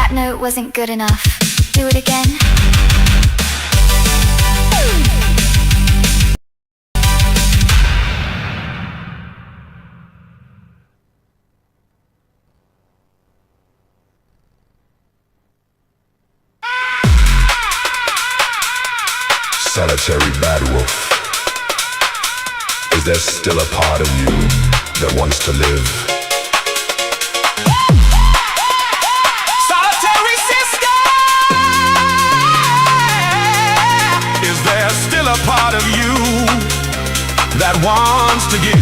That note wasn't good enough. Do it again. Solitary Badwolf, is there still a part of you that wants to live? Solitary sister, is there still a part of you that wants to give?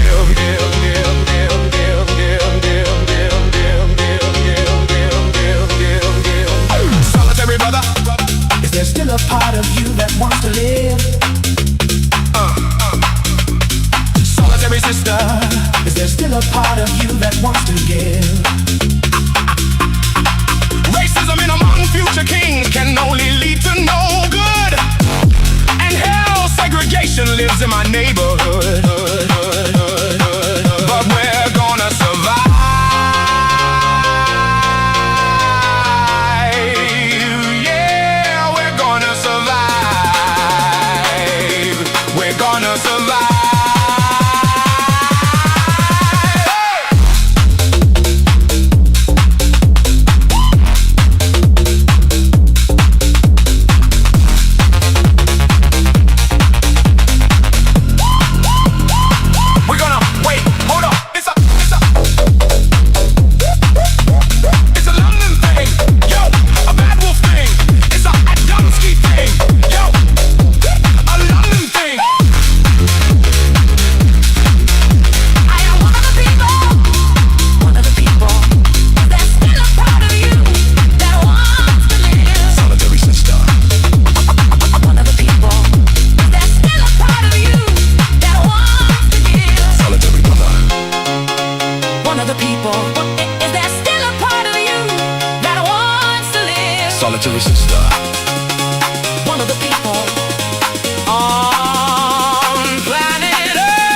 Solitary brother, is there still a part of you that wants to live? Solitary sister, is there still a part of you that wants to give? Racism in among future kings can only lead to no good. And hell, segregation lives in my neighborhood. But we're gonna survive. Solitary sister, one of the people on planet Earth.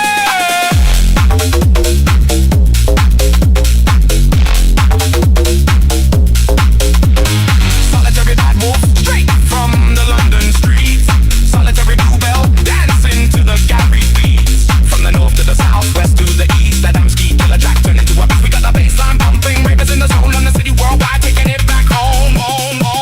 Solitary Badwolf, straight from the London streets. Solitary bluebell, dancing to the Gary beats. From the north to the south, west to the east. That damn ski killer track turned into a beat. We got the bassline pumping, ravers in the zone on the city worldwide, taking it back home, home, home.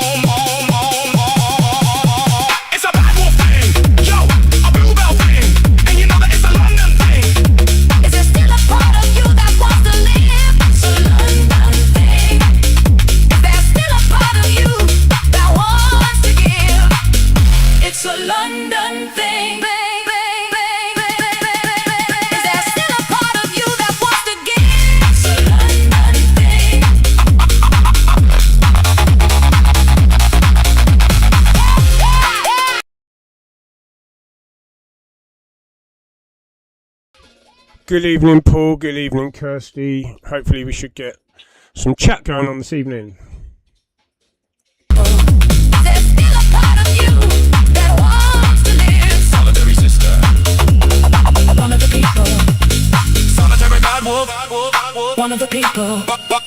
Good evening, Paul. Good evening, Kirsty. Hopefully we should get some chat going on this evening. There's still a part of you that wants to live. Solitary sister, one of the people. Solitary Badwolf, one of the people.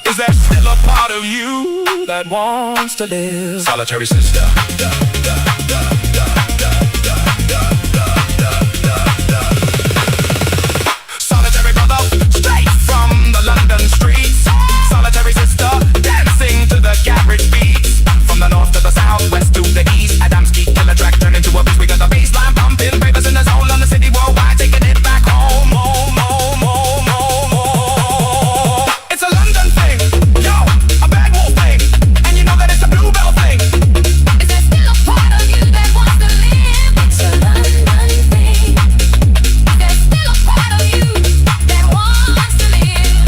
Is there still a part of you that wants to live? Solitary sister. Straight from the London streets. Solitary sister, dancing to the garage beats. From the north to the south, west to the east. Adamski killer track turned into a beast. We got the bassline pumping, ravers in the zone on the city worldwide, taking it back home, home, home, home, home, home. It's a London thing, yo, a Badwolf thing, and you know that it's a bluebell thing. Is there still a part of you that wants to live? It's a London thing. Is there still a part of you that wants to live?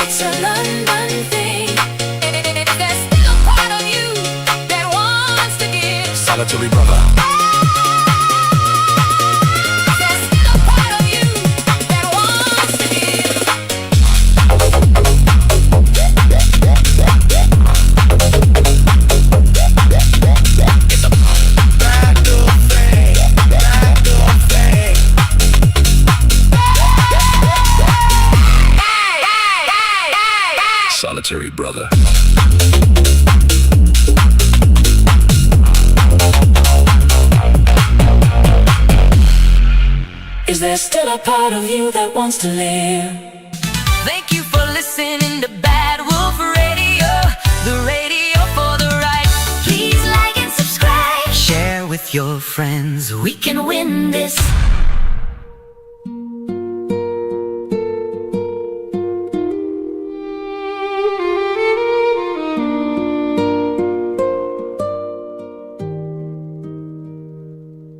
It's a London thing. There's still a part of you that wants to give. Solitary brother. There's still a part of you that wants to give. It's a bad little thing, bad little thing. Solitary brother. Is there still a part of you that wants to live? Thank you for listening to Badwolf Radio, the radio for the right. Please like and subscribe. Share with your friends. We can win this.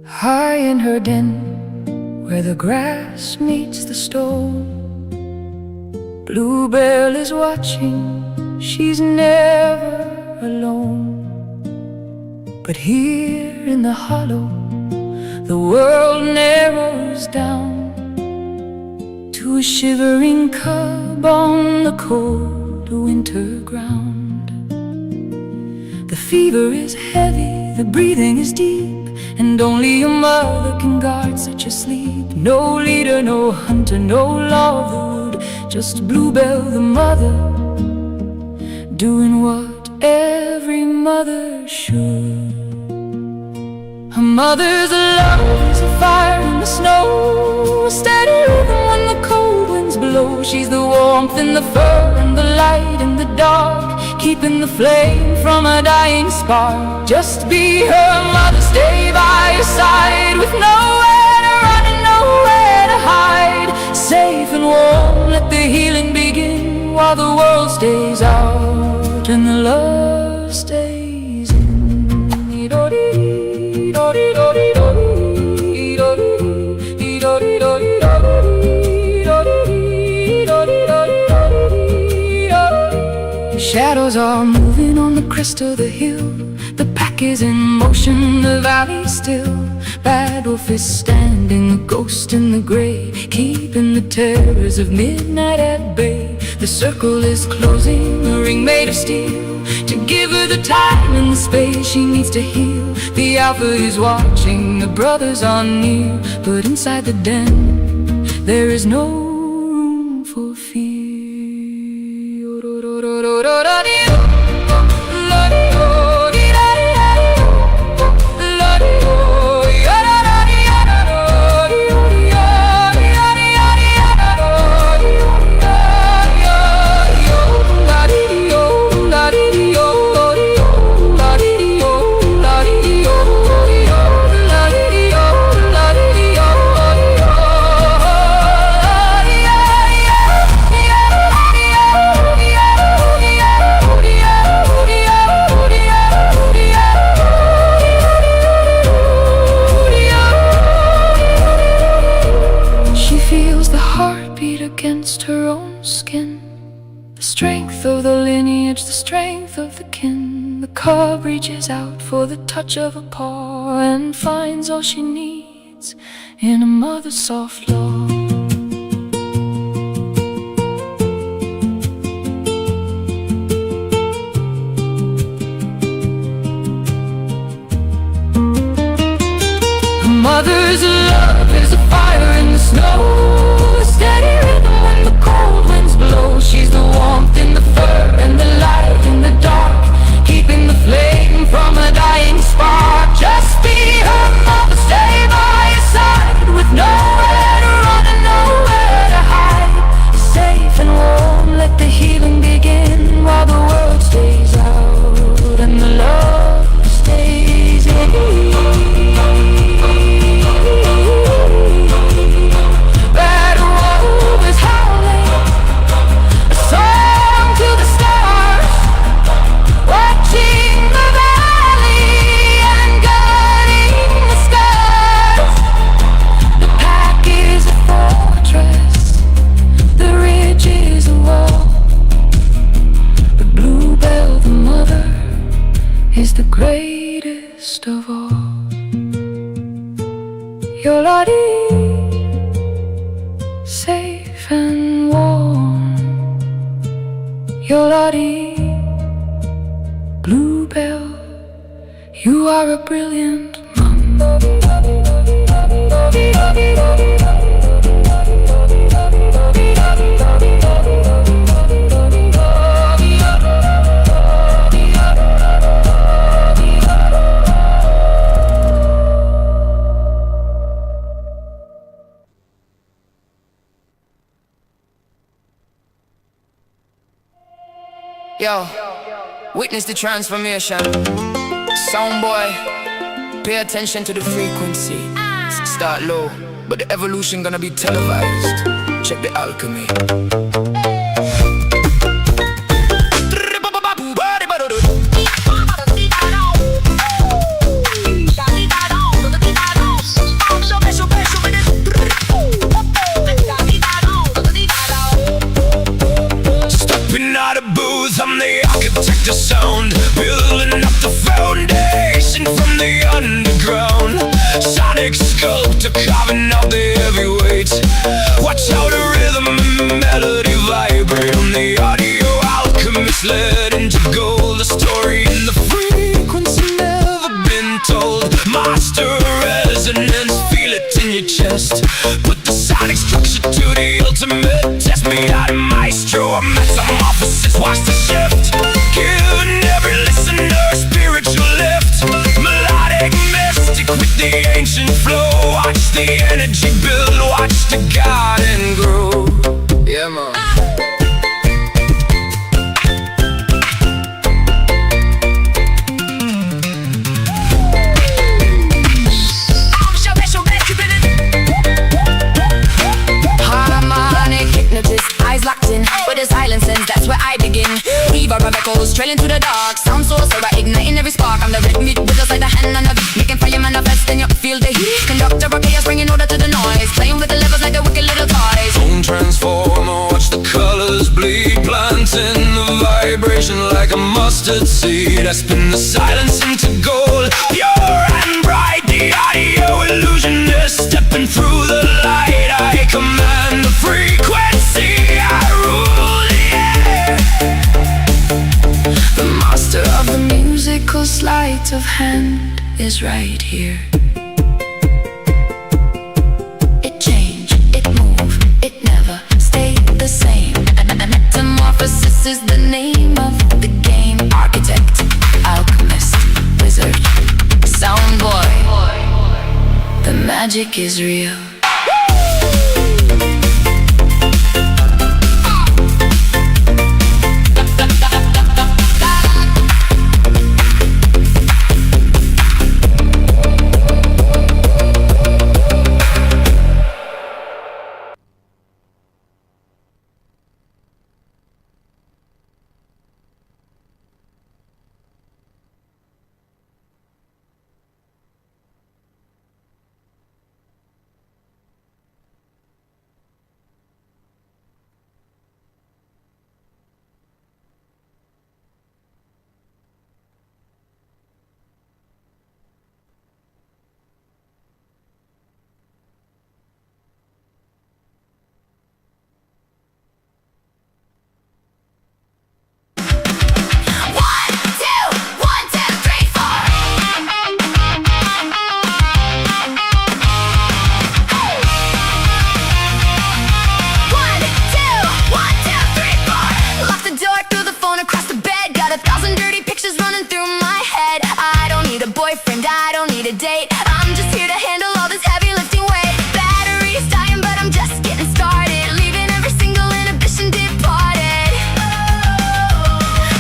High in her den, where the grass meets the stone, Bluebell is watching, she's never alone. But here in the hollow, the world narrows down to a shivering cub on the cold winter ground. The fever is heavy, the breathing is deep, and only a mother can guard such a sleep. No leader, no hunter, no law of the wood, just Bluebell the mother, doing what every mother should. A mother's love is a fire in the snow, a steady rhythm when the cold winds blow. She's the warmth in the fur and the light in the dark, keeping the flame from a dying spark. Just be her mother, stay by her side, with nowhere to run and nowhere to hide. Safe and warm, let the healing begin, while the world stays out and the love stays in. Shadows are moving on the crest of the hill, the pack is in motion, the valley still. Badwolf is standing, a ghost in the gray, keeping the terrors of midnight at bay. The circle is closing, a ring made of steel, to give her the time and the space she needs to heal. The alpha is watching, the brothers are near, but inside the den there is no room for fear. Against her own skin, the strength of the lineage, the strength of the kin. The cub reaches out for the touch of a paw and finds all she needs in a mother's soft love. A mother's love is a fire in the snow, a steady rhythm when the cold winds blow. She's the warmth in the fur and the light in the dark, keeping the flame from a dying spark. Just be her mother, stay by her side, with nowhere to run and nowhere to hide. Safe and warm, let the healing begin, while the world stays out and the love stays in. Is the greatest of all. Yoladi, safe and warm. Yoladi, Bluebell, you are a brilliant mom. Yo, witness the transformation. Sound boy, pay attention to the frequency. Start low, but the evolution gonna be televised. Check the alchemy. Stepping out of booth, I'm the architect of sound, building up the foundation from the underground. Sonic sculptor carving out the heavyweight. Watch how the rhythm and melody vibrate. I'm the audio alchemist led into gold. The story in the frequency never been told. Master resonance, feel it in your chest. Put the sonic structure to the ultimate test. Me out of maestro, I'm metamorphosis, watch the shift. Giving every listener a spiritual lift. Melodic mystic with the ancient flow. Watch the energy build, watch the garden grow. Yeah, man. Harmonic hypnotist, eyes locked in, with the silence ends, that's where I begin. Reverb of echoes, trailing through the dark. Sound so I igniting every spark. I'm the red meat with us like the hand on the beat, making fire manifest and you feel the heat. Conductor of chaos, bringing order to the noise, playing with the levels like a wicked little toys. Tone transformer, watch the colors bleed, planting the vibration like a mustard seed. I spin the silence into gold, pure and bright. The audio illusionist, stepping through the light. I command the frequency, I rule the air. The master of the musical sleight of hand is right here. It change, it move, it never stayed the same. Metamorphosis is the name of the game. Architect, alchemist, wizard, sound boy. The magic is real. Boyfriend, I don't need a date. I'm just here to handle all this heavy lifting weight. Battery's dying, but I'm just getting started. Leaving every single inhibition departed.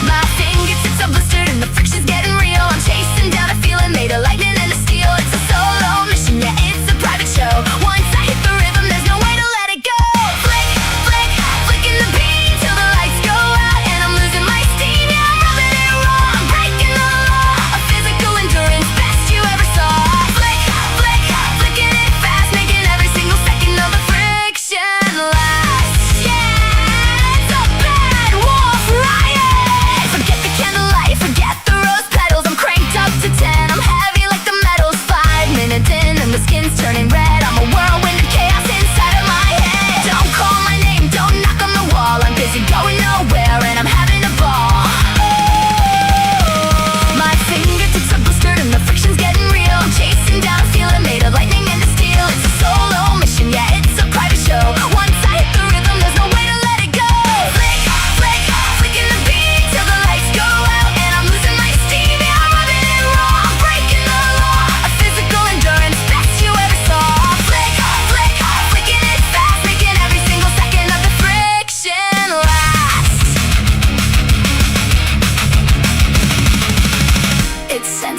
My fingertips are blistered and the friction's getting real. I'm chasing down a feeling made of lightning and of steel. It's a solo mission, yeah, it's a private show. Once I hit the rhythm, there's no way to let it go. Flick, flick, flicking the beat till the lights go out and I'm losing my steam. Yeah, I'm rubbing it raw, I'm breaking the law. A physical endurance, best you ever saw. Flick,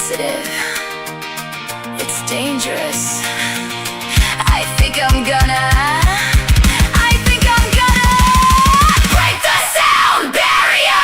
sensitive. It's dangerous. I think I'm gonna break the sound barrier.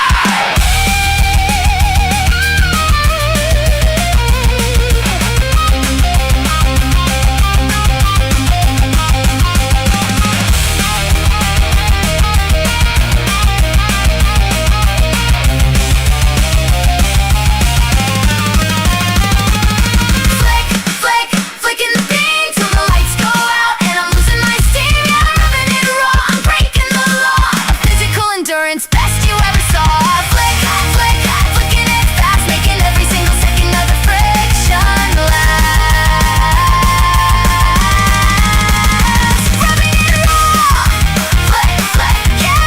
Flicking the beam till the lights go out, and I'm losing my steam. Yeah, I'm rubbing it raw. I'm breaking the law. Physical endurance, best you ever saw. Flicking it fast, making every single second of the friction last. Rubbing it raw. Yeah.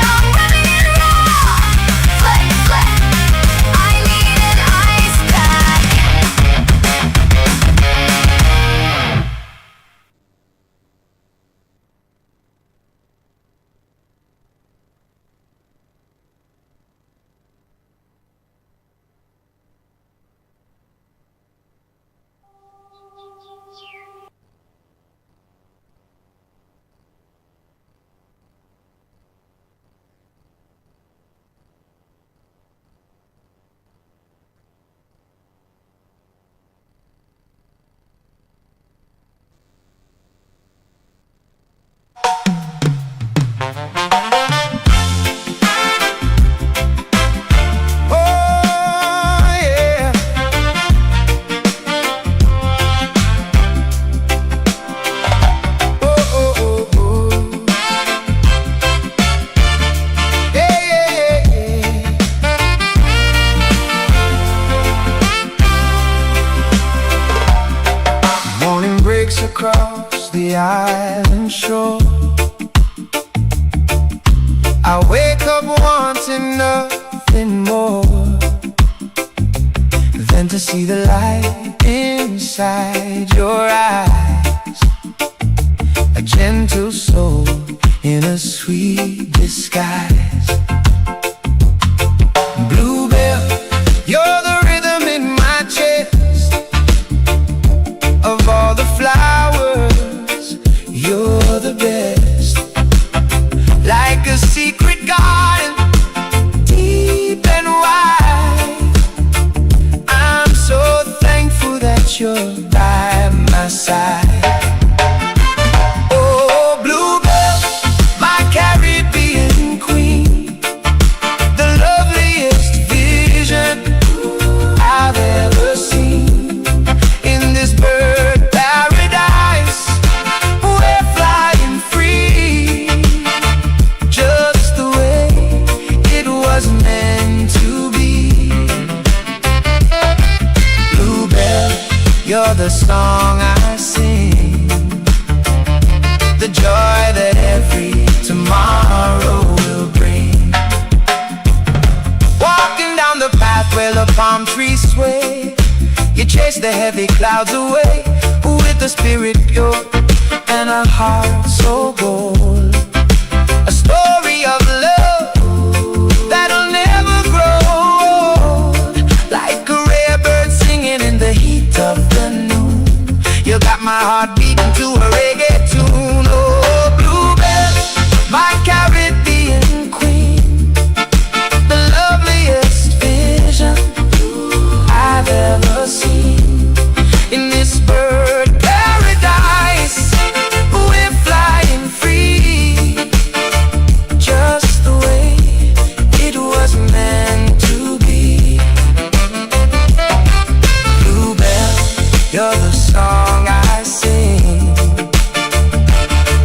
I'm rubbing it raw. I need an ice pack. Oh, yeah. Oh, oh, oh, oh. Yeah, yeah, yeah, yeah. Morning breaks across the island shore. I wake up wanting nothing more than to see the light inside your eyes. A gentle soul in a sweet disguise. Bluebell, you're the rhythm in my chest. Of all the flowers, you're the best. Like a secret garden, deep and wide. I'm so thankful that you're by my side. Oh, Bluebell, my Caribbean queen, the loveliest vision I've ever seen. In this bird paradise, we're flying free, just the way it was meant to be. Bluebell, you're the song I sing, the joy that every tomorrow will bring. Walking down the path where the palm trees sway, you chase the heavy clouds away with a spirit pure and a heart so bold. A story of love that'll never grow old. Like a rare bird singing in the heat of the noon. You got my heart beating to a reggae tune. Oh, Bluebell, my Caribbean queen, the loveliest vision I've ever seen. In this bird paradise, we're flying free, just the way it was meant to be. Bluebell, you're the song I sing,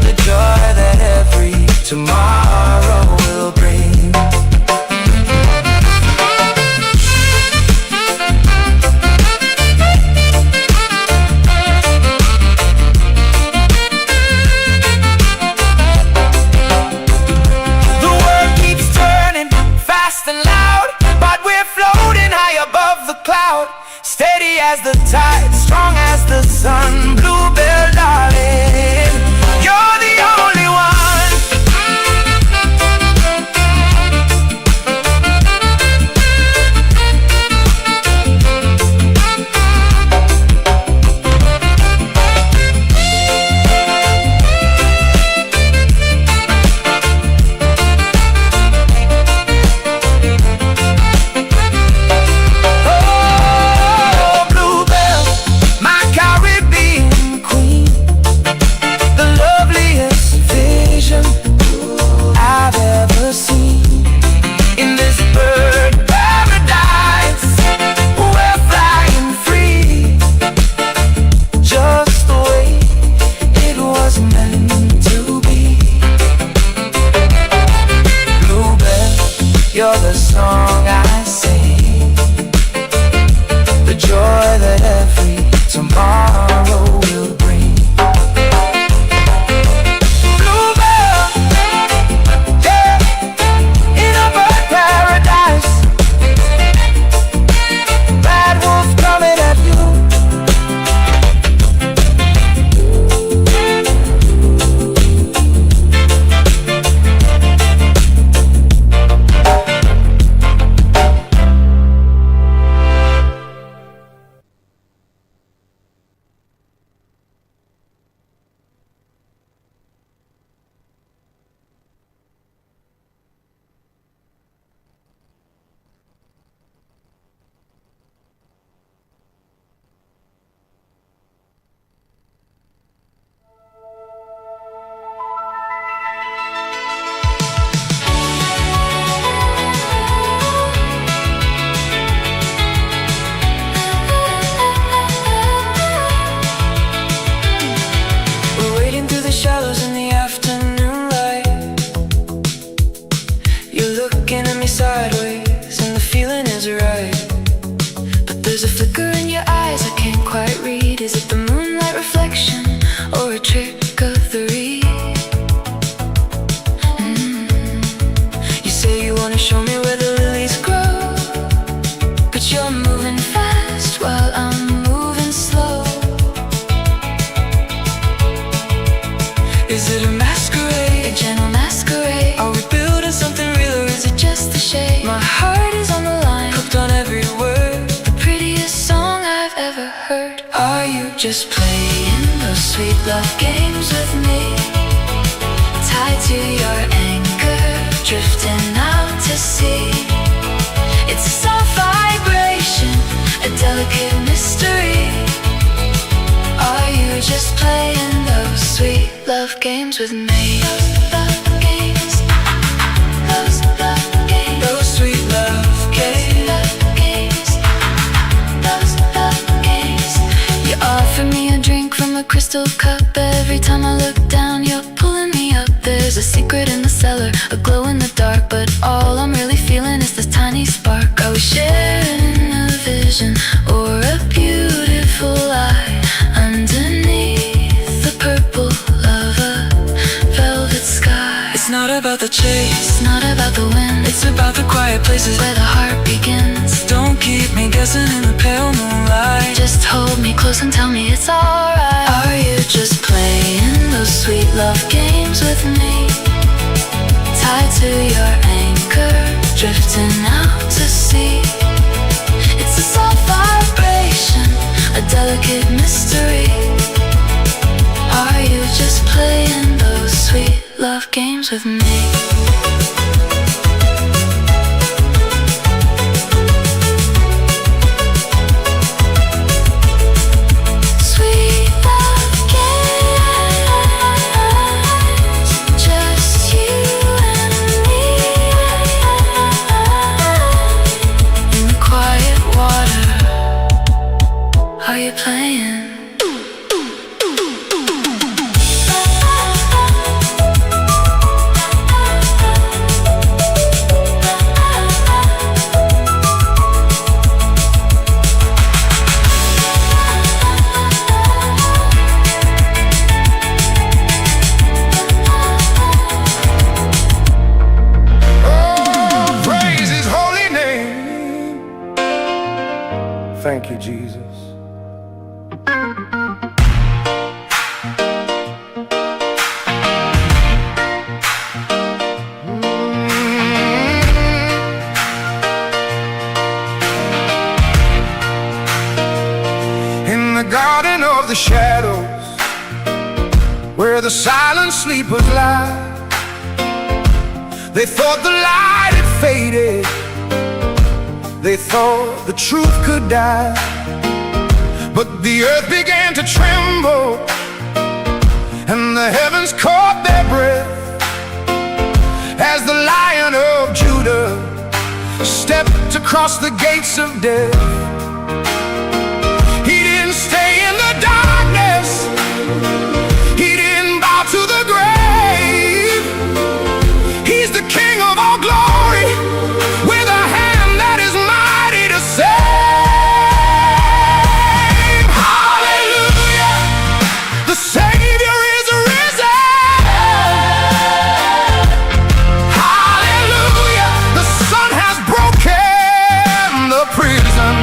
the joy that every tomorrow will bring. The world keeps turning fast and loud, but we're floating high above the cloud. Steady as the tide, strong as the sun. Bluebell, darling, you're the only one. There's a flicker in your eyes I can't quite read. Is it the moonlight reflection or a trick of the reed? You say you wanna show me where the lilies grow, but you're moving fast while I'm moving slow. Is it a masquerade, a gentle masquerade? Are we building something real or is it just a shade? My heart is on the line, hooked on every word, the prettiest song I've ever heard. Are you just playing those sweet love games with me? Tied to your anchor, drifting out to sea. It's a soft vibration, a delicate mystery. Are you just playing those sweet love games with me? Love games, those love games, those sweet love games, those love games. You offer me a drink from a crystal cup. Every time I look down, you're pulling me up. There's a secret in the cellar, a glow in the dark, but all I'm really feeling is this tiny spark. Are we sharing a vision or a beautiful lie underneath the purple of a velvet sky? It's not about the chase, it's not about the wind, it's about the quiet places where the heart begins. Don't keep me guessing in the pale moonlight, just hold me close and tell me it's alright. Are you just playing those sweet love games with me? Tied to your anchor, drifting out to sea. It's a soft vibration, a delicate mystery. Are you just playing those sweet love games with me? Sweet love games, just you and me. In the quiet water, are you playing? Praise his holy name. Thank you, Jesus. In the garden of the shadows, where the silent sleepers lie, they thought the light had faded, they thought the truth could die. But the earth began to tremble, and the heavens caught their breath, as the Lion of Judah stepped across the gates of death. He didn't stay in the darkness, he didn't bow to the grave. He's the King of all glory, with a hand that is mighty to save. Hallelujah, the Savior is risen. Hallelujah, the Son has broken the prison.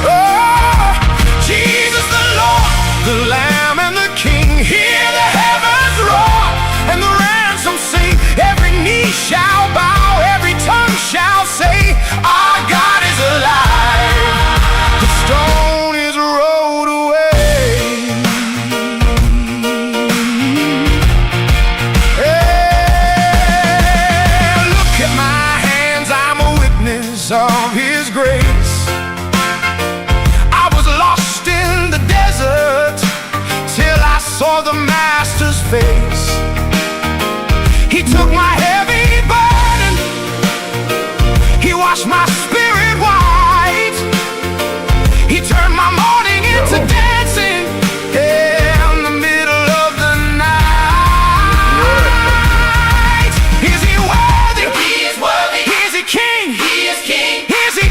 Oh, Jesus the Lord, the Lamb and the King. Hear the heavens roar and the ransom sing. Every knee shall bow, every tongue shall say, our God is alive. The stone is rolled away. Hey, look at my hands, I'm a witness of his grace. I was lost in the desert till I saw the Master's face. He took my heavy burden, he washed my spirit white. He turned my mourning into dancing in the middle of the night. Is he worthy? He is worthy. Is he king? He is king. Is he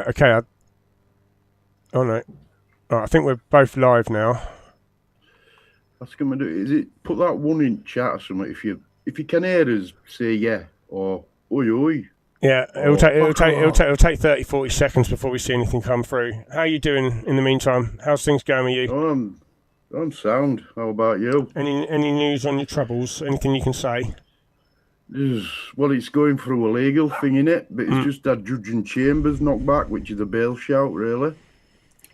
Right, okay. Oh no. Right, I think we're both live now. That's gonna do. Is it put that one in chat or something? If you can hear us, say yeah or oi oi. Yeah, Oh, it'll take 30, 40 seconds before we see anything come through. How are you doing in the meantime? How's things going with you? I'm sound. How about you? Any news on your troubles? Anything you can say? Well, it's going through a legal thing, innit? But it's just that Judge and Chambers knock back, which is a bail shout, really.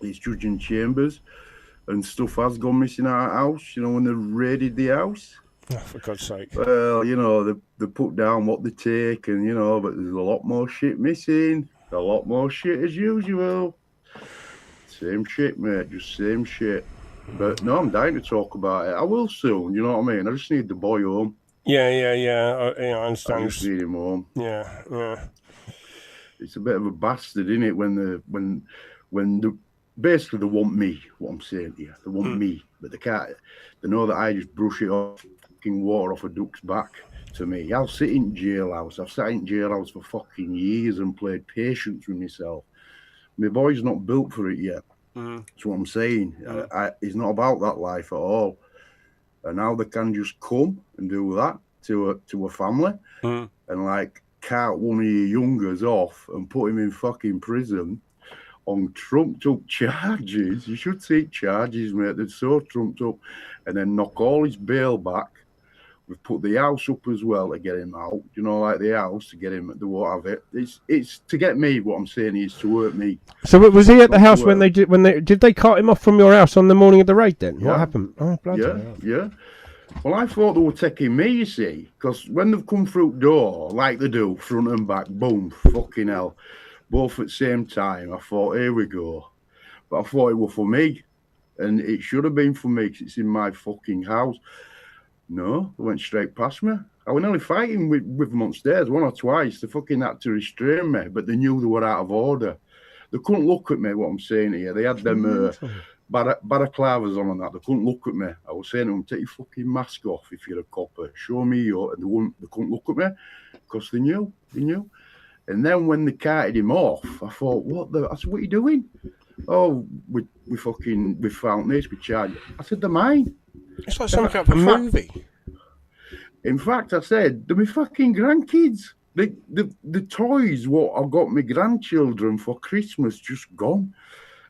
It's Judge and Chambers, and stuff has gone missing out of the house, you know, when they raided the house. Oh, for God's sake. Well, you know, they put down what they take, and, you know, but there's a lot more shit missing. A lot more shit as usual. Same shit, mate, just same shit. But no, I'm dying to talk about it. I will soon, you know what I mean? I just need the boy home. Yeah. I understand. I just need him home. Yeah. It's a bit of a bastard, isn't it? When the basically they want me. What I'm saying to you, they want me, but they can't. They know that I just brush it off, fucking water off a duck's back. To me, I'll sit in jailhouse. I've sat in jailhouse for fucking years and played patience with myself. My boy's not built for it yet. That's what I'm saying. It's not about that life at all. And now they can just come and do that to a family and like cart one of your youngers off and put him in fucking prison on trumped up charges. You should see charges, mate. They're so trumped up, and then knock all his bail back. We've put the house up as well to get him out. You know, like the house to get him. They won't have it. It's to get me. What I'm saying is to hurt me. So was he at the house when they did they cart him off from your house on the morning of the raid? Then what happened? Oh, bloody hell. Yeah. Well, I thought they were taking me, you see, because when they've come through the door, like they do, front and back, boom, fucking hell, both at the same time, I thought, here we go. But I thought it was for me, and it should have been for me, because it's in my fucking house. No, they went straight past me. I was nearly fighting with them upstairs one or twice. They fucking had to restrain me, but they knew they were out of order. They couldn't look at me, what I'm saying here. They had them... balaclavas on and that. They couldn't look at me. I was saying to them, take your fucking mask off if you're a copper. Show me your... And they couldn't look at me because they knew. And then when they carted him off, I thought, I said, what are you doing? Oh, we found this, we charged. I said, they're mine. It's like something out of a movie. In fact, I said, they're my fucking grandkids. The toys what I got my grandchildren for Christmas just gone.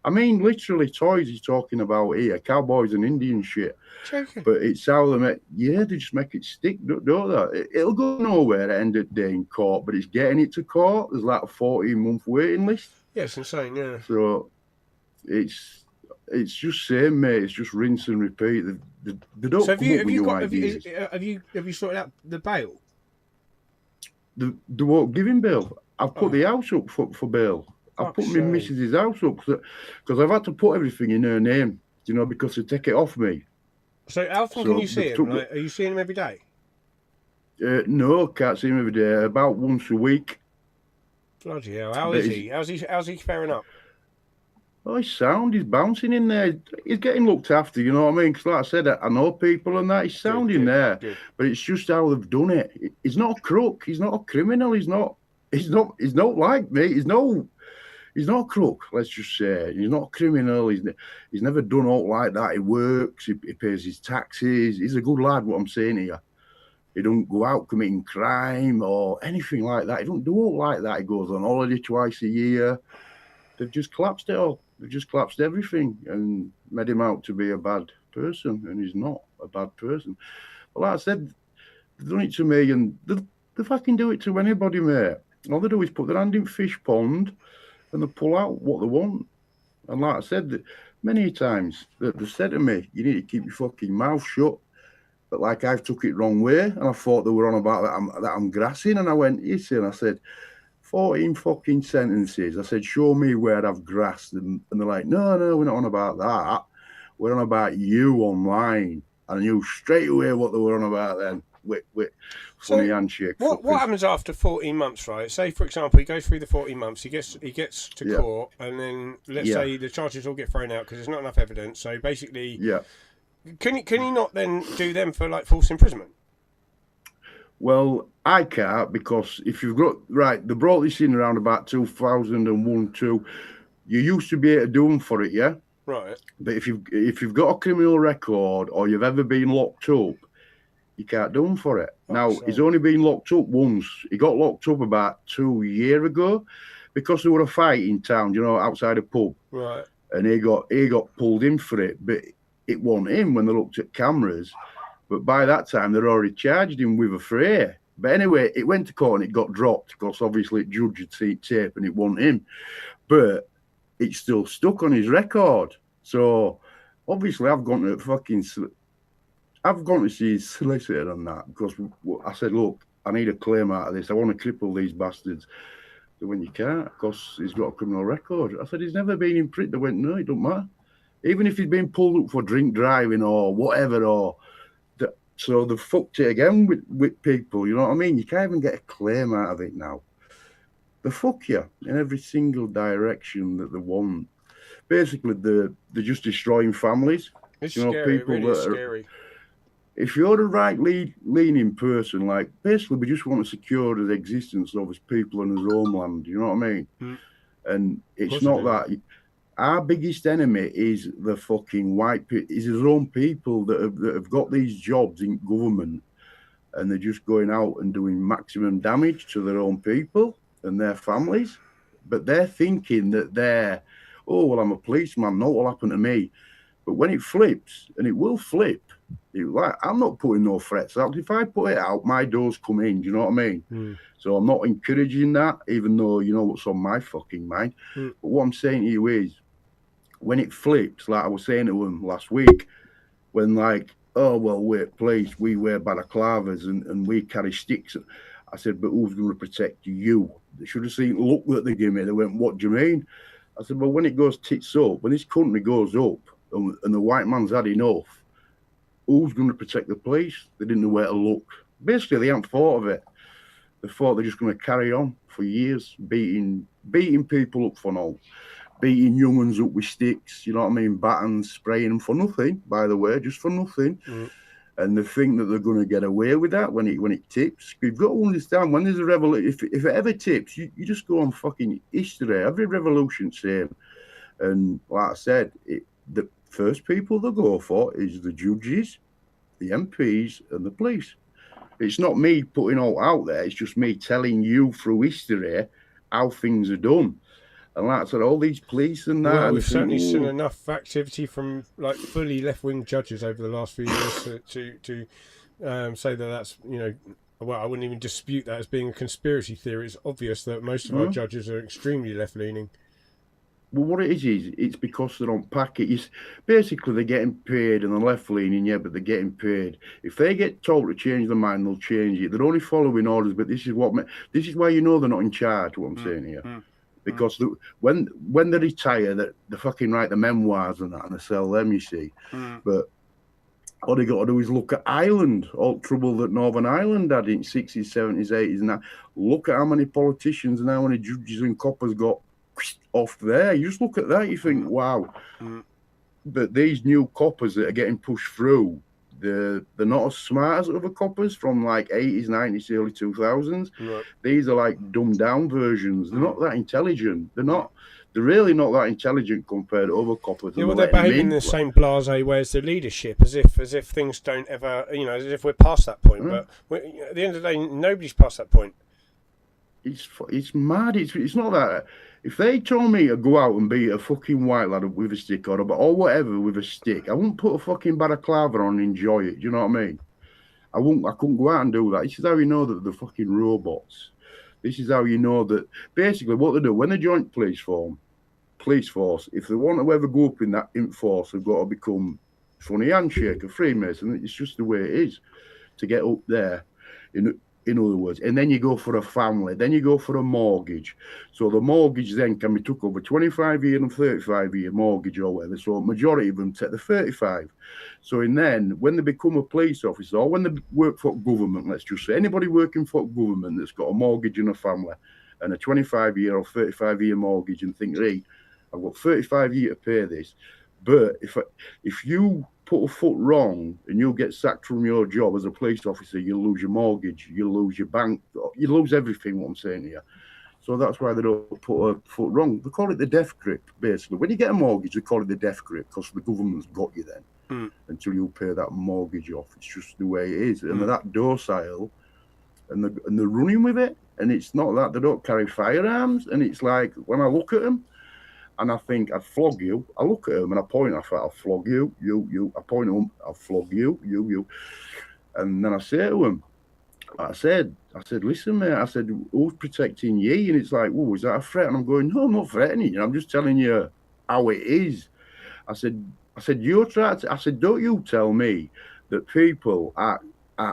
I mean, literally toys he's talking about here, cowboys and Indian shit. Joking. But it's how they they just make it stick, don't they? It'll go nowhere at the end of the day in court, but it's getting it to court. There's like a 14-month waiting list. Yeah, it's insane, yeah. So it's just same, mate. It's just rinse and repeat. They don't come up with new ideas. Have you sorted out the bail? They won't give him bail. I've put the house up for bail. I've put my missus's house up because I've had to put everything in her name, you know, because they take it off me. So how often can you see him? Like, are you seeing him every day? No, can't see him every day. About once a week. Bloody hell! How is he? How's he faring up? Oh, he's sound. He's bouncing in there. He's getting looked after. You know what I mean? Because like I said, I know people and that. He's sound in there, but it's just how they've done it. He's not a crook. He's not a criminal. He's not like me. He's not a crook, let's just say. He's not a criminal. He's never done all like that. He works. He pays his taxes. He's a good lad, what I'm saying here. He don't go out committing crime or anything like that. He don't do all like that. He goes on holiday twice a year. They've just collapsed it all. They've just collapsed everything and made him out to be a bad person, and he's not a bad person. But like I said, they've done it to me, and they fucking do it to anybody, mate. All they do is put their hand in fish pond and they pull out what they want. And like I said, many times they said to me, you need to keep your fucking mouth shut. But like I've took it wrong way, and I thought they were on about that I'm grassing, and I went, you see, and I said, 14 fucking sentences. I said, show me where I've grassed. And they're like, no, we're not on about that. We're on about you online. And I knew straight away what they were on about then. With funny handshake. What happens after 14 months, right? Say, for example, he goes through the 14 months, he gets to court, and then let's say the charges all get thrown out because there's not enough evidence. So basically, can he not then do them for like false imprisonment? Well, I can't because if you've got right, they brought this in around about 2001, 2. You used to be able to do them for it, yeah. Right. But if you've got a criminal record or you've ever been locked up, you can't do them for it. Now he's only been locked up once. He got locked up about 2 years ago because there were a fight in town, outside a pub. Right. And he got pulled in for it, but it wasn't him when they looked at cameras. But by that time, they'd already charged him with a fray. But anyway, it went to court and it got dropped because obviously the judge had seen tape and it wasn't him. But it's still stuck on his record. So obviously, I've gone to see his solicitor on that because I said, look, I need a claim out of this. I want to cripple these bastards. So when you can't, because he's got a criminal record. I said, he's never been in prison. They went, no, it don't matter. Even if he's been pulled up for drink driving or whatever, so they've fucked it again with people, you know what I mean? You can't even get a claim out of it now. They fuck you in every single direction that they want. Basically, they're just destroying families. It's scary, people really scary. If you're a right-leaning person, like, basically we just want to secure the existence of his people and his homeland, you know what I mean? Mm. And it's not that. Our biggest enemy is the fucking white people, is his own people that have got these jobs in government and they're just going out and doing maximum damage to their own people and their families. But they're thinking that oh, well, I'm a policeman, no, what will happen to me? But when it flips, and it will flip, I'm not putting no threats out. If I put it out, my doors come in. Do you know what I mean? Mm. So I'm not encouraging that, even though you know what's on my fucking mind. Mm. But what I'm saying to you is, when it flips, like I was saying to him last week, when like, oh, well, we're police, we wear balaclavas and we carry sticks. I said, but who's going to protect you? They should have seen the look that they gave me. They went, what do you mean? I said, well, when it goes tits up, when this country goes up and the white man's had enough, who's going to protect the police? They didn't know where to look. Basically, they haven't thought of it. They thought they're just going to carry on for years, beating people up for now, beating young ones up with sticks, you know what I mean, batons, spraying them for nothing, by the way, just for nothing. Mm. And they think that they're going to get away with that when it tips. You've got to understand, when there's a revolution, if it ever tips, you just go on fucking history. Every revolution's same. And like I said, the first people they go for is the judges, the MPs, and the police. It's not me putting all out there. It's just me telling you through history how things are done. And like I said, all these police and that. Well, we've certainly seen enough activity from like fully left-wing judges over the last few years to say that that's, you know, well, I wouldn't even dispute that as being a conspiracy theory. It's obvious that most of our judges are extremely left-leaning. Well, what it is it's because they're on packet. Basically, they're getting paid and they're left-leaning, yeah, but they're getting paid. If they get told to change their mind, they'll change it. They're only following orders, but this is why you know they're not in charge, what I'm saying here. Because when they retire, they fucking write the memoirs and that, and they sell them, you see. But all they got to do is look at Ireland, all the trouble that Northern Ireland had in 60s, 70s, 80s, and that. Look at how many politicians and how many judges and coppers got off there. You just look at that, you think, wow. But these new coppers that are getting pushed through, they're not as smart as other coppers from like 80s, 90s, early 2000s. Right. These are like dumbed down versions. They're not that intelligent. They're really not that intelligent compared to other coppers. Yeah, well, they're behaving in the same blasé way as the leadership, as if things don't ever, you know, as if we're past that point. But at the end of the day, nobody's past that point. It's mad. It's not that. If they told me to go out and beat a fucking white lad up with a stick or whatever with a stick, I wouldn't put a fucking balaclava on and enjoy it. Do you know what I mean? I couldn't go out and do that. This is how you know that they're fucking robots. This is how you know that basically what they do when they join police force, if they want to ever go up in that force, they've got to become funny handshake, a Freemason. It's just the way it is to get up there. In other words, and then you go for a family, then you go for a mortgage. So the mortgage then can be took over 25-year and 35-year mortgage or whatever. So majority of them take the 35. So then when they become a police officer or when they work for government, let's just say anybody working for government that's got a mortgage and a family and a 25-year or 35-year mortgage and think, hey, I've got 35 years to pay this. But if you put a foot wrong and you get sacked from your job as a police officer, you'll lose your mortgage, you'll lose your bank, you lose everything. What I'm saying here. So that's why they don't put a foot wrong. They call it the death grip, basically. When you get a mortgage, they call it the death grip because the government's got you then until you pay that mortgage off. It's just the way it is. And they're that docile and they're running with it. And it's not that they don't carry firearms. And it's like, when I look at them and I think, I'd flog you, I look at them and I point, I thought, I'll flog you, you. I point at them, I'll flog you, you. And then I say to them, I said, listen, mate, I said, who's protecting ye? And it's like, oh, is that a threat? And I'm going, no, I'm not threatening you. I'm just telling you how it is. I said, you're trying to, I said, don't you tell me that people are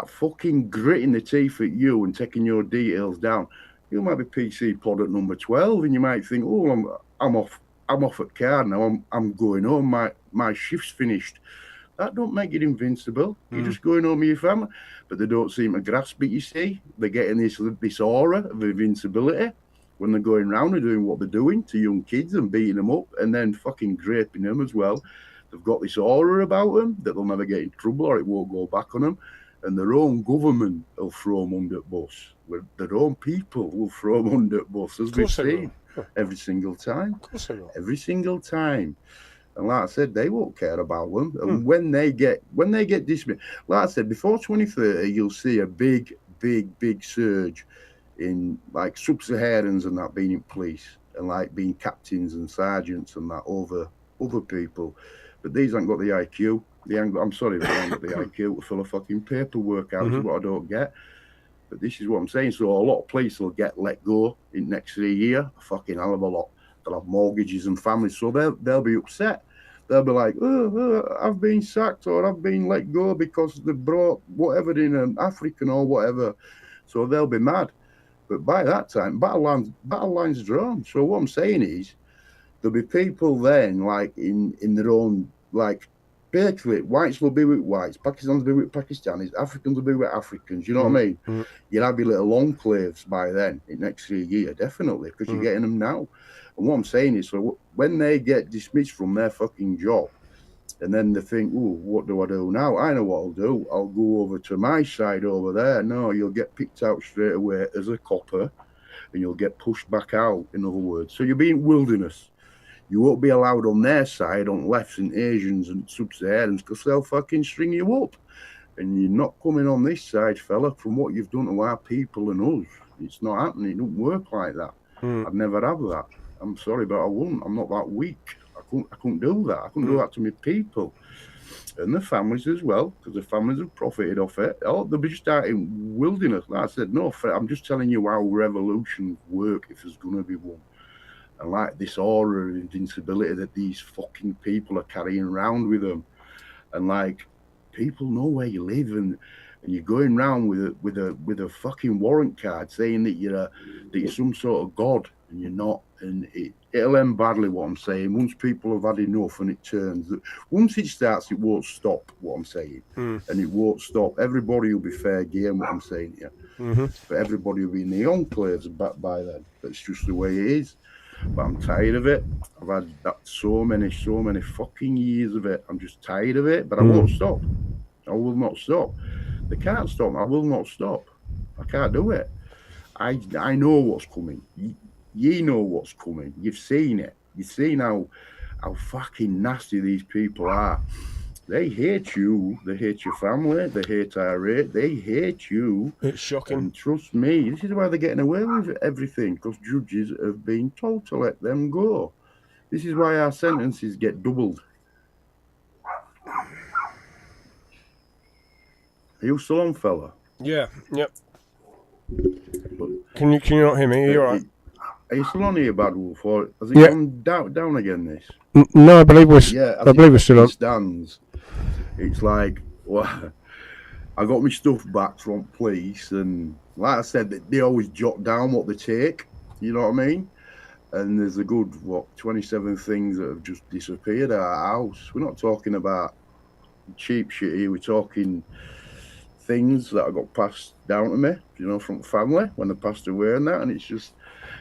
fucking gritting the teeth at you and taking your details down. You might be PC pod at number 12 and you might think, oh, I'm off at car now. I'm going home. My shift's finished. That don't make it invincible. You're just going home with your family. But they don't seem to grasp it, you see. They're getting this aura of invincibility when they're going around and doing what they're doing to young kids and beating them up and then fucking raping them as well. They've got this aura about them that they'll never get in trouble or it won't go back on them. And their own government will throw them under the bus. Their own people will throw them under the bus, as we've seen every single time. Every single time. And like I said, they won't care about them. And when they get dismissed, like I said, before 2030, you'll see a big surge in like sub-Saharans and that being in police and like being captains and sergeants and that over other people. But these ain't got the IQ. I'm sorry, they ain't got the IQ to fill a fucking paperwork out, is what I don't get. But this is what I'm saying. So a lot of police will get let go in next year, a fucking hell of a lot. They'll have mortgages and families, so they'll be upset. They'll be like, I've been sacked or I've been let go because they brought whatever in an African or whatever. So they'll be mad. But by that time, battle lines drawn. So what I'm saying is, there'll be people then, like in their own, like, basically, whites will be with whites, Pakistanis will be with Pakistanis, Africans will be with Africans. You know what I mean? You'll have your little enclaves by then, in next year, definitely, because you're getting them now. And what I'm saying is, so when they get dismissed from their fucking job, and then they think, oh, what do I do now? I know what I'll do. I'll go over to my side over there. No, you'll get picked out straight away as a copper, and you'll get pushed back out, in other words. So you'll be in wilderness. You won't be allowed on their side, on lefts and Asians and sub-Saharans, because they'll fucking string you up. And you're not coming on this side, fella, from what you've done to our people and us. It's not happening. It don't work like that. I'd never have that. I'm sorry, but I wouldn't. I'm not that weak. I couldn't do that. I couldn't do that to my people. And the families as well, because the families have profited off it. Oh, they'll be just out in wilderness. Like I said, no, I'm just telling you how revolutions work if there's going to be one. And like this aura of invincibility that these fucking people are carrying around with them. And like, people know where you live and you're going around with a fucking warrant card saying that you're some sort of god and you're not. And it'll end badly, what I'm saying. Once people have had enough and it turns, once it starts, it won't stop, what I'm saying. And it won't stop. Everybody will be fair game, what I'm saying here. But everybody will be in the enclaves back by then. That's just the way it is. But I'm tired of it. I've had that so many fucking years of it. I'm just tired of it, but I won't stop. I will not stop. They can't stop. I will not stop. I can't do it. I know what's coming. You know what's coming. You've seen it. You've seen how fucking nasty these people are. They hate you. They hate your family. They hate our rate. They hate you. It's shocking. And trust me, this is why they're getting away with everything, because judges have been told to let them go. This is why our sentences get doubled. Are you still on, fella? Yeah. Yep. Can you not hear me? Are you all right? Are you still on here, Badwolf, or has it gone down again? This? No, I believe we're still on. Stands. It's like, well, I got my stuff back from police, and like I said, they always jot down what they take. You know what I mean? And there's a good 27 things that have just disappeared at our house. We're not talking about cheap shit here. We're talking things that I got passed down to me, you know, from family when they passed away and that. And it's just,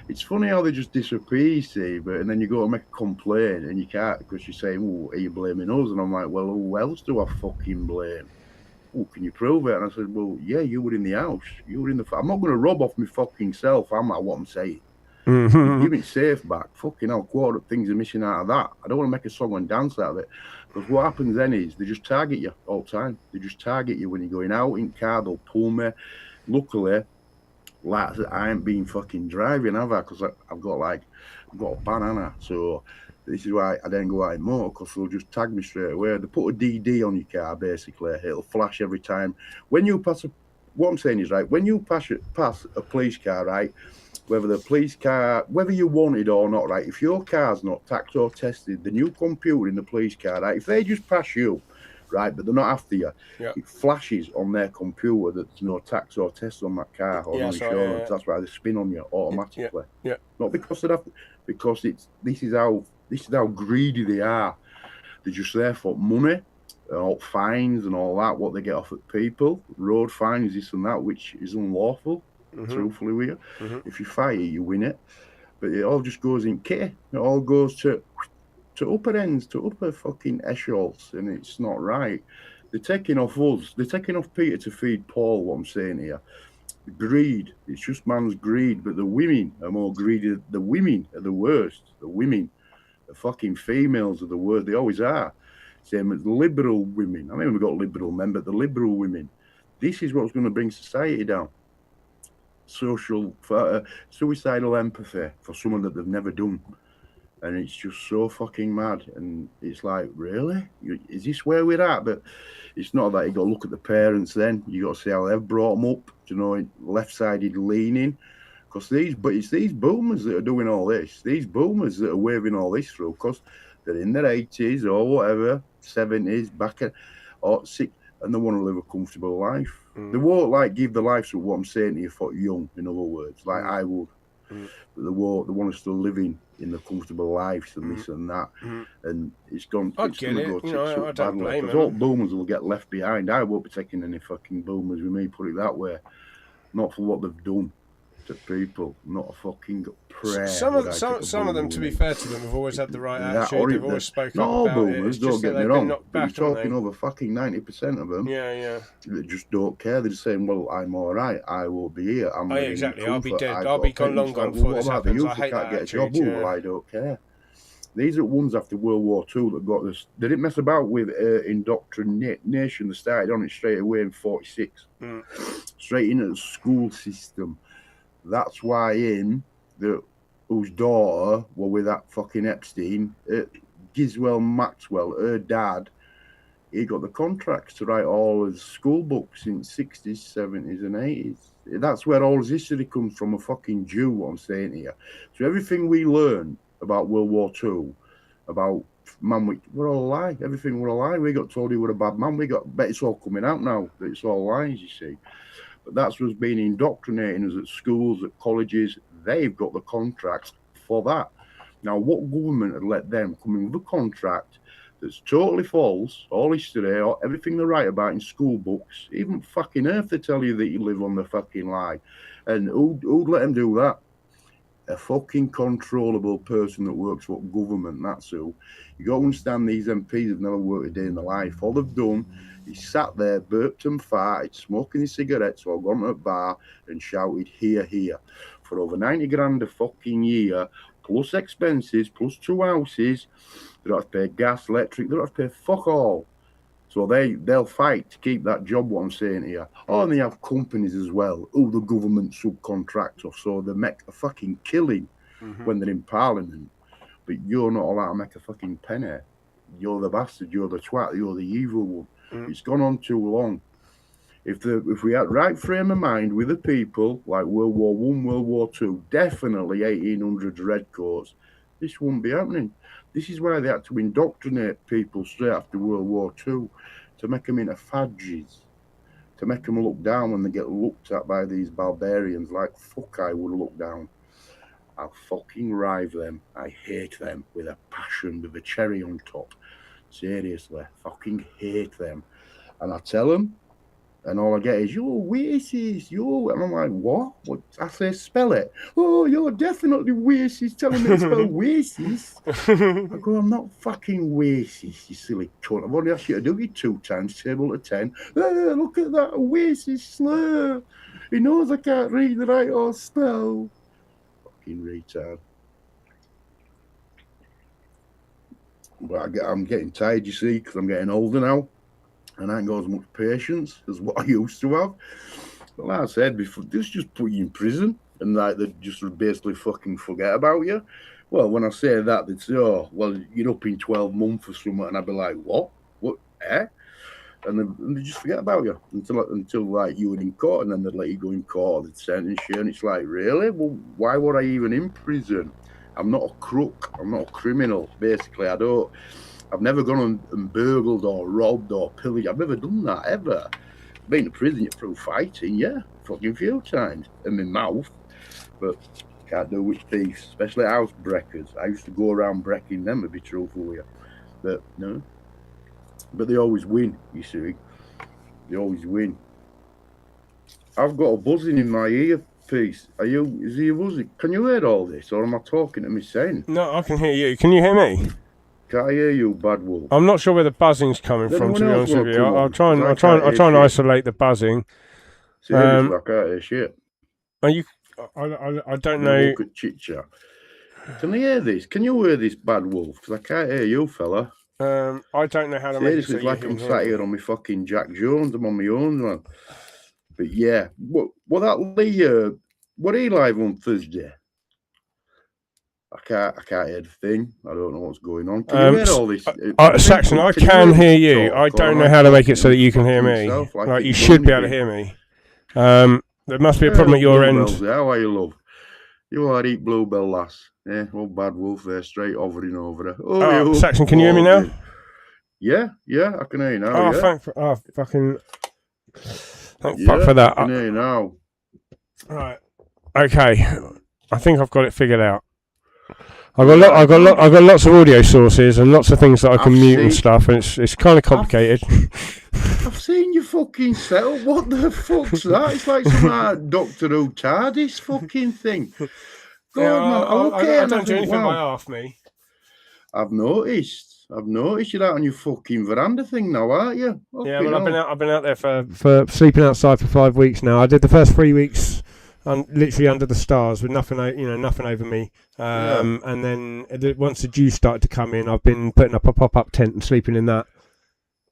It's funny how they just disappear, you see, and then you go to make a complaint and you can't because you're saying, "Oh, are you blaming us?" And I'm like, "Well, who else do I fucking blame? Oh, can you prove it?" And I said, "Well, yeah, you were in the house. You were in the. I'm not going to rob off my fucking self. I'm not what I'm saying. You've given it safe back. Fucking hell, quarter things are missing out of that. I don't want to make a song and dance out of it because what happens then is they just target you all the time. They just target you when you're going out in car. They'll pull me. Luckily, like I ain't been fucking driving, have I? Because I've got a banana. So this is why I don't go out in motor because they'll just tag me straight away. They put a DD on your car, basically. It'll flash every time. When you pass what I'm saying is, right, when you pass a police car, right, whether the police car, whether you want it or not, right, if your car's not taxed or tested, the new computer in the police car, right, if they just pass you, right, but they're not after you, it flashes on their computer that there's no tax or test on that car or no insurance. That's why they spin on you automatically. Not because they're after, because this is how greedy they are. They're just there for money, all fines and all that, what they get off at people, road fines, this and that, which is unlawful. Truthfully with you, if you fight it, you win it, but it all just goes in kitty. It all goes to upper ends, to upper fucking echelons, and it's not right. They're taking off us. They're taking off Peter to feed Paul. What I'm saying here, greed. It's just man's greed, but the women are more greedy. The women are the worst. The women, the fucking females are the worst. They always are. Same as liberal women. I mean, we've got liberal men, but the liberal women. This is what's going to bring society down. Suicidal empathy for someone that they've never done, and it's just so fucking mad. And it's like, really, is this where we're at? But it's not that. You got to look at the parents. Then you got to see how they've brought them up. You know, left-sided leaning, because it's these boomers that are doing all this. These boomers that are waving all this through, because they're in their 80s or whatever, 70s, back at or 60, and they want to live a comfortable life. They won't give the life to what I'm saying to you for young, in other words, like I would. But they want us to living in the comfortable lives and this and that. And it's going to go tits up badly. Because all boomers will get left behind. I won't be taking any fucking boomers with me, put it that way. Not for what they've done to people, not a fucking prayer. Some of them, to be fair to them, have always had the right attitude. They've always spoken up about boomers, it. Don't get me wrong. But you're talking over fucking 90% of them. Yeah. They just don't care. They're just saying, "Well, I'm all right. I won't be here. Exactly. I'll be dead. I'll be long gone before this happens. I hate that attitude. Well, I don't care." These are ones after World War II that got this. They didn't mess about with indoctrination. They started on it straight away in 46. Straight into the school system. That's why whose daughter were with that fucking Epstein, Giswell Maxwell, her dad, he got the contracts to write all his school books in 60s, 70s and 80s. That's where all his history comes from, a fucking Jew, what I'm saying here. So everything we learn about World War II, about man, we're all a lie. Everything were a lie. We got told he were a bad man. Bet it's all coming out now that it's all lies, you see. But that's what's been indoctrinating us at schools, at colleges. They've got the contracts for that. Now, what government had let them come in with a contract that's totally false, all history, or everything they write about in school books, even fucking earth, they tell you that you live on the fucking lie. And who'd let them do that? A fucking controllable person that works for government, that's who. You got to understand these MPs have never worked a day in their life. All they've done is sat there, burped and farted, smoking his cigarettes or gone to a bar and shouted, "Here, here," for over 90 grand a fucking year, plus expenses, plus 2 houses. They don't have to pay gas, electric, they don't have to pay fuck all. So they'll fight to keep that job, what I'm saying here. Oh, and they have companies as well, who the government subcontract off, so they make a fucking killing when they're in Parliament. But you're not allowed to make a fucking penny. You're the bastard, you're the twat, you're the evil one. It's gone on too long. If we had right frame of mind with the people, like World War I, World War II, definitely 1800s redcoats, this wouldn't be happening. This is why they had to indoctrinate people straight after World War II, to make them into fadges, to make them look down when they get looked at by these barbarians like fuck I would look down. I'll fucking rive them. I hate them with a passion, with a cherry on top. Seriously, fucking hate them. And I tell them, And all I get is, yo, Oasis, yo. And I'm like, what? What? I say, spell it. Oh, you're definitely Oasis telling me to spell Oasis. I go, I'm not fucking Oasis, you silly cunt. I've only asked you to do it 2 times, table to 10. Look at that Oasis slur. He knows I can't read the right or spell. Fucking retard. But I'm getting tired, you see, because I'm getting older now. And I ain't got as much patience as what I used to have. But like I said before, this just put you in prison and like they just basically fucking forget about you. Well, when I say that, they'd say, oh, well, you're up in 12 months or something. And I'd be like, what? What? Eh? And they just forget about you until like you were in court, and then they'd let you go in court, they'd sentence you. And it's like, really? Well, why would I even in prison? I'm not a crook. I'm not a criminal, basically. I've never gone and burgled or robbed or pillaged. I've never done that, ever. Been to prison through fighting, yeah, fucking few times. In my mouth. But can't do with thieves, especially housebreakers. I used to go around breaking them, to be truthful with you. But, no. But they always win, you see. They always win. I've got a buzzing in my earpiece. Is he buzzing? Can you hear all this, or am I talking to myself? No, I can hear you. Can you hear me? Can't hear you, Badwolf. I'm not sure where the buzzing's coming from, to be honest with you. I'll try and isolate the buzzing. Seriously, I can't hear shit. Are you? I don't know. Look at chit chat. Can I hear this? Can you hear this, Badwolf? Because I can't hear you, fella. I don't know how to make it so it's like I'm sat here on my fucking Jack Jones. I'm on my own, man. But yeah, what that Lee? What he live on Thursday? I can't hear the thing. I don't know what's going on. Can you hear all this? Saxon, I can hear you. I don't know how to make it so that you can hear me. Like you should be able to hear me. There must be a problem at your end. How are you, love? You are eat bluebell, lass. Yeah, old Badwolf there, straight hovering over her. Oh, Saxon, can you hear me now? Yeah, I can hear you now. Oh, yeah. Thank fuck for that. I can hear you now. Right. Okay. I think I've got it figured out. I've got lots of audio sources and lots of things that I can mute and stuff, and it's kind of complicated. I've seen you fucking settle. What the fuck's that? It's like some like Doctor Who TARDIS fucking thing. God, man. I don't do anything by half me. I've noticed you're out on your fucking veranda thing now, aren't you? Yeah, well, I've been out there for sleeping outside for 5 weeks now. I did the first 3 weeks literally under the stars with nothing over me. And then once the dew started to come in, I've been putting up a pop-up tent and sleeping in that.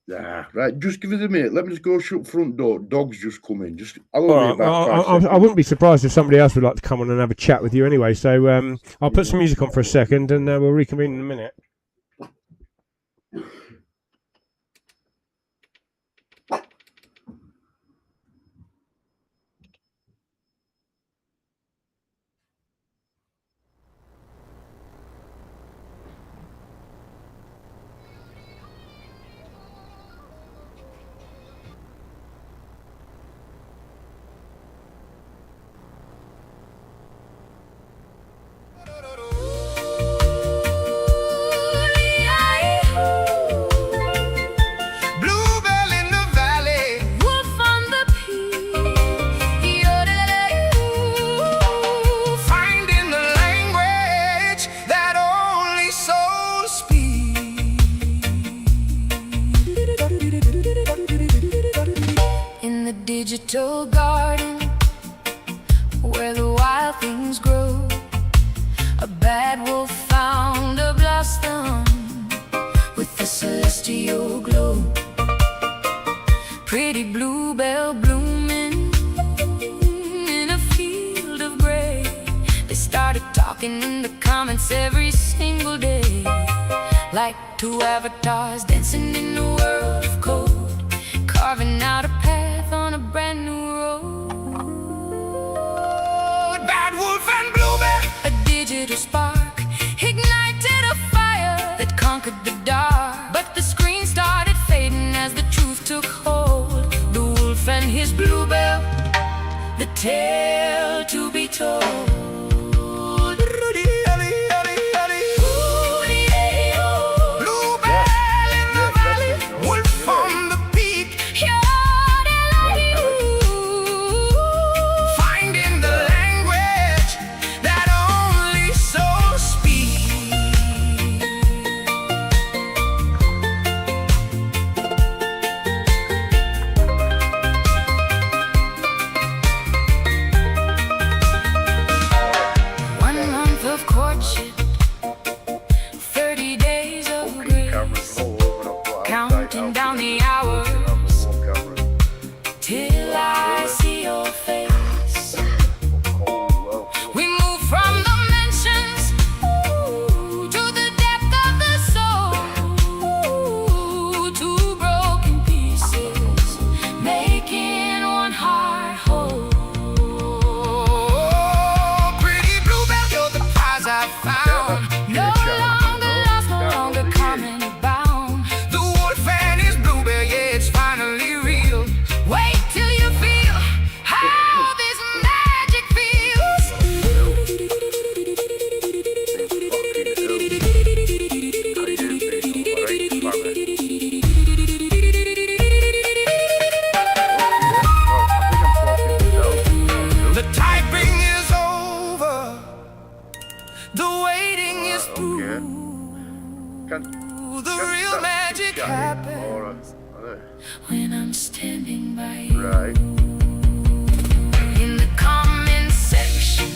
Yeah, right. Just give us a minute. Let me just go shut front door. Dog's just come in. I wouldn't be surprised if somebody else would like to come on and have a chat with you anyway. So I'll put some music on for a second, and we'll reconvene in a minute. Digital garden where the wild things grow. A bad wolf found a blossom with the celestial glow. Pretty bluebell blooming in a field of gray. They started talking in the comments every single day, like two avatars dancing in a world of code, carving out a path on a brand new road. Badwolf and Bluebell, a digital spark ignited a fire that conquered the dark. But the screen started fading as the truth took hold. The wolf and his Bluebell, the tale to be told. Bluebell in the valley, wolf on the peak. You're the light cameras all over. I've got counting down the hours till I see your face. We move from the mansions to the depth of the soul, to broken pieces, making one heart whole. Pretty bluebell, you're the prize I found. No longer lost, no longer common bound. The wolf and his bluebell, yeah, it's finally real. Wait till you feel how this magic feels. The typing is over. The waiting is through. The real magic happens When I'm standing by you Right. in the comment section,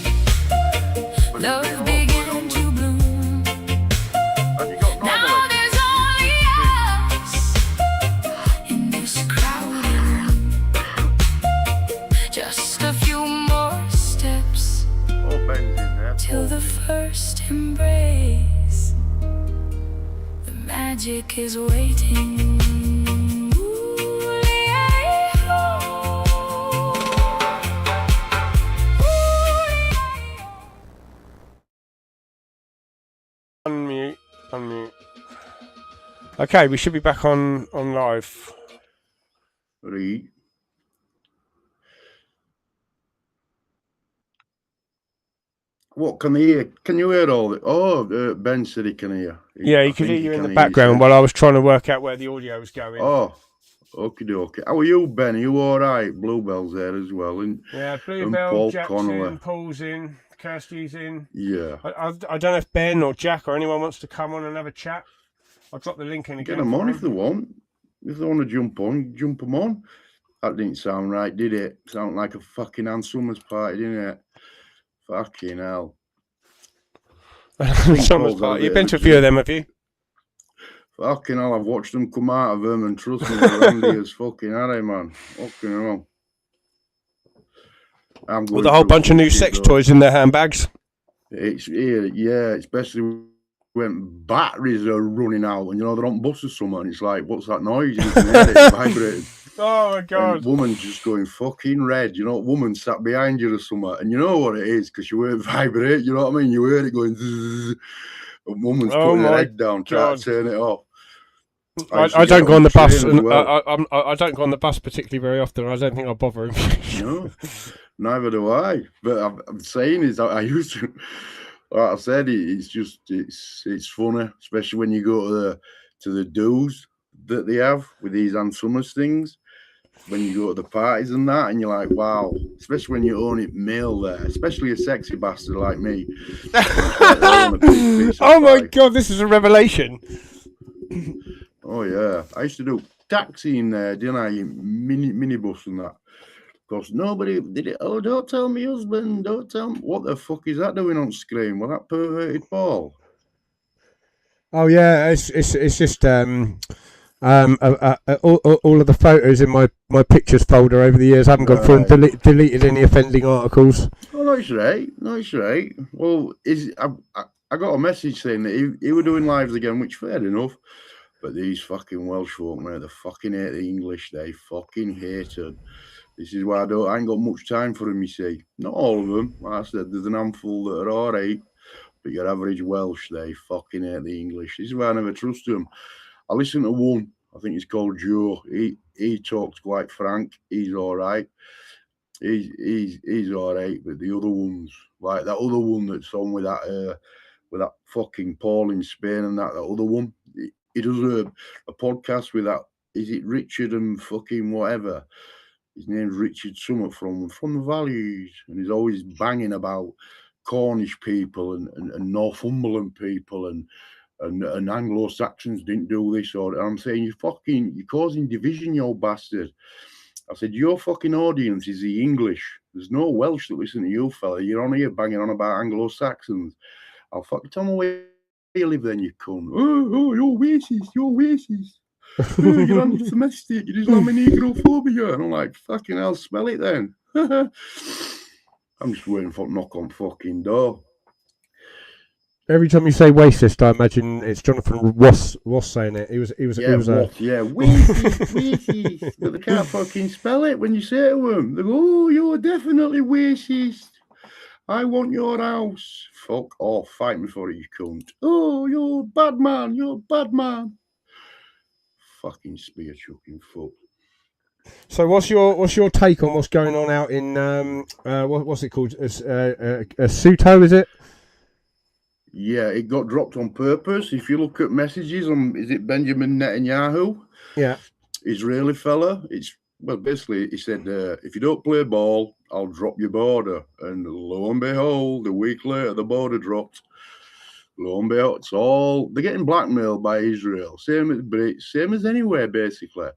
love began to bloom. Have you got Now normal? there's only us in this crowded room. Just a few more steps Oh, Ben's in there. till the first embrace. The magic is waiting. Unmute. Okay, we should be back on live. Right. What can they hear? Can you hear all that? Oh, Ben said he can hear. Yeah, I you could think hear you in can the hear background said. while I was trying to work out where the audio was going. Oh, okay. How are you, Ben? Are you all right? Bluebell's there as well, and Yeah, and Bluebell, Paul Jack's Connolly. in, Paul's in, Kirsty's in. Yeah. I don't know if Ben or Jack or anyone wants to come on and have a chat. I'll drop the link in again. Get them for on if they want. If they want to jump on, jump them on. That didn't sound right, did it? Sound like a fucking Ann Summers party, didn't it? Fucking hell. Summer's Paul's party. had a You've bit been of to a a few of them, have you? Fucking hell, I've watched them come out of them, and trust me, they're handy as fucking are they, man? Fucking hell. I'm going With a whole through bunch of some new shit, sex though. toys in their handbags. It's yeah, especially when batteries are running out and they're on bus or something. It's like, what's that noise? You can hear it vibrating. Oh my And god! woman's just going fucking red. Woman sat behind you or something, and you know what it is because you heard it vibrate. You know what I mean? You heard it going. Zzz, and woman's Oh putting her my head down, trying to turn it off. I don't go on the bus, and I don't go on the bus particularly very often. I don't think I'll bother him. No, neither do I. But I'm saying is I used to. Like I said, it's funny, especially when you go to the do's that they have with these Ann Summers things. When you go to the parties and that, and you're like, wow, especially when you own it male there, especially a sexy bastard like me. Oh my god, this is a revelation. Oh yeah, I used to do taxi in there, didn't I? Minibus and that. Because nobody did it. Oh, don't tell me husband, don't tell me. What the fuck is that doing on screen? Well, that perverted Paul. Oh yeah, it's just all of the photos in my pictures folder over the years. I haven't gone through and deleted any offending articles. Oh, no, it's right. No, it's right. Well, I got a message saying that he were doing lives again, which fair enough. But these fucking Welsh folk, mate, they fucking hate the English. They fucking hate it. This is why I ain't got much time for them, you see. Not all of them. Like I said, there's an handful that are all right. But your average Welsh, they fucking hate the English. This is why I never trust them. I listen to one. I think he's called Joe. He talks quite frank. He's all right. He's all right. But the other ones, like that other one that's on with that fucking Paul in Spain and that other one, he does a podcast with that. Is it Richard and fucking whatever? His name's Richard Summit from the Valleys, and he's always banging about Cornish people and Northumberland people and Anglo-Saxons didn't do this, and I'm saying you're causing division, you bastard. I said your fucking audience is the English. There's no Welsh that listen to you, fella. You're on here banging on about Anglo-Saxons. I'll fucking tell them away you live then, you cunt? Oh, you're racist, you're racist. Oh, you're anti-Semitic, you're Islamophobia. And I'm like, fucking hell, smell it then. I'm just waiting for it to knock on fucking door. Every time you say racist, I imagine it's Jonathan Ross saying it. He was racist, racist. But they can't fucking spell it when you say it to them. They go, oh, you're definitely racist. I want your house. Fuck off, fight me for it, you cunt. Oh, you're a bad man, you're a bad man. Fucking spear chucking fuck. So what's your take on what's going on out in what's it called? Suto, is it? Yeah, it got dropped on purpose. If you look at messages on, is it Benjamin Netanyahu? Yeah, Israeli fella. Basically he said, if you don't play ball, I'll drop your border. And lo and behold, a week later the border dropped. Lo and behold, they're getting blackmailed by Israel. Same as Brits, same as anywhere basically.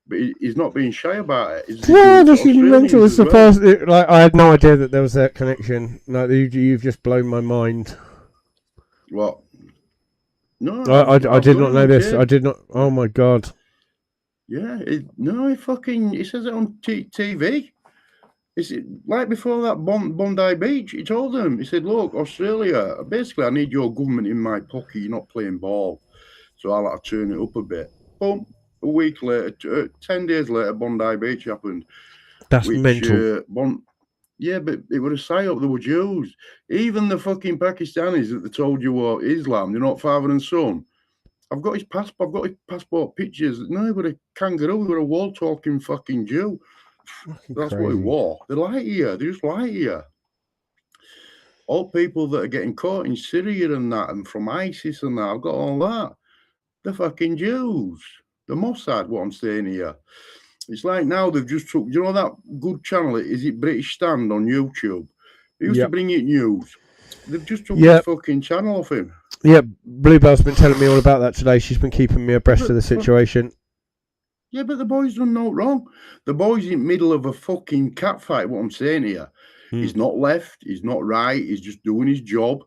But he's not being shy about it. Yeah, that's mental. It's the first. I had no idea that there was that connection. Like you've just blown my mind. What? No, I did not know this. I did not. Oh my god. Yeah, he says it on TV. It's like before that Bondi Beach. He told them. He said, "Look, Australia. Basically, I need your government in my pocket. You're not playing ball, so I'll have to turn it up a bit." Boom. A week later, 10 days later, Bondi Beach happened. That's mental. Yeah, but it was a psyop. There were Jews. Even the fucking Pakistanis that they told you were Islam, they're not father and son. I've got his passport. I've got his passport pictures. No, he was a kangaroo. He was a wall-talking fucking Jew. That's crazy. what he wore. They lie to you. They just lie to you. All people that are getting caught in Syria and that, and from ISIS and that, I've got all that. They're fucking Jews. The Mossad, what I'm saying here. It's like now they've just took, you know that good channel, is it British Stand on YouTube? They used to bring it news. They've just took this fucking channel off him. Yeah, Bluebell's been telling me all about that today. She's been keeping me abreast of the situation. Yeah, but the boy's done no wrong. The boy's in the middle of a fucking catfight, what I'm saying here. He's not left, he's not right, he's just doing his job.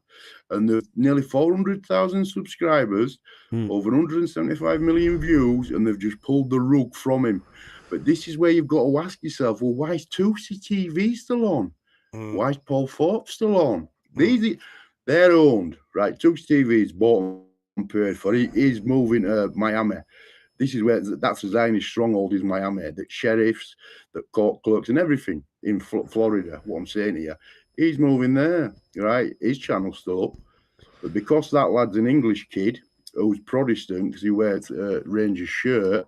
And there's nearly 400,000 subscribers, over 175 million views, and they've just pulled the rug from him. But this is where you've got to ask yourself, well, why is 2CTV still on? Why is Paul Thorpe still on? They're owned, right? 2CTV is bought and paid for. He is moving to Miami. This is where that's a Zionist stronghold is Miami. That sheriffs, that court clerks, and everything in Florida. What I'm saying here, he's moving there, right? His channel's still up, but because that lad's an English kid who's Protestant because he wears a Rangers shirt,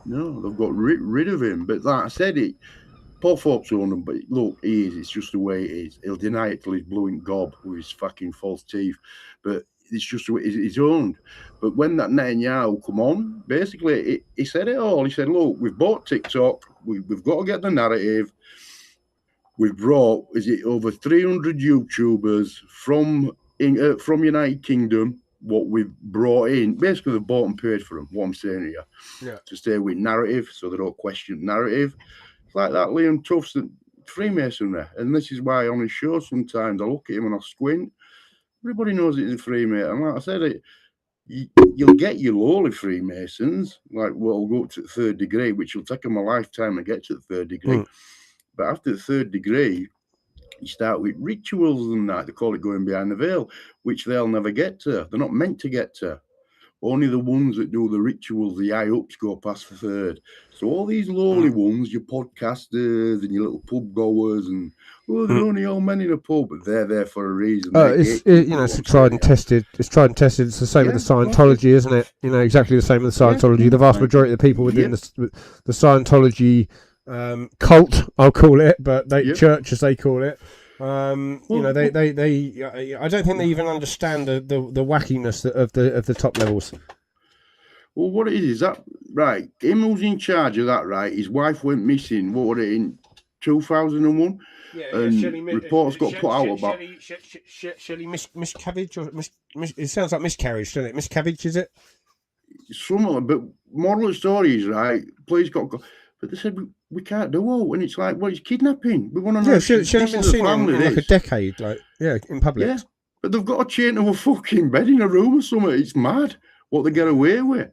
no, they've got rid of him. But like I said, Paul Thorpe's owned him, but look, he is. It's just the way it is. He'll deny it till he's blue in gob with his fucking false teeth, but it's just the way it's owned. But when that Netanyahu come on, basically, he said it all. He said, look, we've bought TikTok. We've got to get the narrative. We've brought, over 300 YouTubers from United Kingdom, what we've brought in. Basically, they've bought and paid for them, what I'm saying here. To stay with narrative, so they don't question narrative. It's like that Liam Tufts and Freemasonry. And this is why on his show sometimes I look at him and I squint. Everybody knows it's a Freemason. And like I said, you'll get your lowly Freemasons, like will go up to the 3rd degree, which will take them a lifetime to get to the 3rd degree. But after the 3rd degree, you start with rituals and that. They call it going behind the veil, which they'll never get to. They're not meant to get to. Only the ones that do the rituals, the high-ups, go past the 3rd. So all these lowly ones, your podcasters and your little pub goers, and they're only old men in a pub, but they're there for a reason. It's tried and tested. It's tried and tested. It's the same with the Scientology, isn't it? Exactly the same with the Scientology. The vast majority of the people within the Scientology cult, I'll call it, but church as they call it. I don't think they even understand the wackiness of the top levels. Well, what it is that right? Him who's in charge of that, right? His wife went missing. What was it in 2001? And reports got put out about Shelley miscarriage or it sounds like miscarriage, doesn't it? Miscarriage, is it? Somewhat, but moral of the story is right. Police got. But they said, we can't do all. And it's like, well, it's kidnapping. We want to know. She hasn't been seen in like a decade, in public. Yeah. But they've got a chain to a fucking bed in a room or something. It's mad what they get away with.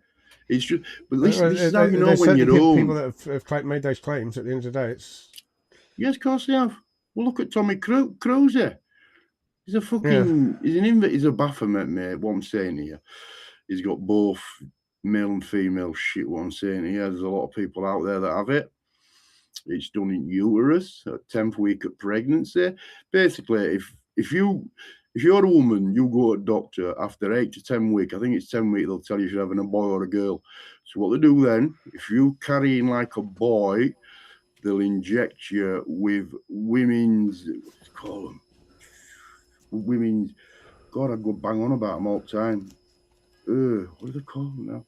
It's just, but this is how you know when you're old. People that have made those claims at the end of the day. It's yes, of course they have. Well, look at Tommy Cruise. He's a fucking, he's a Baphomet, mate. What I'm saying here, he's got both male and female shit. What I'm saying here, there's a lot of people out there that have it. It's done in uterus, at 10th week of pregnancy. Basically, if you're a woman, you go to a doctor after 8 to 10 weeks. I think it's 10 weeks. They'll tell you if you're having a boy or a girl. So what they do then, if you carrying like a boy, they'll inject you with women's, what's it called them? Women's, God, I go bang on about them all the time. What are they called now?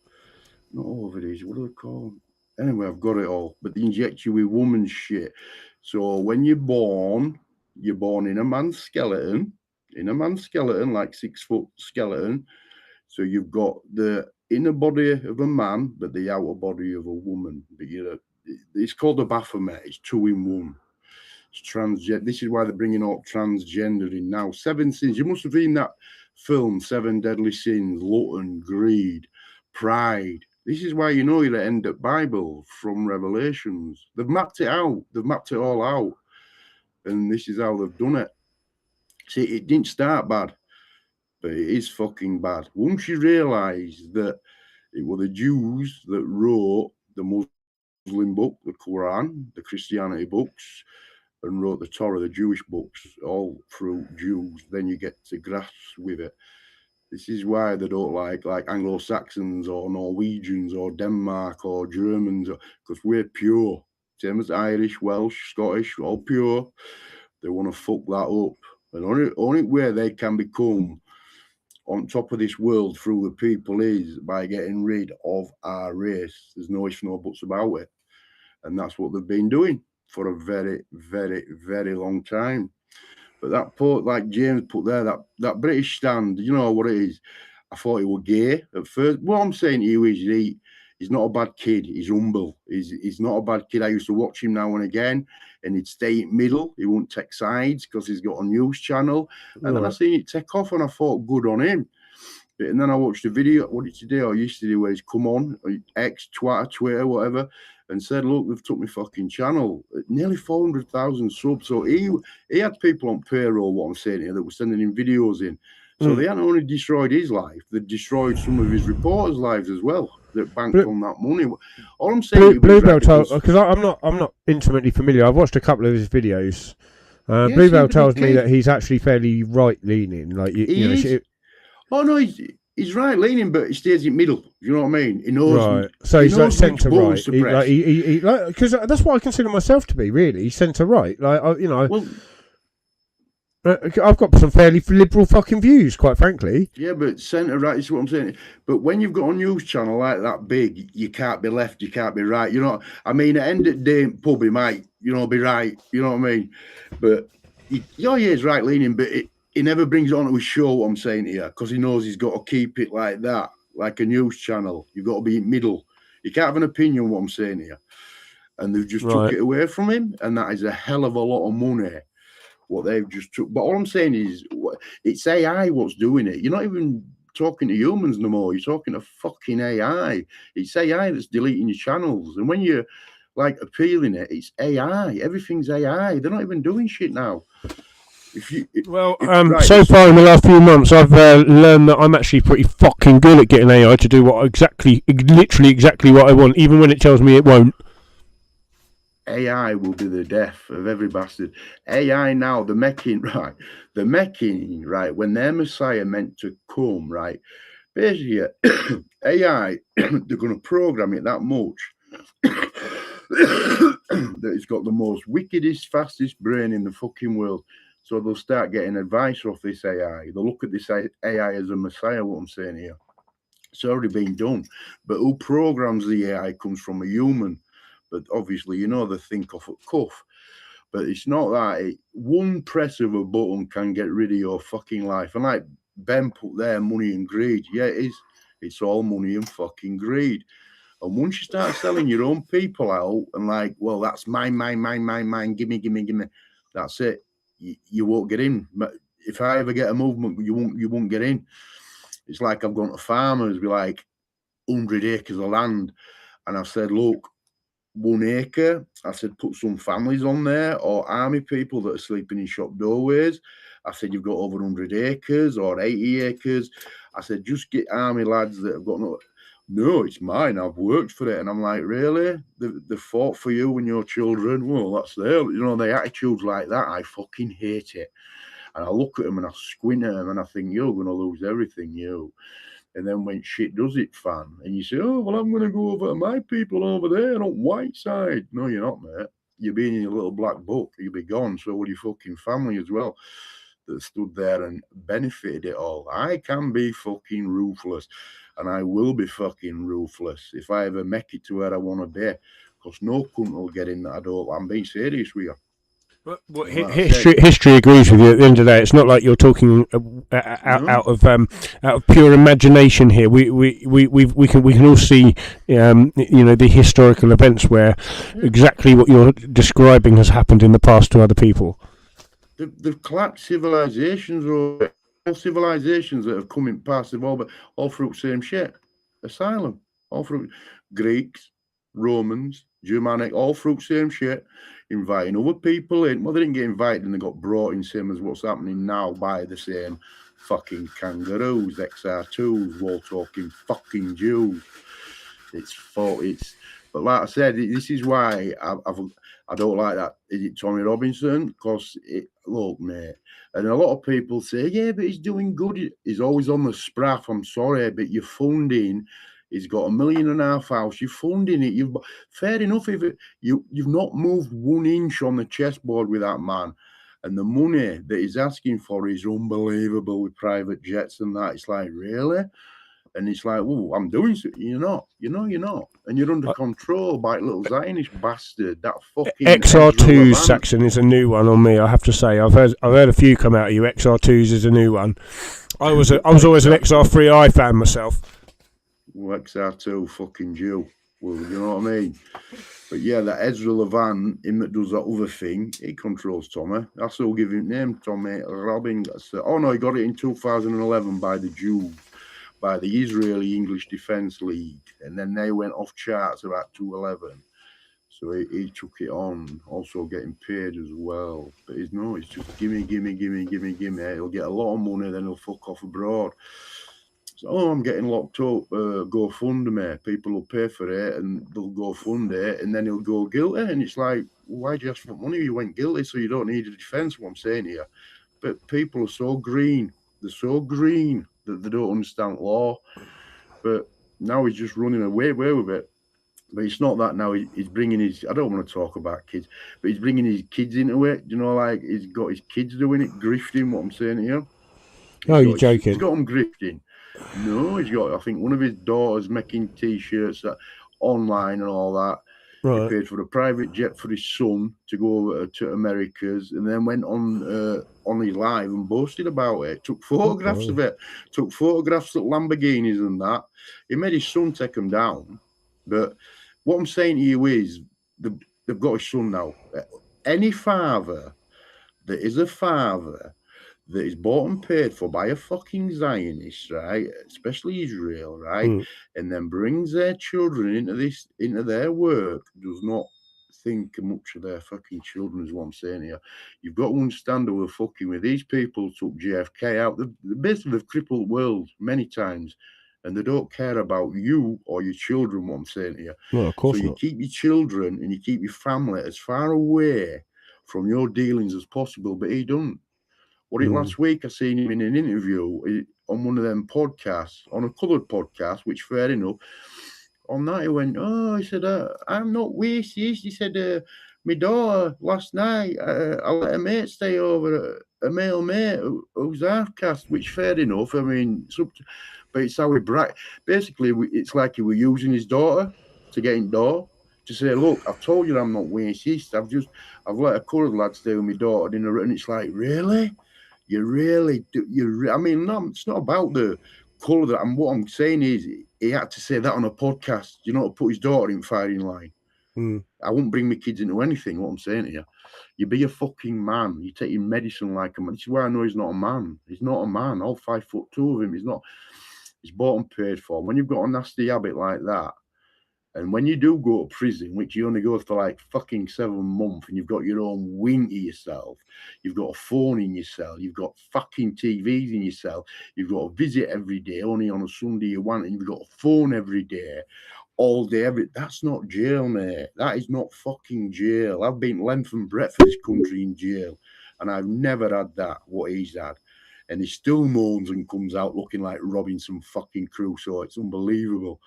Not ovaries. What are they called? Anyway, I've got it all. But they inject you with woman's shit. So when you're born in a man's skeleton, like 6 foot skeleton. So you've got the inner body of a man, but the outer body of a woman. But it's called a Baphomet. It's 2 in 1. It's transgender. This is why they're bringing up transgender in now. 7 sins. You must have seen that film, 7 Deadly Sins, glutton, greed, pride. This is why you know you're at end of Bible from Revelations. They've mapped it out. They've mapped it all out. And this is how they've done it. See, it didn't start bad, but it is fucking bad. Once you realise that it were the Jews that wrote the Muslim book, the Quran, the Christianity books, and wrote the Torah, the Jewish books, all through Jews, then you get to grasp with it. This is why they don't like Anglo-Saxons or Norwegians or Denmark or Germans, because we're pure. Same as Irish, Welsh, Scottish, all pure. They want to fuck that up. And only way they can become on top of this world through the people is by getting rid of our race. There's no ifs, no buts about it. And that's what they've been doing for a very, very, very long time. But that put, like James put there, that British stand, you know what it is? I thought he was gay at first. What I'm saying to you is he's not a bad kid. He's humble. He's not a bad kid. I used to watch him now and again, and he'd stay in middle. He wouldn't take sides because he's got a news channel. And then I seen it take off, and I thought, good on him. And then I watched a video, what did today or yesterday, where he's come on, X, Twitter, whatever, and said, look, they've took my fucking channel. Nearly 400,000 subs. So he had people on payroll, what I'm saying here, that were sending him videos in. So they hadn't only destroyed his life, they destroyed some of his reporters' lives as well, that banked on that money. All I'm saying, Bluebell tells, because I'm not intimately familiar. I've watched a couple of his videos. Bluebell tells me that he's actually fairly right-leaning. Like oh no, he's right-leaning, but he stays in middle. You know what I mean? He knows. Right. So he's like centre-right. Because that's what I consider myself to be. Really, centre-right. Like Well, I've got some fairly liberal fucking views, quite frankly. Yeah, but centre-right is what I'm saying. But when you've got a news channel like that big, you can't be left, you can't be right. You know, I mean, at the end of the day, pub, he might, be right. You know what I mean? But he's right-leaning, but he never brings it onto his show, what I'm saying here, because he knows he's got to keep it like that, like a news channel. You've got to be in middle. You can't have an opinion, what I'm saying here. And they've just took it away from him, and that is a hell of a lot of money, what they've just took. But all I'm saying is, it's AI what's doing it. You're not even talking to humans no more. You're talking to fucking AI. It's AI that's deleting your channels. And when you're, like, appealing it, it's AI. Everything's AI. They're not even doing shit now. So far in the last few months, I've learned that I'm actually pretty fucking good at getting AI to do literally exactly what I want, even when it tells me it won't. AI will be the death of every bastard. AI now, the making, when their Messiah meant to come, right? Basically, AI, they're going to program it that much that it's got the most wickedest, fastest brain in the fucking world. So they'll start getting advice off this AI. They'll look at this AI as a messiah, what I'm saying here. It's already been done. But who programs the AI comes from a human. But obviously, they think off at cuff. But it's not that. One press of a button can get rid of your fucking life. And like Ben put there, money and greed. Yeah, it is. It's all money and fucking greed. And once you start selling your own people out and like, well, that's mine, gimme. That's it. You won't get in. if I ever get a movement, you won't get in. It's like I've gone to farmers with like 100 acres of land, and I've said, look, 1 acre, I said, put some families on there or army people that are sleeping in shop doorways. I said, you've got over 100 acres or 80 acres. I said, just get army lads that have got no, it's mine. I've worked for it. And I'm like, really? They fought for you and your children? Well, that's their, the attitudes like that. I fucking hate it. And I look at them and I squint at them and I think, you're going to lose everything, you. And then when shit does it, fan, and you say, oh, well, I'm going to go over to my people over there on Whiteside. No, you're not, mate. You'll be in your little black book. You'll be gone. So will your fucking family as well that stood there and benefited it all. I can be fucking ruthless, and I will be fucking ruthless if I ever make it to where I want to be, because no cunt will get in that I don't. I'm being serious with you. Well, history agrees with you. At the end of the day, it's not like you're talking out of pure imagination here. We can all see, the historical events where exactly what you're describing has happened in the past to other people. They've collapsed civilizations, or all civilizations that have come in past, they've all through the same shit. Asylum, all through Greeks, Romans, Germanic, all through the same shit. Inviting other people in. Well, they didn't get invited and they got brought in, same as what's happening now by the same fucking kangaroos, XR2s, wall talking fucking Jews. But like I said, this is why I don't like that. Is it Tommy Robinson? Because look, mate, and a lot of people say, yeah, but he's doing good. He's always on the spraff. I'm sorry, but you're funding. He's got $1.5 million house. You're funding it. Fair enough. If you've not moved 1 inch on the chessboard with that man, and the money that he's asking for is unbelievable with private jets and that. It's like, really? And it's like, oh, I'm doing so. You're not. And you're under control by a little Zionist bastard. That fucking XR2 Saxon is a new one on me. I have to say, I've heard a few come out of you. XR2s is a new one. I was always an XR3i fan myself. Well, XR2 fucking Jew. Well, you know what I mean? But yeah, that Ezra Levant, him that does that other thing, he controls Tommy. That's all give him name, Tommy Robin. Oh no, he got it in 2011 by the Jews, by the Israeli English Defence League, and then they went off charts about 2011. So he took it on, also getting paid as well. But it's just gimme. He'll get a lot of money, then he'll fuck off abroad. So, I'm getting locked up, GoFundMe. People will pay for it and they'll go fund it, and then he'll go guilty. And it's like, why'd you ask for money? You went guilty, so you don't need a defence, what I'm saying here. But people are so green. They're so green that they don't understand law. But now he's just running away with it. But it's not that now. He's bringing his, I don't want to talk about kids, but he's bringing his kids into it. Like he's got his kids doing it, grifting, what I'm saying here. You're joking. He's got them grifting. No, he's got, I think, one of his daughters making T-shirts online and all that. Right. He paid for a private jet for his son to go over to Americas, and then went on his live and boasted about it. Took photographs of it. Took photographs at Lamborghinis and that. He made his son take them down. But what I'm saying to you is, they've got his son now. Any father that is a father that is bought and paid for by a fucking Zionist, right, especially Israel, right, and then brings their children into their work, does not think much of their fucking children, is what I'm saying here. You've got to understand that we're fucking with these people. Took JFK out. Basically, they've crippled the world many times, and they don't care about you or your children, what I'm saying here. Well, of course so you not. keep your children and you keep your family as far away from your dealings as possible, but he don't. Last week I seen him in an interview on one of them podcasts, on a coloured podcast, which fair enough. On that he went, he said, I'm not racist. He said, my daughter last night, I let a mate stay over, a male mate who's half caste, which fair enough. I mean, but it's how he basically it's like he were using his daughter to get in door. To say, look, I've told you I'm not racist. I've let a coloured lad stay with my daughter in and it's like, really? You really do. I mean, no, it's not about the colour. And what I'm saying is, he had to say that on a podcast, to put his daughter in firing line. I wouldn't bring my kids into anything. What I'm saying to you, you be a fucking man. You take your medicine like a man. This is why I know he's not a man. He's not a man. All 5'2" of him. He's not. He's bought and paid for. When you've got a nasty habit like that, and when you do go to prison, which you only go for like fucking 7 months, and you've got your own wing to yourself, you've got a phone in your cell, you've got fucking TVs in your cell, you've got a visit every day, only on a Sunday you want, and you've got a phone every day, all day, that's not jail, mate. That is not fucking jail. I've been length and breadth for this country in jail, and I've never had that, what he's had. And he still moans and comes out looking like Robinson fucking Crusoe. It's unbelievable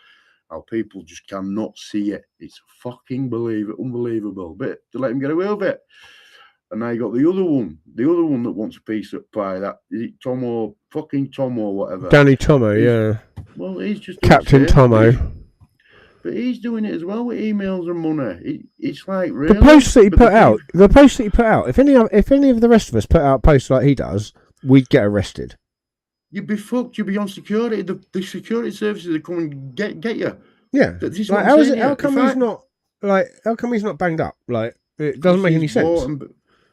how people just cannot see it. It's fucking unbelievable. But to let him get away with it. And now you got the other one that wants a piece of pie. That is it, Tomo, fucking Tomo, whatever. Danny Tomo, yeah. Well, he's just Captain Tomo. But he's doing it as well with emails and money. It's like really the posts that he put out. If any of the rest of us put out posts like he does, we'd get arrested. You'd be fucked. You'd be on security. The security services would come and get you. Yeah. Like, how come he's not banged up? Like, it doesn't make any sense.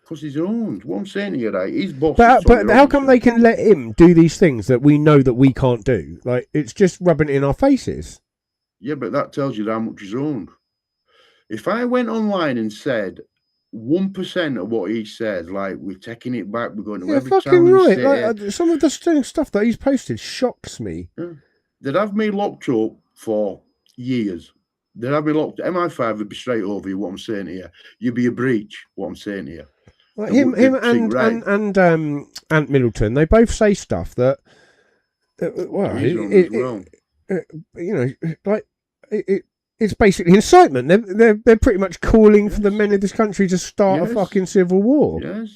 Because he's owned. What I'm saying to you, right? He's boss. But how come they can let him do these things that we know that we can't do? Like, it's just rubbing it in our faces. Yeah, but that tells you how much he's owned. If I went online and said 1% of what he says, like we're taking it back, we're going to every fucking town right. and city. Like, some of the stuff that he's posted shocks me. Yeah. They'd have me locked up for years. They'd have me locked. MI5 would be straight over you. What I'm saying to you, you'd be a breach. What I'm saying to you. Like him and Ant Middleton, they both say stuff that. It's basically incitement. They're pretty much calling for the men of this country to start a fucking civil war. Yes.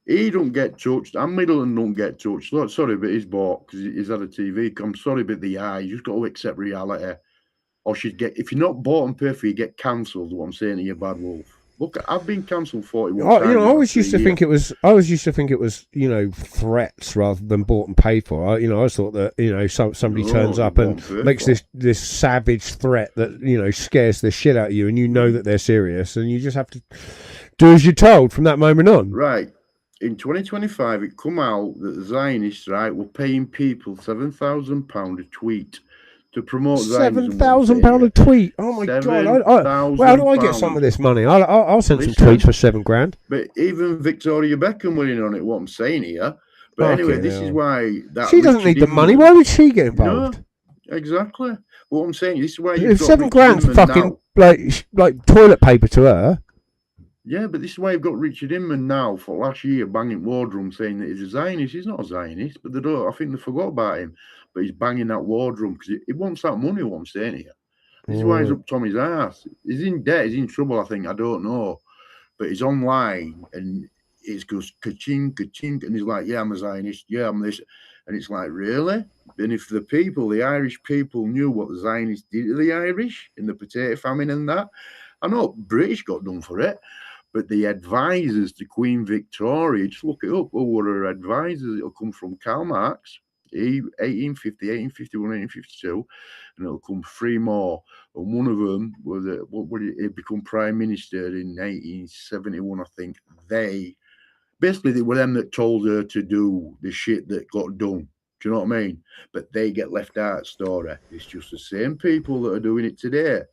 He don't get touched. And Middleton don't get touched. Sorry, but he's bought because he's had a TV. I'm sorry, but the eye. You just got to accept reality. Or she'd get, if you're not bought and paid for, you get cancelled. What I'm saying to you, Badwolf. Look, I've been cancelled 41 times. I always used to think it was. Threats rather than bought and paid for. I always thought that somebody turns up and makes this savage threat that scares the shit out of you, and you know that they're serious, and you just have to do as you're told from that moment on. Right. In 2025, it come out that the Zionists, right, were paying people £7,000 a tweet to promote Zionism. £7,000 a tweet. Oh my god! How do I get some of this money? I'll send some tweets for £7,000. But even Victoria Beckham went in on it. What I'm saying here. But anyway, this is why that she doesn't need the money. Why would she get involved? No, exactly. What I'm saying. This is why you've got £7,000 fucking like toilet paper to her. Yeah, but this is why you've got Richard Inman now for last year banging war drum saying that he's a Zionist. He's not a Zionist, but they don't. I think they forgot about him. But he's banging that war drum because he wants that money. What I'm saying here. This is why he's up Tommy's ass. He's in debt. He's in trouble. I think. I don't know, but he's online and it goes ka-ching, ka-ching, and he's like, "Yeah, I'm a Zionist. Yeah, I'm this," and it's like, really? And if the people, the Irish people, knew what the Zionists did to the Irish in the potato famine and that, I know British got done for it. But the advisors to Queen Victoria, just look it up, who were her advisors? It'll come from Karl Marx, 1850, 1851, 1852, and it'll come 3 more. And one of them was, he become Prime Minister in 1871, I think. They were them that told her to do the shit that got done. Do you know what I mean? But they get left out of the story. It's just the same people that are doing it today.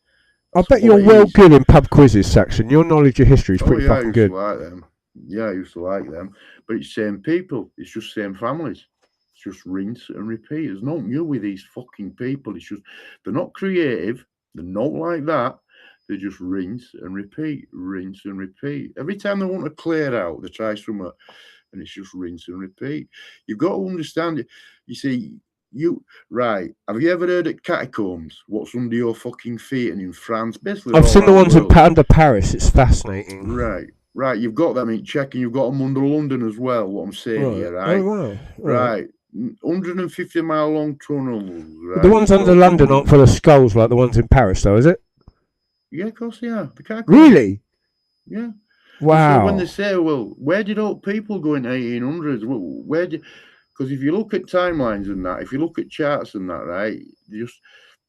I bet you're well good in pub quizzes, Saxon. Your knowledge of history is pretty fucking good. I used to like them. But it's same people. It's just same families. It's just rinse and repeat. There's nothing new with these fucking people. It's just, they're not creative. They're not like that. They just rinse and repeat, rinse and repeat. Every time they want to clear out, they try something, and it's just rinse and repeat. You've got to understand it. You see, have you ever heard of catacombs? What's under your fucking feet? And in France, basically, I've seen the ones under Paris. It's fascinating. Right. You've got them in Czech, and you've got them under London as well. What I'm saying here, right? Oh wow. Right. 150-mile long tunnels. Right? The ones under London aren't full of skulls like the ones in Paris, though, is it? Yeah, of course they are. The catacombs. Really? Yeah. Wow. So when they say, well, where did all people go in 1800s? Well, because if you look at timelines and that, if you look at charts and that, right,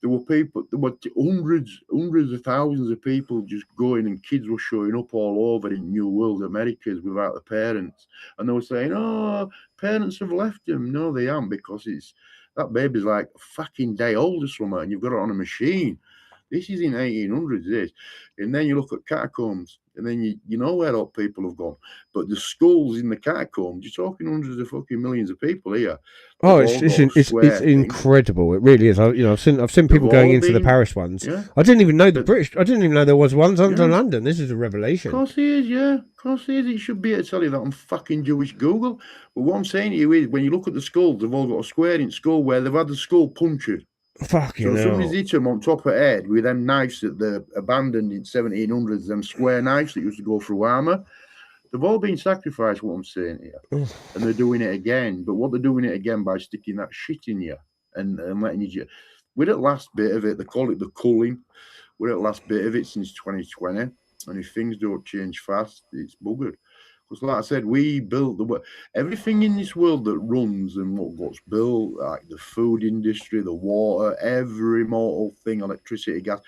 There were hundreds of thousands of people just going, and kids were showing up all over in New World Americas without the parents, and they were saying, "Oh, parents have left them." No, they haven't, because that baby's like a fucking day old or something, and you've got it on a machine. This is in 1800s, this. And then you look at catacombs, and then you know where all people have gone. But the skulls in the catacombs, you're talking hundreds of fucking millions of people here. Oh, it's incredible. It really is. I've seen people going into the Paris ones. Yeah. I didn't even know I didn't even know there was ones under London. This is a revelation. Of course he is, yeah. Of course he is. It should be able to tell you that on fucking Jewish Google. But what I'm saying to you is, when you look at the skulls, they've all got a square in skull where they've had the skull punctured. Fucking so somebody's hit them on top of head with them knives that they abandoned in 1700s, them square knives that used to go through armour. They've all been sacrificed, what I'm saying here. And they're doing it again. But what they're doing it again by sticking that shit in you and letting you... We're at last bit of it. They call it the culling. We're at last bit of it since 2020. And if things don't change fast, it's buggered. Because like I said, we built everything in this world that runs and what's built, like the food industry, the water, every mortal thing, electricity, gas,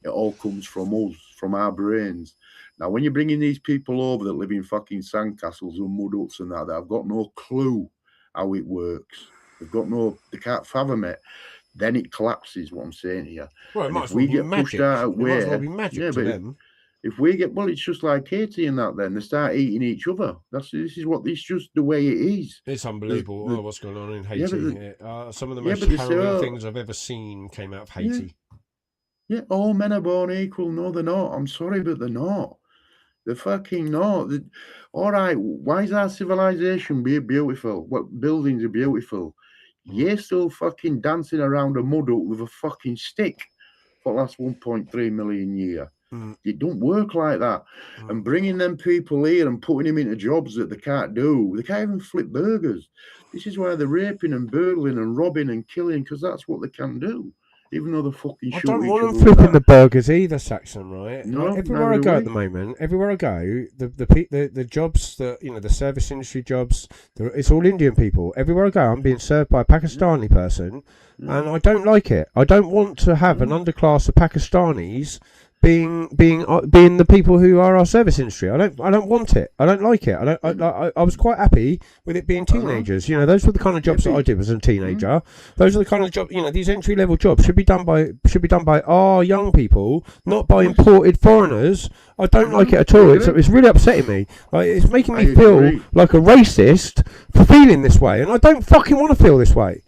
it all comes from us, from our brains. Now, when you're bringing these people over that live in fucking sandcastles and mud huts and that have got no clue how it works, they can't fathom it, then it collapses, what I'm saying here. Well, it might as well be magic. It might as well be magic to them. If we get, it's just like Haiti and that. Then they start eating each other. It's just the way it is. It's unbelievable. What's going on in Haiti? Some of the most harrowing things I've ever seen came out of Haiti. Yeah, all men are born equal. No, they're not. I'm sorry, but they're not. They're fucking not. All right, why is our civilization beautiful? What buildings are beautiful? You're still fucking dancing around a mud hut with a fucking stick for the last 1.3 million years. It don't work like that. And bringing them people here and putting them into jobs that they can't do. They can't even flip burgers. This is why they're raping and burgling and robbing and killing, because that's what they can do. Even though they're fucking shooting. I don't want them flipping the burgers either, Saxon, right? No, like everywhere I go at the moment, the jobs, the service industry jobs, it's all Indian people. Everywhere I go, I'm being served by a Pakistani person, and I don't like it. I don't want to have an underclass of Pakistanis being the people who are our service industry. I don't want it. I don't like it. I was quite happy with it being teenagers. Those were the kind of jobs that I did as a teenager. Those are the kind of jobs. These entry level jobs should be done by our young people, not by imported foreigners. I don't like it at all. It's really upsetting me. It's making me feel like a racist for feeling this way, and I don't fucking want to feel this way.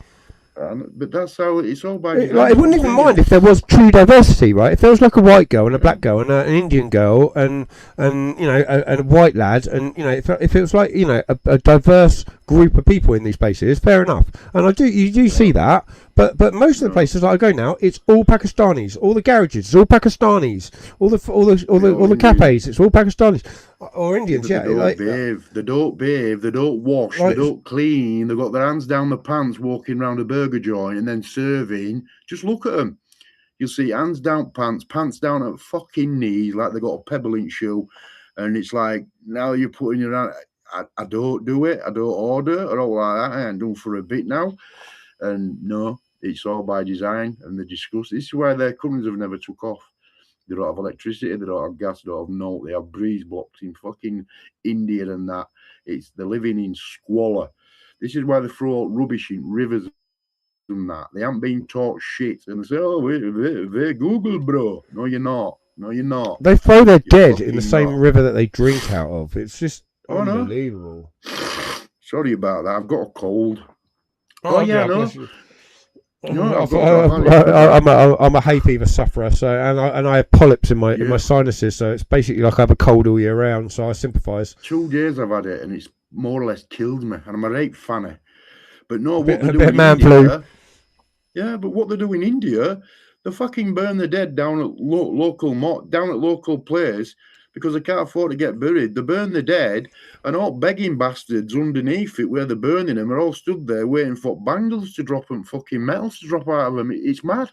But that's how it's all by. I wouldn't even mind if there was true diversity, right? If there was like a white girl and a black girl and an Indian girl and a white lad, and if it was like a diverse group of people in these places, fair enough. And you do see that, but most of the places that I go now, it's all Pakistanis. All the garages, it's all Pakistanis. All the cafes, it's all Pakistanis or Indians. They don't bathe, they don't wash, they don't clean. They've got their hands down the pants, walking around a burger joint and then serving. Just look at them. You'll see hands down pants down at fucking knees, like they got a pebble in shoe, and it's like now you're putting your hand. I don't do it. I don't order or all like that. I ain't done for a bit now. And no, it's all by design, and they discuss. This is why their companies have never took off. They don't have electricity, they don't have gas, they don't have no. They have breeze blocks in fucking India and that. They're living in squalor. This is why they throw out rubbish in rivers and that. They haven't been taught shit. And they say, oh, we're Google, bro. No, you're not. No, you're not. They throw their dead in the same river that they drink out of. It's just unbelievable. Sorry about that. I've got a cold. No. No, I'm a hay fever sufferer, and I have polyps in my sinuses, so it's basically like I have a cold all year round. So I sympathise. 2 days I've had it, and it's more or less killed me, and I'm a right fanny. But no, what they're doing in India, flu. Yeah, but what they do in India, they fucking burn the dead down at local place because they can't afford to get buried. They burn the dead, and all begging bastards underneath it where they're burning them are all stood there waiting for bangles to drop and fucking metals to drop out of them. It's mad.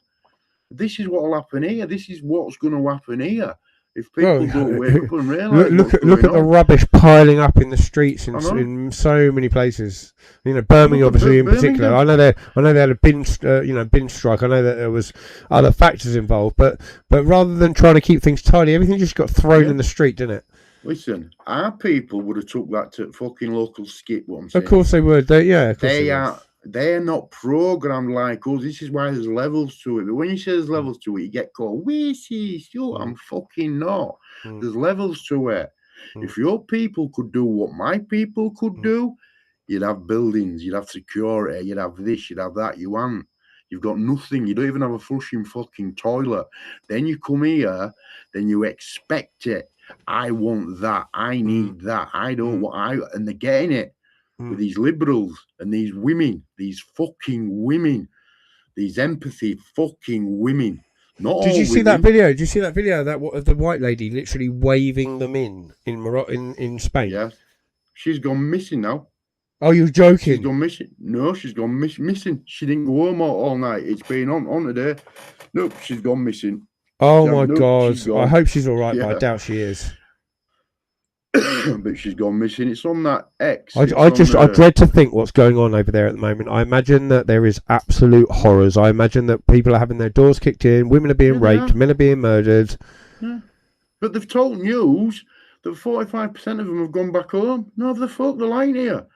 This is what will happen here. This is what's going to happen here. If people don't wake up and realise look at the rubbish piling up in the streets in so many places. You know, Birmingham, obviously in particular. I know they had a bin strike. I know that there was other factors involved, but rather than trying to keep things tidy, everything just got thrown in the street, didn't it? Listen, our people would have took that to fucking local skip. What I'm saying. Of course they would. They're not programmed like us. This is why there's levels to it. But when you say there's levels to it, you get called racist. I'm fucking not. There's levels to it. If your people could do what my people could do, you'd have buildings, you'd have security, you'd have this, you'd have that. You haven't. You've got nothing. You don't even have a flushing fucking toilet. Then you come here, then you expect it. I want that. I need that. I don't want. And they're getting it with these liberals and these women, these fucking women, these empathy fucking women. Not Did all you see women. that video? Did you see that video of the white lady literally waving them in Spain? Yeah, she's gone missing now. Oh, you're joking? She's gone missing. No, she's gone missing. She didn't go home all night. It's been on today. Nope, she's gone missing. Oh my God! I hope she's all right, but I doubt she is. But she's gone missing. It's on that X. I dread to think what's going on over there at the moment. I imagine that there is absolute horrors. I imagine that people are having their doors kicked in, women are being raped, men are being murdered. Yeah. But they've told news that 45% of them have gone back home. No, the fuck, they're lying here.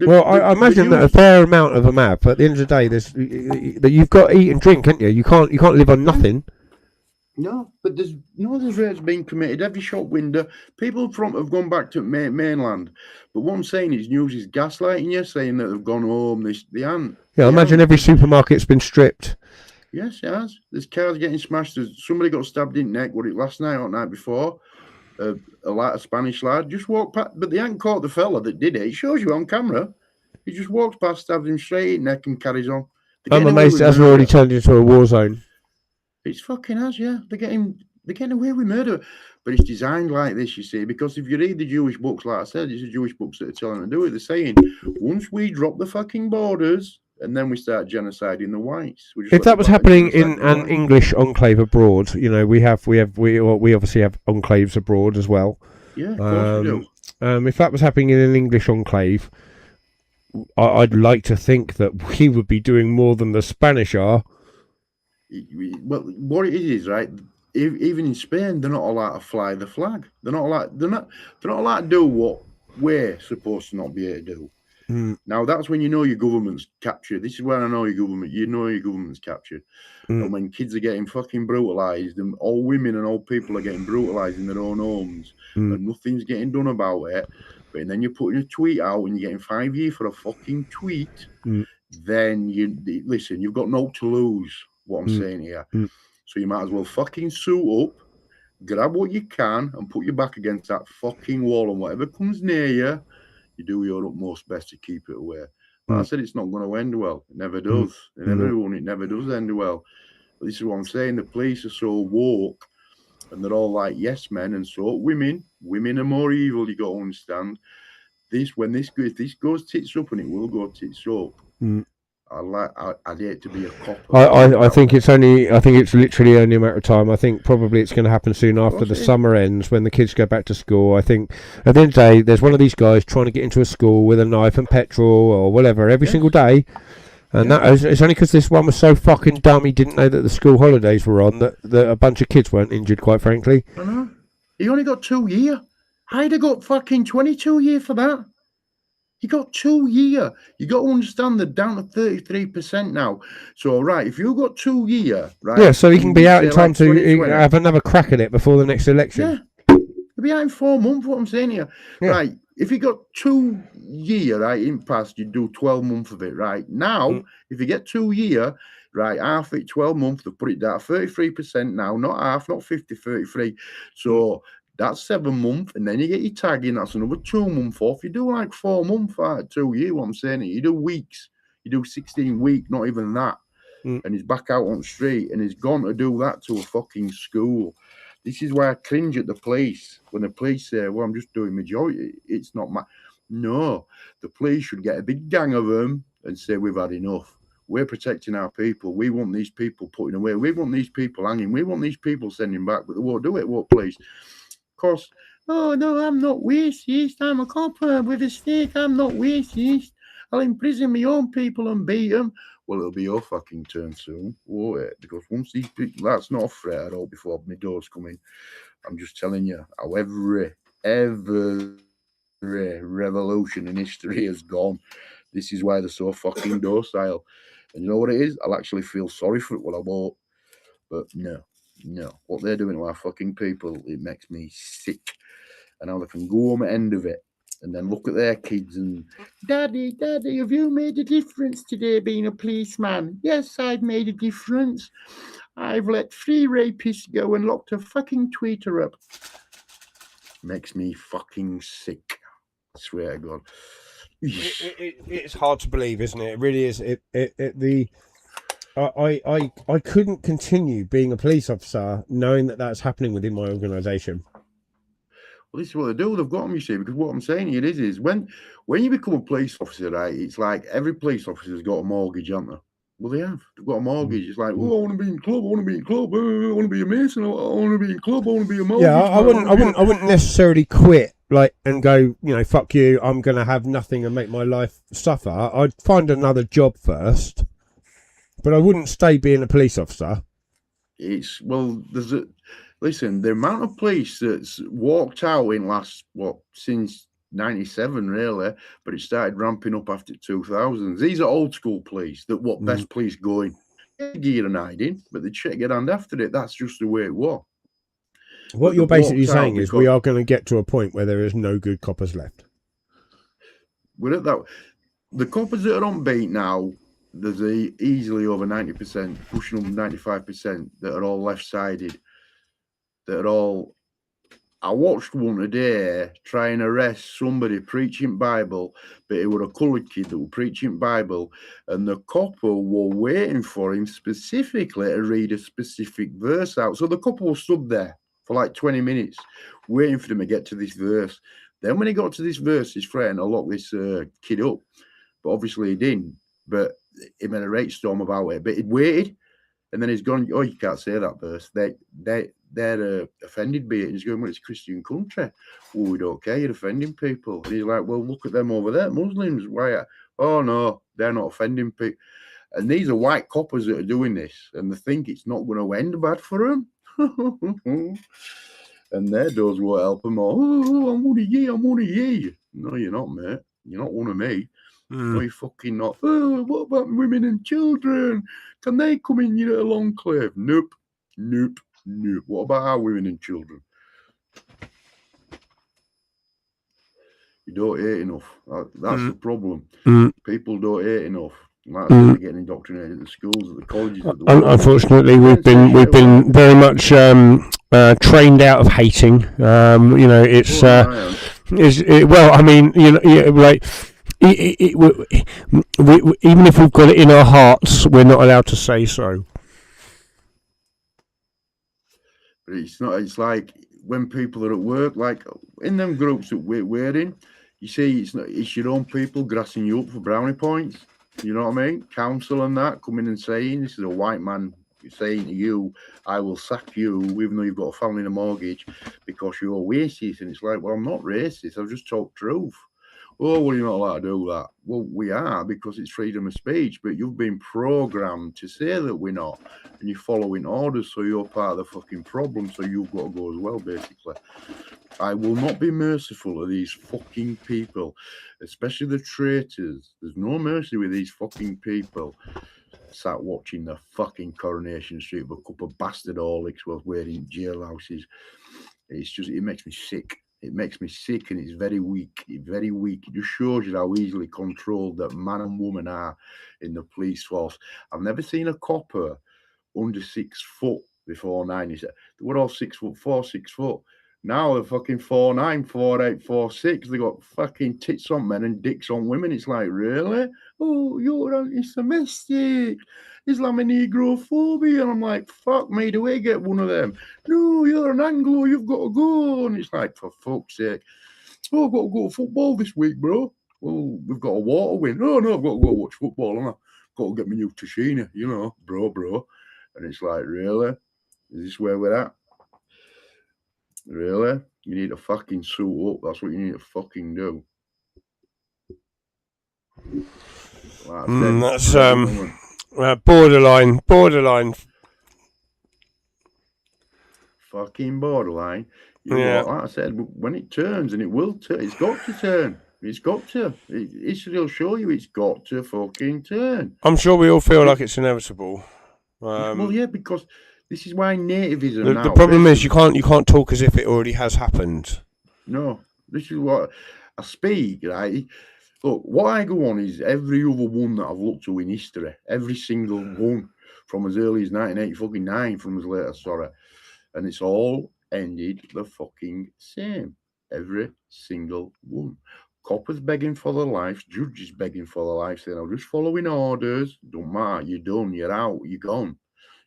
I imagine that a fair amount of them have. But at the end of the day, that you've got to eat and drink, haven't you? You can't live on nothing. No, but there's rapes being committed. Every shop window, people have gone back to mainland. But what I'm saying is, news is gaslighting you, saying that they've gone home. They haven't. Yeah, I imagine every supermarket's been stripped. Yes, it has. There's cars getting smashed. Somebody got stabbed in the neck. Was it last night or night before? A Spanish lad just walked past, but they hadn't caught the fella that did it. It shows you on camera. He just walks past, stabs him straight in the neck, and carries on. I'm amazed it hasn't already turned into a war zone. It's fucking has, yeah. They're getting away with murder. But it's designed like this, you see, because if you read the Jewish books, like I said, it's the Jewish books that are telling them to do it. They're saying, once we drop the fucking borders, and then we start genociding the whites. If that was happening in an English enclave abroad, you know, we obviously have enclaves abroad as well. Yeah, of course we do. If that was happening in an English enclave, I'd like to think that we would be doing more than the Spanish are. Well, what it is, right? Even in Spain, they're not allowed to fly the flag. They're not allowed to do what we're supposed to not be able to do. Now that's when you know your government's captured. This is where I know your government. You know your government's captured. And when kids are getting fucking brutalized, and all women and old people are getting brutalized in their own homes, and nothing's getting done about it. But then you're putting a tweet out, and you're getting 5 years for a fucking tweet. Then you've got no to lose. What I'm saying here. So you might as well fucking suit up, grab what you can, and put your back against that fucking wall, and whatever comes near you, you do your utmost best to keep it away. Like I said, it's not going to end well. It never does. It never does end well. But this is what I'm saying. The police are so woke, and they're all like yes men, and so women are more evil. You got to understand this. If this goes tits up, and it will go tits up. I'd hate to be a cop. I think it's literally only a matter of time. I think probably it's going to happen soon after the summer ends, when the kids go back to school. I think at the end of the day, there's one of these guys trying to get into a school with a knife and petrol or whatever every single day. And it's only because this one was so fucking dumb he didn't know that the school holidays were on that a bunch of kids weren't injured, quite frankly. I know. He only got 2 years. I'd have got fucking 22 years for that. You got 2 years. You got to understand they're down to 33% now. So, right, if you got 2 years, right? Yeah, so he can be out in time to have another crack at it before the next election. Yeah, he'll be out in 4 months, what I'm saying here. Yeah. Right, if you got 2 years, right, in past, you do 12 months of it, right? Now, if you get 2 years, right, half it, 12 months, they've put it down 33% now, not half, not 50, 33. So, that's 7 months, and then you get your tagging. That's another 2 months off. You do like 4 months, 2 years. What I'm saying, you do weeks. You do 16 weeks, not even that. And he's back out on the street, and he's gone to do that to a fucking school. This is why I cringe at the police when the police say, "Well, I'm just doing majority. It's not my." No, the police should get a big gang of them and say, "We've had enough. We're protecting our people. We want these people putting away. We want these people hanging. We want these people sending back, but they won't do it. What, please? Of course. Oh no, I'm not racist. I'm a copper with a stick. I'm not racist. I'll imprison my own people and beat them. Well, it'll be your fucking turn soon, won't it? Because once these people, that's not a threat at all before my doors come in. I'm just telling you how every revolution in history has gone. This is why they're so fucking docile. And you know what it is? I'll actually feel sorry for it. Well, I won't. But no. What they're doing to our fucking people, it makes me sick. And how they can go home at the end of it and then look at their kids and, Daddy, have you made a difference today being a policeman? Yes, I've made a difference. I've let 3 rapists go and locked a fucking tweeter up. Makes me fucking sick. I swear to God. It's hard to believe, isn't it? It really is. I couldn't continue being a police officer knowing that that's happening within my organisation. Well, this is what they do. They've got them, you see, because what I'm saying here is when you become a police officer, right, it's like every police officer's got a mortgage, haven't they? Well, they have. They've got a mortgage. It's like, oh, I want to be in club. I want to be in club. I want to be a mason. I want to be in club. I want to be a mortgage. Yeah, I wouldn't necessarily quit and go, fuck you. I'm going to have nothing and make my life suffer. I'd find another job first, but I wouldn't stay being a police officer. Listen, the amount of police that's walked out in since 97 really, but it started ramping up after 2000s. These are old school police best police going. Gear and hiding, but they check your hand after it. That's just the way it was. What you're basically saying is we are going to get to a point where there is no good coppers left. We're at that. The coppers that are on beat now, there's easily over 90%, pushing up 95% that are all left-sided. I watched one today try and arrest somebody preaching Bible, but it was a coloured kid that was preaching Bible, and the copper were waiting for him specifically to read a specific verse out. So the copper was stood there for like 20 minutes waiting for him to get to this verse. Then when he got to this verse, his friend locked this kid up, but obviously he didn't. But he made a rage storm about it. But he'd waited, and then he's gone, oh, you can't say that verse. They're offended by it. And he's going, well, it's a Christian country. Oh, we don't care. You're offending people. And he's like, well, look at them over there, Muslims. Why? Oh, no, they're not offending people. And these are white coppers that are doing this, and they think it's not going to end bad for them. And their doors won't help them. Oh, I'm one of ye. No, you're not, mate. You're not one of me. No, you're fucking not. Oh, what about women and children? Can they come in your little enclave? Nope. What about our women and children? You don't eat enough. That's the problem. People don't eat enough. That's they're getting indoctrinated at the schools, at the colleges. At the Unfortunately, we've been very much trained out of hating. Even if we've got it in our hearts, we're not allowed to say so. But it's not. It's like when people are at work, like in them groups that we're in. You see, it's your own people grassing you up for brownie points. You know what I mean? Council and that coming and saying, this is a white man saying to you, I will sack you, even though you've got a family and a mortgage, because you're racist. And it's like, well, I'm not racist. I've just talked truth. Oh, well, you're not allowed to do that. Well, we are, because it's freedom of speech, but you've been programmed to say that we're not, and you're following orders, so you're part of the fucking problem, so you've got to go as well, basically. I will not be merciful to these fucking people, especially the traitors. There's no mercy with these fucking people. Sat watching the fucking Coronation Street with a couple of bastard Orlicks while wearing jailhouses. It makes me sick. It makes me sick, and it's very weak. It's very weak. It just shows you how easily controlled that man and woman are in the police force. I've never seen a copper under 6 foot before 90s. They were all 6'4", 6 foot. Now they're fucking 4'9", 4'8", 4'6". They got fucking tits on men and dicks on women. It's like, really? Oh, you're anti-Semitic. Islamic Negrophobia. And I'm like, fuck me, do we get one of them? No, you're an Anglo, you've got to go. And it's like, for fuck's sake. Oh, I've got to go to football this week, bro. Well, we've got a water win. Oh, no, I've got to go watch football, haven't I? got to get me new Tashina, you know, bro. And it's like, really? Is this where we're at? Really? You need to fucking suit up. That's what you need to fucking do. Like I said, that's borderline. Fucking borderline. You know, like I said, when it turns, and it will turn, it's got to turn. It's got to. History will show you it's got to fucking turn. I'm sure we all feel like it's inevitable. Well, yeah, because this is why nativism. The problem is you can't talk as if it already has happened. No, this is what I speak. Right. Look, what I go on is every other one that I've looked to in history, every single one from as early as 1989, from as late as sorry, and it's all ended the fucking same. Every single one. Coppers begging for their lives, judges begging for their lives, saying, I'm just following orders. Don't matter, you're done, you're out, you're gone,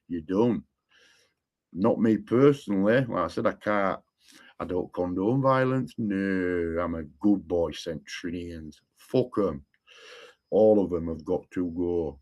you're done. Not me personally. Like I said, I don't condone violence. No, I'm a good boy, Centurions. Fuck them. All of them have got to go.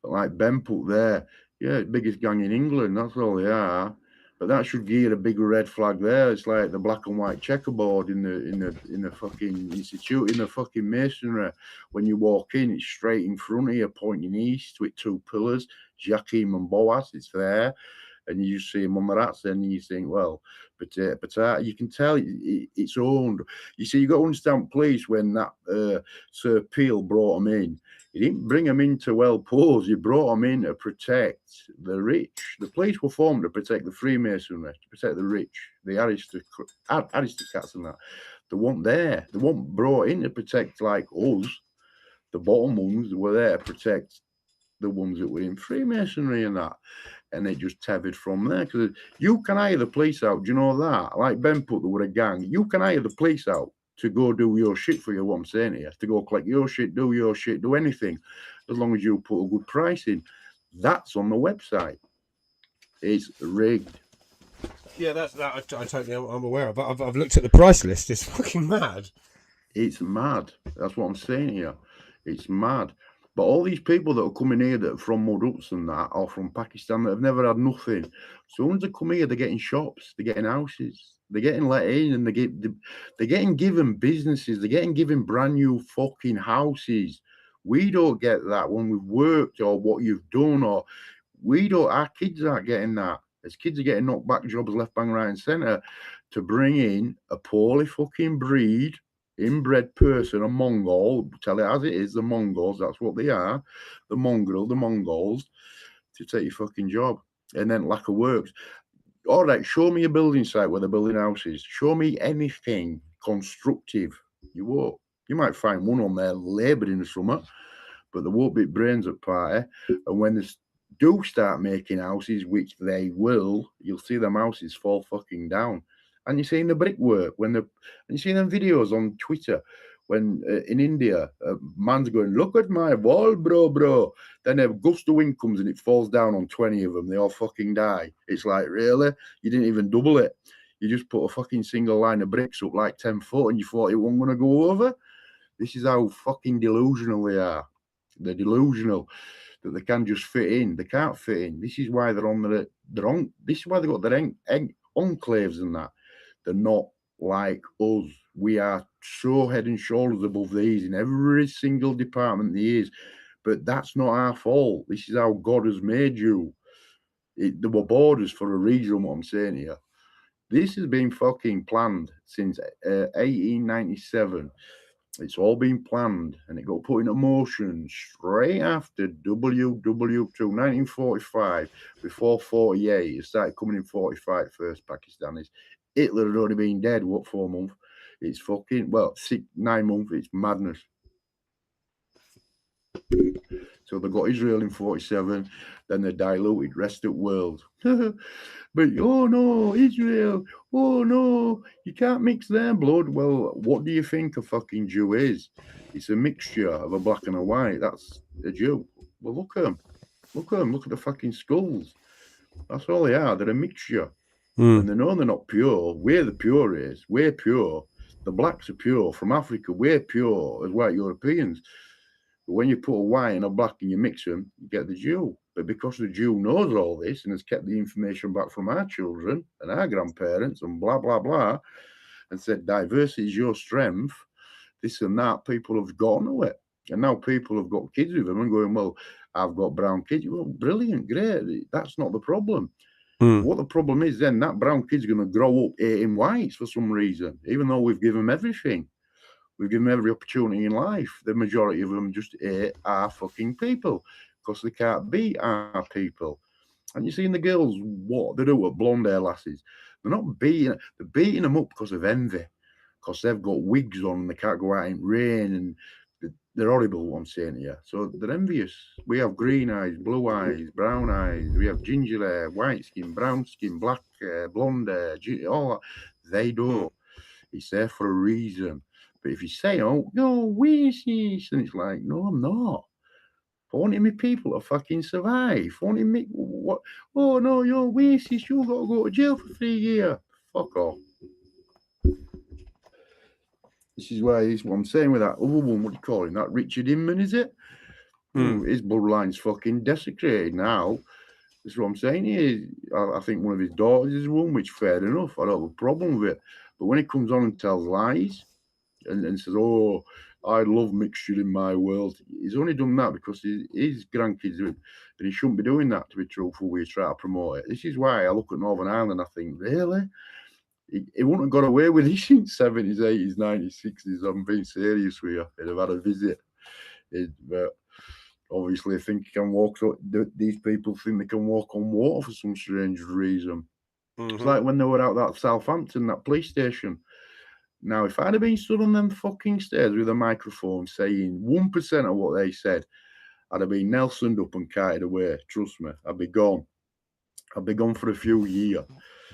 But like Ben put there, yeah, biggest gang in England, that's all they are. But that should give you a big red flag there. It's like the black and white checkerboard in the fucking institute, in the fucking masonry. When you walk in, it's straight in front of you, pointing east with two pillars, Jakim and Boaz, it's there. And you just see him on the rats, and you think, well, but you can tell it's owned. You see, you got to understand, please, when that Sir Peel brought him in, he didn't bring them in to well pose. He brought them in to protect the rich. The police were formed to protect the Freemasonry, to protect the rich, the aristocrats and that. They weren't there. They weren't brought in to protect like us. The bottom ones were there to protect the ones that were in Freemasonry and that. And it just tethered from there. Because you can hire the police out. Do you know that? Like Ben put, there were a gang. You can hire the police out to go do your shit for you, what I'm saying here. To go collect your shit, do anything. As long as you put a good price in. That's on the website. It's rigged. Yeah, that's that. I totally I'm aware of. I've looked at the price list. It's fucking mad. It's mad. That's what I'm saying here. It's mad. But all these people that are coming here that are from mud huts and that, or from Pakistan, that have never had nothing, as soon as they come here, they're getting shops, they're getting houses, they're getting let in, and they're getting given businesses, they're getting given brand new fucking houses. We don't get that when we've worked or what you've done, or our kids aren't getting that. As kids are getting knocked back jobs left, bang, right, and centre to bring in a poorly fucking breed, inbred person, a Mongol, tell it as it is, the Mongols, that's what they are, the Mongols, to take your fucking job. And then lack of works. All right, show me a building site where they're building houses. Show me anything constructive. You won't. You might find one on there laboured in the summer, but there won't be brains at party. And when they do start making houses, which they will, you'll see them houses fall fucking down. And you're seeing the brickwork and you see them videos on Twitter when in India, a man's going, look at my wall, bro. Then a gust of wind comes and it falls down on 20 of them. They all fucking die. It's like, really? You didn't even double it. You just put a fucking single line of bricks up like 10 foot and you thought it wasn't going to go over. This is how fucking delusional they are. They're delusional that they can just fit in. They can't fit in. This is why this is why they got their enclaves and that. They're not like us. We are so head and shoulders above these in every single department there is. But that's not our fault. This is how God has made you. There were borders for a reason, what I'm saying here. This has been fucking planned since 1897. It's all been planned and it got put into motion straight after WW2, 1945, before 48. It started coming in 45 first, Pakistanis. Hitler had already been dead, 4 months? It's fucking, 9 months, it's madness. So they got Israel in 47, then they diluted rest of the world. But, oh no, Israel, oh no, you can't mix their blood. Well, what do you think a fucking Jew is? It's a mixture of a black and a white. That's a Jew. Well, look at them. Look at the fucking skulls. That's all they are. They're a mixture. And they know they're not pure. We're the pure race. We're pure. The blacks are pure. From Africa, we're pure as white Europeans. But when you put a white and a black and you mix them, you get the Jew. But because the Jew knows all this and has kept the information back from our children and our grandparents and blah, blah, blah, and said diversity is your strength, this and that, people have gone to it. And now people have got kids with them and going, well, I've got brown kids. Well, brilliant, great. That's not the problem. What the problem is then, that brown kid's going to grow up hating whites for some reason, even though we've given them everything. We've given them every opportunity in life. The majority of them just hate our fucking people because they can't be our people. And you're seeing the girls, what they do with blonde hair lasses. They're not beating, they're beating them up because of envy, because they've got wigs on and they can't go out in rain, and they're horrible, what I'm saying to you. So they're envious. We have green eyes, blue eyes, brown eyes. We have ginger hair, white skin, brown skin, black hair, blonde hair, all that. They don't. It's there for a reason. But if you say, oh, no, racist, and it's like, no, I'm not. I wanted me people to fucking survive. I wanted me, what? Oh, no, you're racist. You've got to go to jail for 3 years. Fuck off. This is why, this is what I'm saying with that other one, what do you call him? That Richard Inman, is it? His bloodline's fucking desecrated now. This is what I'm saying here. I think one of his daughters is one, which fair enough. I don't have a problem with it. But when he comes on and tells lies and says, oh, I love mixture in my world, he's only done that because his grandkids, and he shouldn't be doing that, to be truthful, we try to promote it. This is why I look at Northern Ireland and I think, really? He wouldn't have got away with this in 70s, 80s, 90s, 60s. I'm being serious with you. He'd have had a visit. But obviously, I think he can walk. These people think they can walk on water for some strange reason. It's like when they were out that Southampton, that police station. Now, if I'd have been stood on them fucking stairs with a microphone saying 1% of what they said, I'd have been Nelsoned up and carted away. Trust me, I'd be gone. I'd be gone for a few years.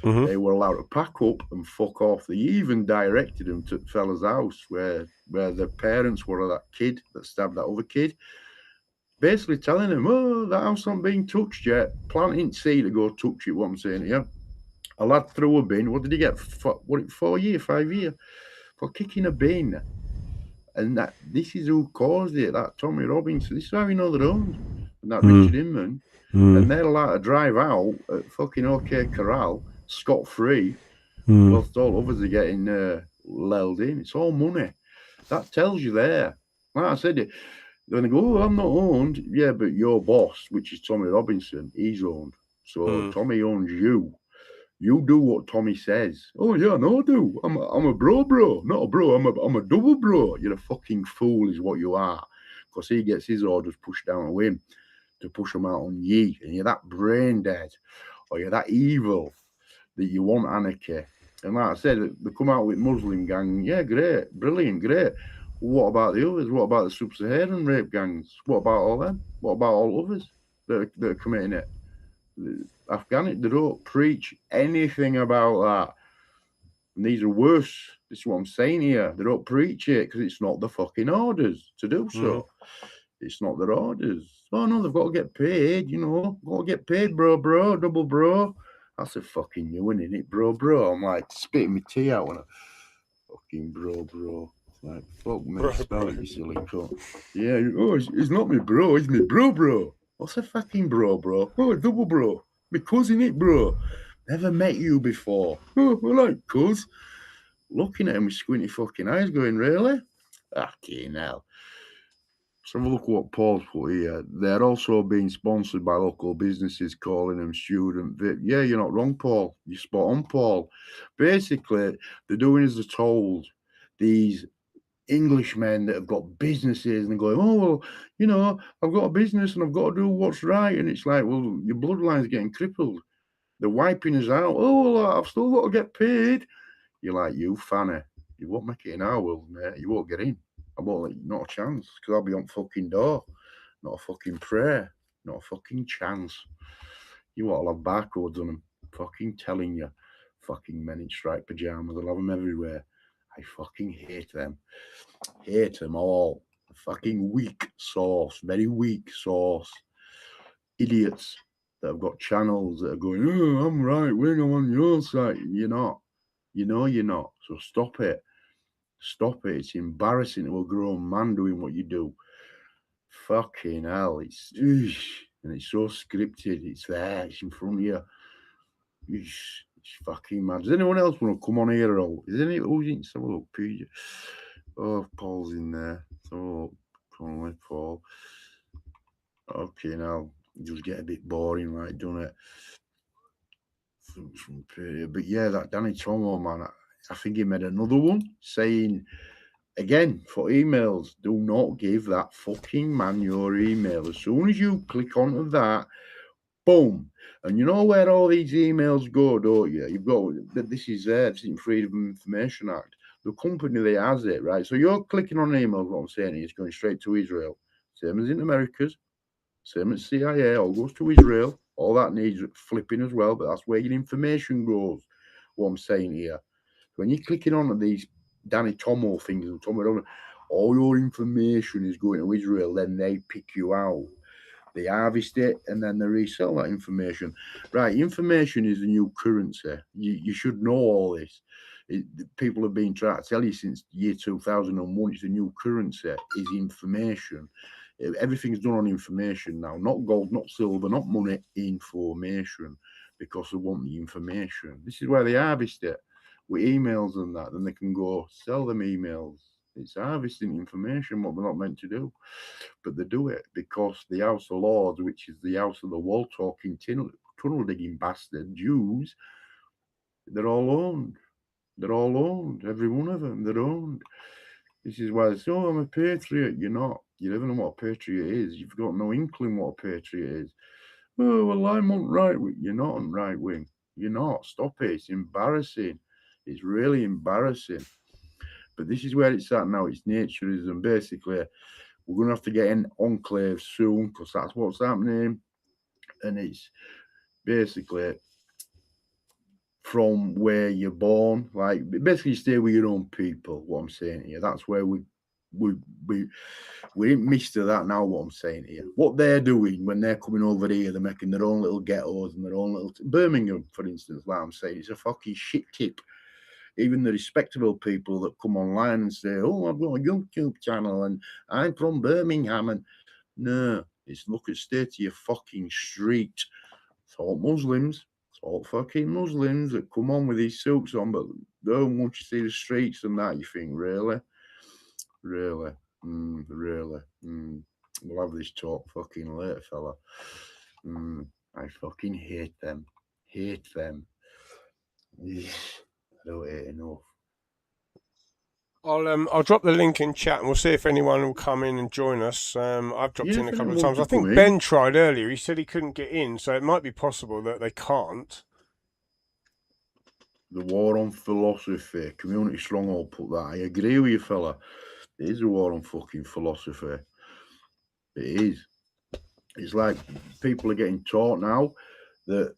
They were allowed to pack up and fuck off. They even directed them to the fella's house where the parents were of that kid that stabbed that other kid. Basically telling him, oh, that house not being touched yet. Planting seed to go touch it, what I'm saying here. A lad threw a bin. What did he get? 4 years, 5 years? For kicking a bin. And this is who caused it, that Tommy Robinson. This is how we know they're owned. And that Richard Inman. And they're allowed to drive out at fucking OK Corral scot-free, whilst all others are getting lulled in. It's all money. That tells you there. Like I said, when they go, oh, I'm not owned. Yeah, but your boss, which is Tommy Robinson, he's owned. So Tommy owns you. You do what Tommy says. Oh, yeah, no, I do. I'm a bro. Not a bro. I'm a double bro. You're a fucking fool is what you are. Because he gets his orders pushed down to him to push them out on ye. And you're that brain dead. Or you're that evil that you want anarchy. And like I said, they come out with Muslim gang. Yeah, great. Brilliant, great. What about the others? What about the sub-Saharan rape gangs? What about all them? What about all others that are committing it? Afghanistan, they don't preach anything about that. And these are worse. This is what I'm saying here. They don't preach it because it's not the fucking orders to do so. It's not their orders. Oh, no, they've got to get paid, Got to get paid, bro, double bro. That's a fucking new one, isn't it, bro? I'm like spitting my tea out on a fucking bro. It's like, fuck me, spell it, you silly cunt. Yeah, oh, it's not me, bro. It's me, bro. What's a fucking bro? Oh, double bro. My cousin, it, bro. Never met you before. Oh, I like cuz. Looking at him with squinty fucking eyes going, really? Fucking hell. So have a look at what Paul's put here. They're also being sponsored by local businesses, calling them student VIP. Yeah, you're not wrong, Paul. You're spot on, Paul. Basically, they're doing as they're told. These Englishmen that have got businesses and they're going, oh, well, I've got a business and I've got to do what's right. And it's like, well, your bloodline's getting crippled. They're wiping us out. Oh, well, I've still got to get paid. You're like, you fanny. You won't make it in our world, mate. You won't get in. I won't let you, not a chance, because I'll be on fucking door. Not a fucking prayer. Not a fucking chance. You all have barcodes on them. Fucking telling you. Fucking men in striped pajamas. I'll have them everywhere. I fucking hate them. Hate them all. Fucking weak sauce. Very weak sauce. Idiots that have got channels that are going, oh, I'm right wing, I'm on your side. You're not. You know you're not. So stop it. Stop it. It's embarrassing to a grown man doing what you do. fucking hell. And it's so scripted. It's there. It's in front of you. It's fucking mad. Does anyone else want to come on here? Or is any? Who's in? Some look, PJ. Oh, Paul's in there. So, Conley, Paul. Okay, now just get a bit boring, right? Don't it? But yeah, that Danny Tomo man, I think he made another one saying again for emails, do not give that fucking man your email. As soon as you click onto that, boom. And you know where all these emails go, don't you? You've got this is in Freedom of Information Act. The company that has it, right? So you're clicking on an email, what I'm saying is going straight to Israel. Same as in America's, same as CIA, all goes to Israel. All that needs flipping as well, but that's where your information goes. What I'm saying here. When you're clicking on these Danny Tomo things and Tomo, all your information is going to Israel, then they pick you out. They harvest it and then they resell that information. Right, information is the new currency. You should know all this. People have been trying to tell you since year 2001, it's the new currency, is information. Everything's done on information now, not gold, not silver, not money, information, because they want the information. This is where they harvest it with emails and that. Then they can go sell them emails. It's harvesting information, what they're not meant to do. But they do it because the House of Lords, which is the House of the wall talking, tunnel digging bastard Jews, they're all owned. They're all owned. Every one of them, they're owned. This is why they say, oh, I'm a patriot. You're not. You never know what a patriot is. You've got no inkling what a patriot is. Oh, well, I'm on right wing. You're not on right wing. You're not. Stop it. It's embarrassing. It's really embarrassing. But this is where it's at now. It's naturism. Basically, we're going to have to get in enclave soon because that's what's happening. And it's basically from where you're born. Like, basically, stay with your own people, what I'm saying here. That's where we didn't mister that now, what I'm saying here. What they're doing when they're coming over here, they're making their own little ghettos and their own little... Birmingham, for instance, like I'm saying, it's a fucking shit tip. Even the respectable people that come online and say, oh, I've got a YouTube channel and I'm from Birmingham. And no, it's look at stay to your fucking street. It's all Muslims. It's all fucking Muslims that come on with these suits on. But then once you see the streets and that, you think, really? Really? Really? We'll have this talk fucking later, fella. I fucking hate them. Hate them. I don't hate enough. I'll drop the link in chat and we'll see if anyone will come in and join us. I've dropped in a couple of times. I think Ben tried earlier. He said he couldn't get in, so it might be possible that they can't. The war on philosophy. Community Stronghold put that. I agree with you, fella. It is a war on fucking philosophy. It is. It's like people are getting taught now that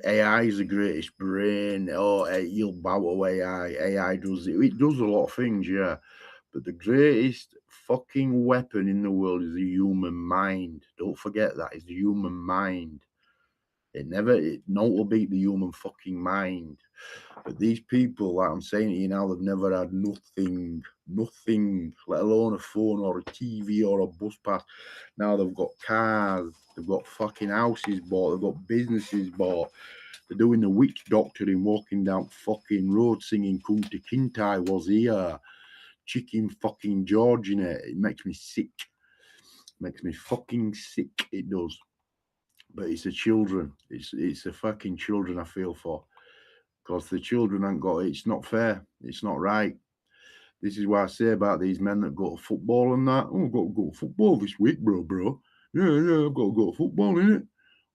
AI is the greatest brain. Oh, you'll bow to AI. AI does it. It does a lot of things, yeah. But the greatest fucking weapon in the world is the human mind. Don't forget that. It's the human mind. No will beat the human fucking mind. But these people, like I'm saying to you now, they've never had nothing, let alone a phone or a TV or a bus pass. Now they've got cars, they've got fucking houses bought, they've got businesses bought. They're doing the witch doctoring, walking down fucking road singing Kunta Kinte was here. Chicken fucking George in it. It makes me sick. Makes me fucking sick, it does. But it's the children. It's the fucking children I feel for. Because the children ain't got it. It's not fair. It's not right. This is why I say about these men that go to football and that. Oh, I've got to go to football this week, bro. Yeah, I've got to go to football, innit?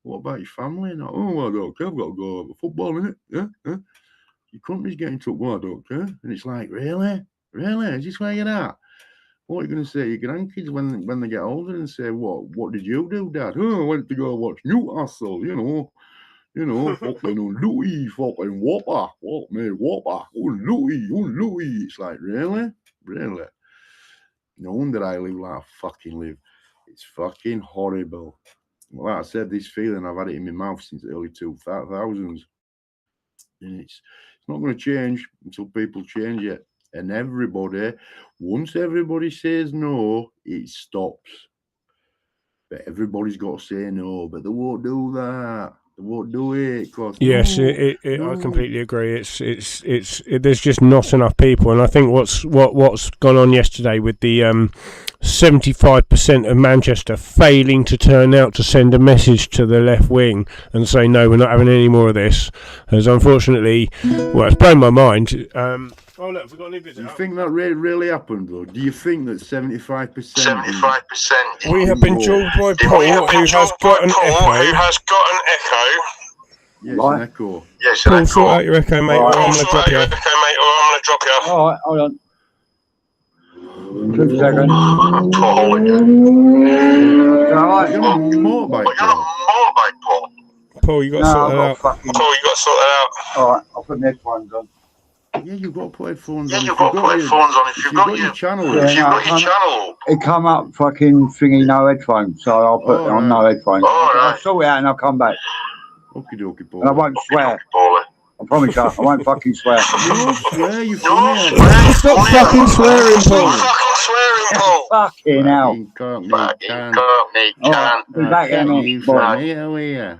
What about your family? And that? Oh, I don't care. I've got to go to football, innit? Yeah. Your country's getting took. Well, I don't care. And it's like, really? Really? Is this where you're at? What are you going to say to your grandkids when they get older and say, what did you do, Dad? Oh, I went to go watch Newcastle, fucking Louis, fucking Whopper, what me, Whopper, Louis. It's like, really? Really? No wonder I live like I fucking live. It's fucking horrible. Like I said, this feeling, I've had it in my mouth since the early 2000s. And it's not going to change until people change it. And once everybody says no, it stops. But everybody's got to say no, but they won't do that. They won't do it. Yes, I completely agree. There's just not enough people, and I think what's gone on yesterday with the 75% of Manchester failing to turn out to send a message to the left wing and say no, we're not having any more of this, has unfortunately, it's blown my mind. Oh look, we've got a new visit. Do you think that really happened though? Do you think that 75%? 75%. We have been joined by Paul, who has got an echo. Yeah, it's an echo. Yes, Paul, sort out your echo, mate, or I'm going to drop you off. Alright, hold on. 2 seconds. Paul again. Alright, You're on a motorbike, Paul. Paul, you got to sort that out. Alright, I'll put my headphones on. Yeah, you've got to put headphones Yeah, on. you've got to put headphones on if you've got your channel. Yeah, If you've got your channel. It come up fucking thingy, no headphones, so I'll put it on no headphones. I'll sort it out and I'll come back. Okie dokie, Paul. And I won't swear. Paulie. I promise you, I won't fucking swear. You won't swear, you Stop fucking swearing, Paul. Fucking hell. Can't Alright, be back in a minute, boy.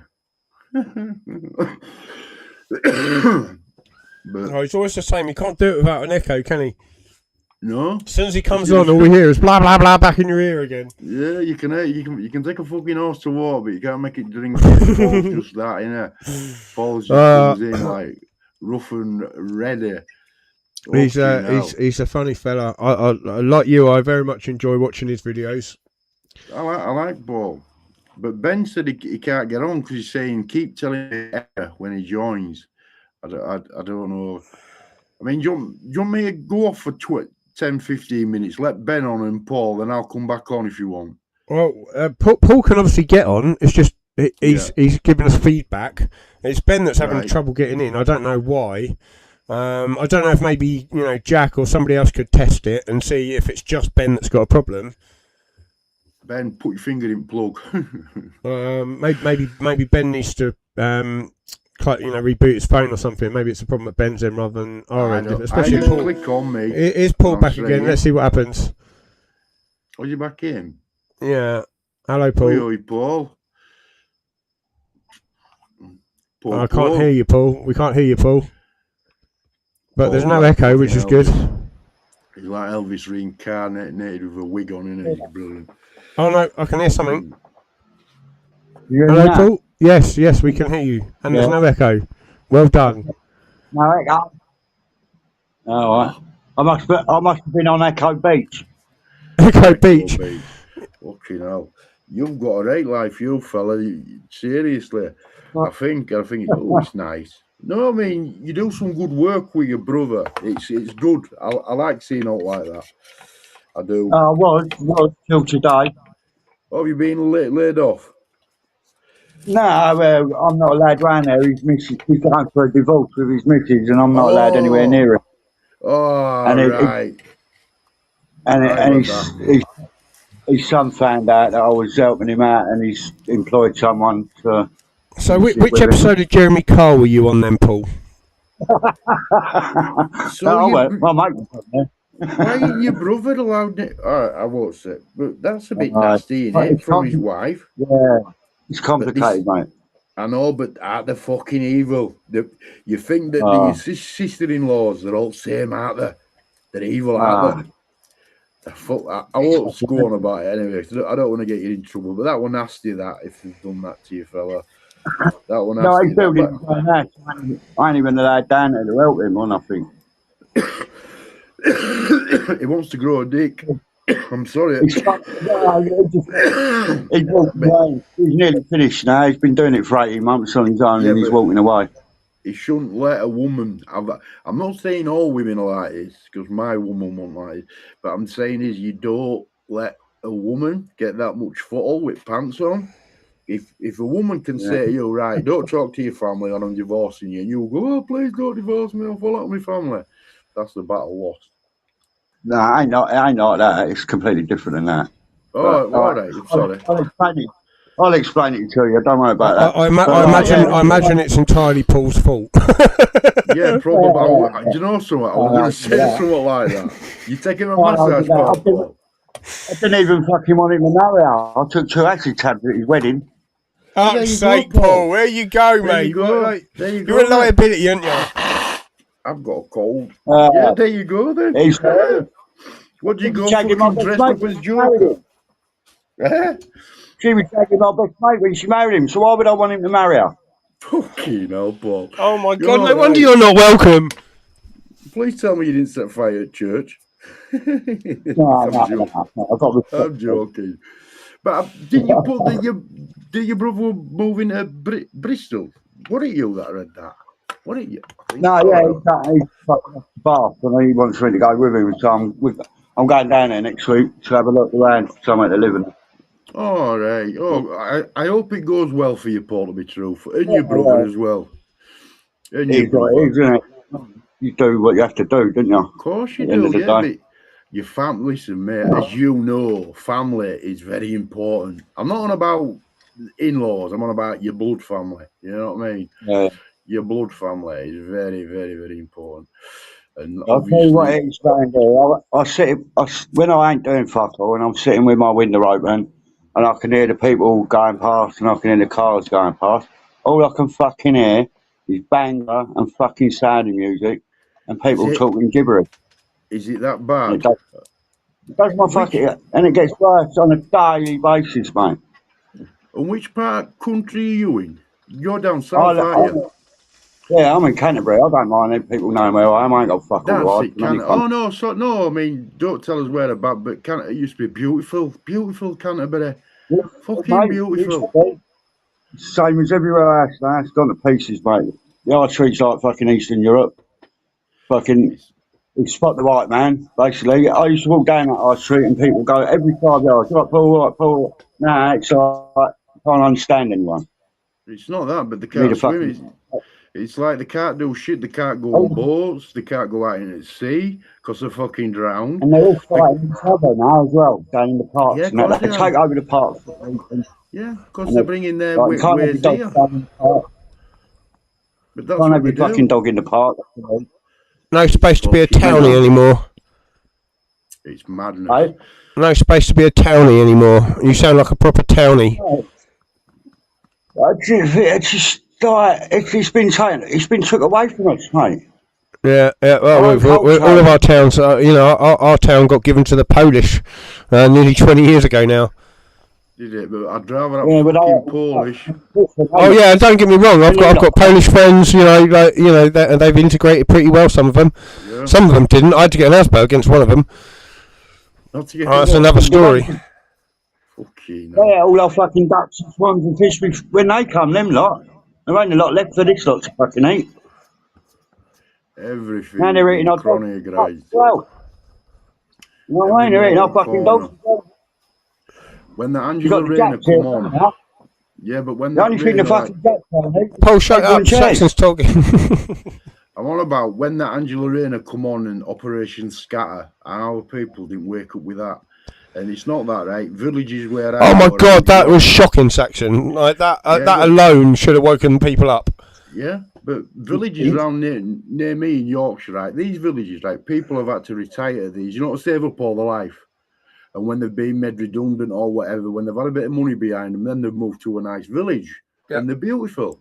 But Oh, he's always the same. He can't do it without an echo, can he? no, As soon as he comes on, all we hear is blah blah blah back in your ear again. yeah, you can take a fucking horse to water, but you can't make it drink. Paul's just that, innit? Paul's just comes in like rough and ready. He's a funny fella. I like you. I very much enjoy watching his videos. I like Paul, but Ben said he can't get on because he's saying keep telling me when he joins. I don't know. I mean, do you want me to go off for 10, 15 minutes? Let Ben on and Paul, then I'll come back on if you want. Well, Paul can obviously get on. It's just he's giving us feedback. It's Ben that's having trouble getting in. I don't know why. I don't know if maybe Jack or somebody else could test it and see if it's just Ben that's got a problem. Ben, put your finger in plug. Maybe Ben needs to reboot his phone or something. Maybe it's a problem at Ben's end rather than our end. Especially Paul. Click on me. Is Paul back again? Let's see what happens. Are you back in? Yeah. Hello, Paul. Oi, Paul. I can't hear you, Paul. We can't hear you, Paul. But there's no echo, which is good. He's like Elvis reincarnated with a wig on, isn't it? Brilliant. Oh no, I can hear something. Hello, Paul. Yes, we can hear you, and there's no echo. Well done. No echo. Alright. I must have been on Echo Beach. Echo Beach. Fucking hell. You've got a great life, you fella. Seriously. I think it's nice. No, I mean, you do some good work with your brother. It's good. I like seeing out like that. I do. Was till today. Oh, have you been laid off? No, I'm not allowed round there. He's going for a divorce with his missus, and I'm not allowed anywhere near it. Oh, and right. His son found out that I was helping him out, and he's employed someone to. So, which episode of Jeremy Carl were you on then, Paul? Why ain't your brother allowed it? I won't say, but that's a bit nasty, isn't it, from his wife? Yeah, it's complicated, mate. I know, but they're fucking evil. You think that your sister-in-laws, they're all same, aren't they? They're evil, aren't they? I won't go on about it anyway. I don't want to get you in trouble, but that one nasty, that, if they've done that to you, fella. That one nasty. No, he built it. I ain't even allowed down there to help him or nothing. He wants to grow a dick. I'm sorry. He's nearly finished now. He's been doing it for 18 months on his own, and he's walking away. He shouldn't let a woman. I'm not saying all women are like this, because my woman won't like it. But I'm saying is you don't let a woman get that much foothold with pants on. If a woman can say to you, right, don't talk to your family or I'm divorcing you, and you go, oh, please don't divorce me, I'll fall out with my family. That's the battle lost. No, I know that. It's completely different than that. Oh, all right. Sorry. I'll explain it to you. Don't worry about that. I imagine it's entirely Paul's fault. Yeah, probably. Do you know something? I was going to say something like that. You taking a massage, Paul? I didn't even fucking want him to marry her. I took 2 acid tabs at his wedding. Fuck's There you sake, go, Paul. Paul. Where you go, There mate? you go. Like, There you you're go, a liability, aren't you? I've got a cold. Uh, Yeah, there you go then. He's What do you go shagging my fucking best dressed mate up when as she married Joker? him. Eh? She was shagging my best mate when she married him, so why would I want him to marry her? Fucking hell, Paul. Oh my You're God! No all wonder right. you're not welcome. Please tell me you didn't set fire at church. No. I've got respect. I'm joking. But didn't you put that your brother was moving to Bristol? What are you that read that? What are you? I think- No, yeah, he's fucking off the bath and he wants me to go with him, so I'm going down there next week to have a look around for somewhere to live in. All right. Oh, I hope it goes well for you, Paul, to be truthful. And your brother as well. And your He's what brother. it is, isn't it? You do what you have to do, don't you? Of course you At the end do, of the yeah. day. But your family, listen, mate, as you know, family is very important. I'm not on about in-laws. I'm on about your blood family. You know what I mean? Yeah. Your blood family is very, very, very important. And I'll tell you what obviously, it is going there. When I ain't doing fuck all and I'm sitting with my window open and I can hear the people going past and I can hear the cars going past, all I can fucking hear is banger and fucking sounding music and people talking gibberish. Is it that And bad? it does my fucking, and it gets worse on a daily basis, mate. And which part country are you in? You're down south, aren't you? Yeah, I'm in Canterbury. I don't mind if people know where I am. I ain't got fuck all That's right it, from any Canterbury. Oh country. no, I mean, don't tell us where about, but it used to be beautiful, beautiful Canterbury, Yeah, fucking mate, beautiful. same as everywhere else now. It's gone to pieces, mate. The high street's like fucking Eastern Europe. Fucking, you spot the white man, basically. I used to walk down that high street and people go every 5 yards, right, Paul. Nah, it's like, I can't understand anyone. It's not that, but they You need can't a swim. fucking. It's like they can't do shit. They can't go on boats. They can't go out in the sea because they're fucking drowned. And they're all fighting each other now as well, down in the parks. Yeah, And that. of They course take they are. over the parks. Yeah, because And they're bringing their like, you can't have ways your here. dog down in the park. But that's Can't what have they your fucking do. dog in the park. You know. No space to be a Fucking townie hell. anymore. It's madness. Right? No space to be a townie anymore. You sound like a proper townie. It's just like it's been taken. It's been took away from us, mate. Yeah. Well, Our culture. all of our towns, our town got given to the Polish nearly 20 years ago now. Did it? But I'd rather have Yeah, but fucking Polish. Oh yeah, don't get me wrong. I've got Polish friends. They've integrated pretty well. Some of them, Yeah. some of them didn't. I had to get an ASBO against one of them. Not to get That's another story. fucking hell. Yeah, all our fucking ducks and swans and fish. When they come, them lot, there ain't a lot left for this lot to fucking eat. Everything. Now they're eating our dogs chronic as grades. well. You know what I mean? They're eating our fucking dogs as well. When the You Angela got the Rayner jacks here come on. now. Yeah, but when The that only thing the Rayner, like, fucking jacks are, Paul, shut up. Saxon's talking. I'm on about when that Angela Rayner come on in Operation Scatter, our people didn't wake up with that. And it's not that, right? Villages where Oh my are, God, that was shocking, Saxon. Like that. Yeah, that but- alone should have woken people up. Yeah, but villages around near me in Yorkshire, right? These villages, right? People have had to retire to these, to save up all their life. And when they've been made redundant or whatever, when they've had a bit of money behind them, then they've moved to a nice village. Yeah. And they're beautiful.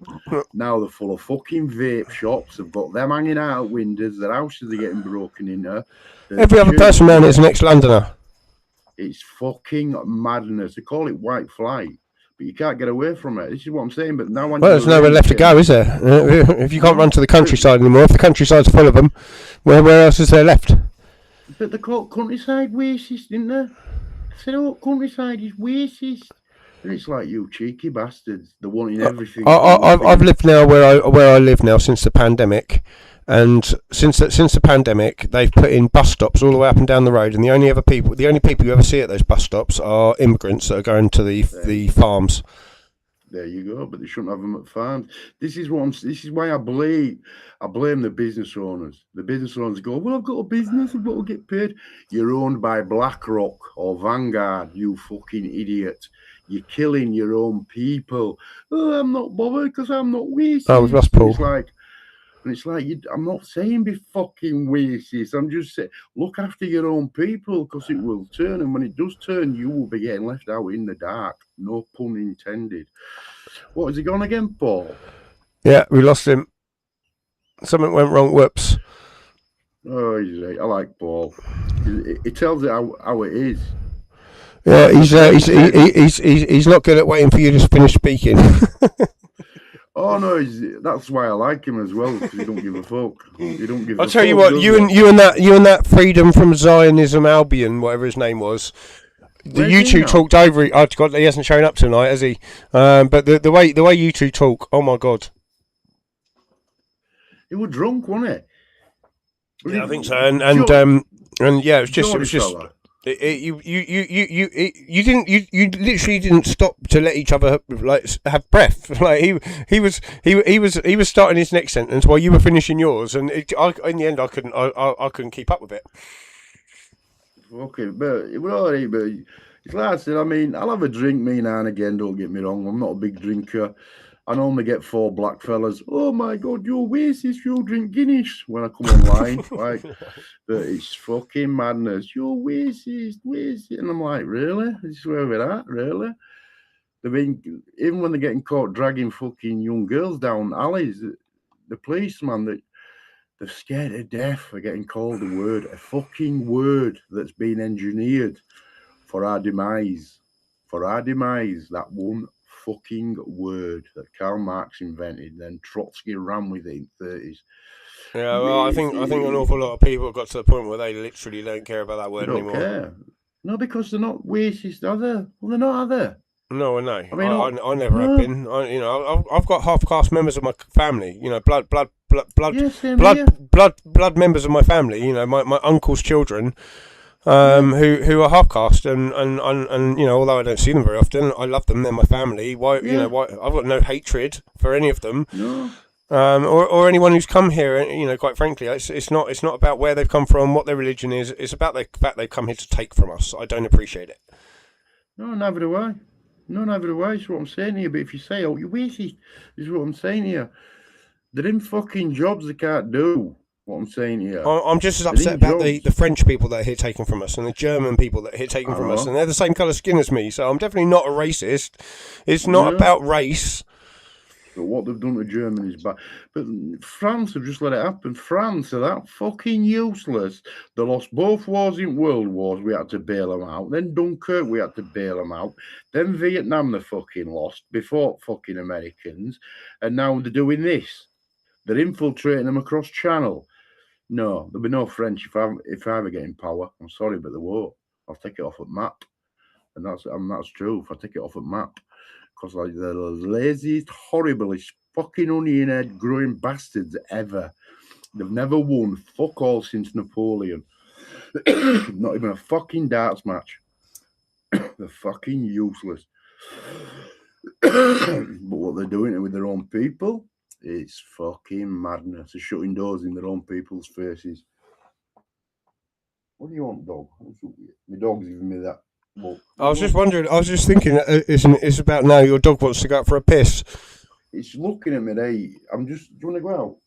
Now they're full of fucking vape shops. They've got them hanging out at windows. Their houses are getting broken into. Every other person around here is an ex-Londoner. It's fucking madness. They call it white flight, but you can't get away from it. This is what I'm saying. But now, Well, there's nowhere left to go, is there? If you can't run to the countryside anymore, if the countryside's full of them, where else is there left? But they call countryside racist, didn't they? I said, oh, countryside is racist. And it's like, you cheeky bastards. They're wanting everything. I've lived now where I live now since the pandemic, and since the pandemic, they've put in bus stops all the way up and down the road, and the only people you ever see at those bus stops are immigrants that are going to the farms. There you go, but they shouldn't have them at farms. This is why I blame the business owners. The business owners go, well, I've got a business, I've got to get paid. You're owned by BlackRock or Vanguard, you fucking idiot. You're killing your own people. Oh, I'm not bothered because I'm not wasting. Oh, we've lost Paul. It's like, And it's like, I'm not saying be fucking racist. I'm just saying, look after your own people because it will turn. And when it does turn, you will be getting left out in the dark. No pun intended. What, has he gone again, Paul? Yeah, we lost him. Something went wrong. Whoops. Oh, he's right. I like Paul. He tells it how it is. Yeah, he's not good at waiting for you to finish speaking. Oh no, that's why I like him as well, because he don't give a fuck. I'll tell you what, you and that Freedom from Zionism Albion, whatever his name was, you two talked over it. Oh God, he hasn't shown up tonight, has he? But the way you two talk, oh my God. He was drunk, wasn't he? Yeah, I think so. And yeah, it was just. You literally didn't stop to let each other like have breath. Like he was starting his next sentence while you were finishing yours, and in the end I couldn't keep up with it. Okay, but it was alright. But it's like I said, I mean, I'll have a drink now and again. Don't get me wrong. I'm not a big drinker. I normally get 4 black fellas. Oh my God, you're racist. You drink Guinness when I come online. Like, but it's fucking madness. You're racist. And I'm like, really? This is where we're at, really? They've been, even when they're getting caught dragging fucking young girls down alleys, the policeman, they're scared to death for getting called a fucking word that's been engineered for our demise. That one fucking word that Karl Marx invented, then Trotsky ran with it in the 30s. Yeah, well, I think an awful lot of people got to the point where they literally don't care about that word anymore. Care. No, because they're not racist, are they? Well, they're not, are they? No, I know. I mean, I never have been. I've got half-caste members of my family. You know, blood members of my family. You know, my uncle's children. Who are half caste and you know, although I don't see them very often, I love them. They're my family. Why you know, why I've got no hatred for any of them, or anyone who's come here. You know, quite frankly, it's not about where they've come from, what their religion is. It's about the fact they've come here to take from us. I don't appreciate it. No, neither do I. It's what I'm saying here. But if you say, "Oh, you're racist," this is what I'm saying here. They're in fucking jobs they can't do. What I'm saying here. I'm just as upset about the French people that are here taken from us and the German people that are here taken from us, and they're the same colour skin as me, so I'm definitely not a racist. It's not about race. But what they've done to Germany is bad. But France have just let it happen. France are that fucking useless. They lost both wars in world wars. We had to bail them out. Then Dunkirk, we had to bail them out. Then Vietnam, they fucking lost before fucking Americans. And now they're doing this. They're infiltrating them across Channel. No, there'll be no French if I ever get in power. I'm sorry, but they won't. I'll take it off at map, and that's true. If I take it off at map, because like they're the laziest, horriblest, fucking onion head growing bastards ever. They've never won fuck all since Napoleon. Not even a fucking darts match. They're fucking useless. But what they're doing with their own people. It's fucking madness. They're shutting doors in their own people's faces. What do you want, dog? My dog's giving me that look. I was just wondering, I was just thinking, it's about now your dog wants to go out for a piss. It's looking at me, do you want to go out?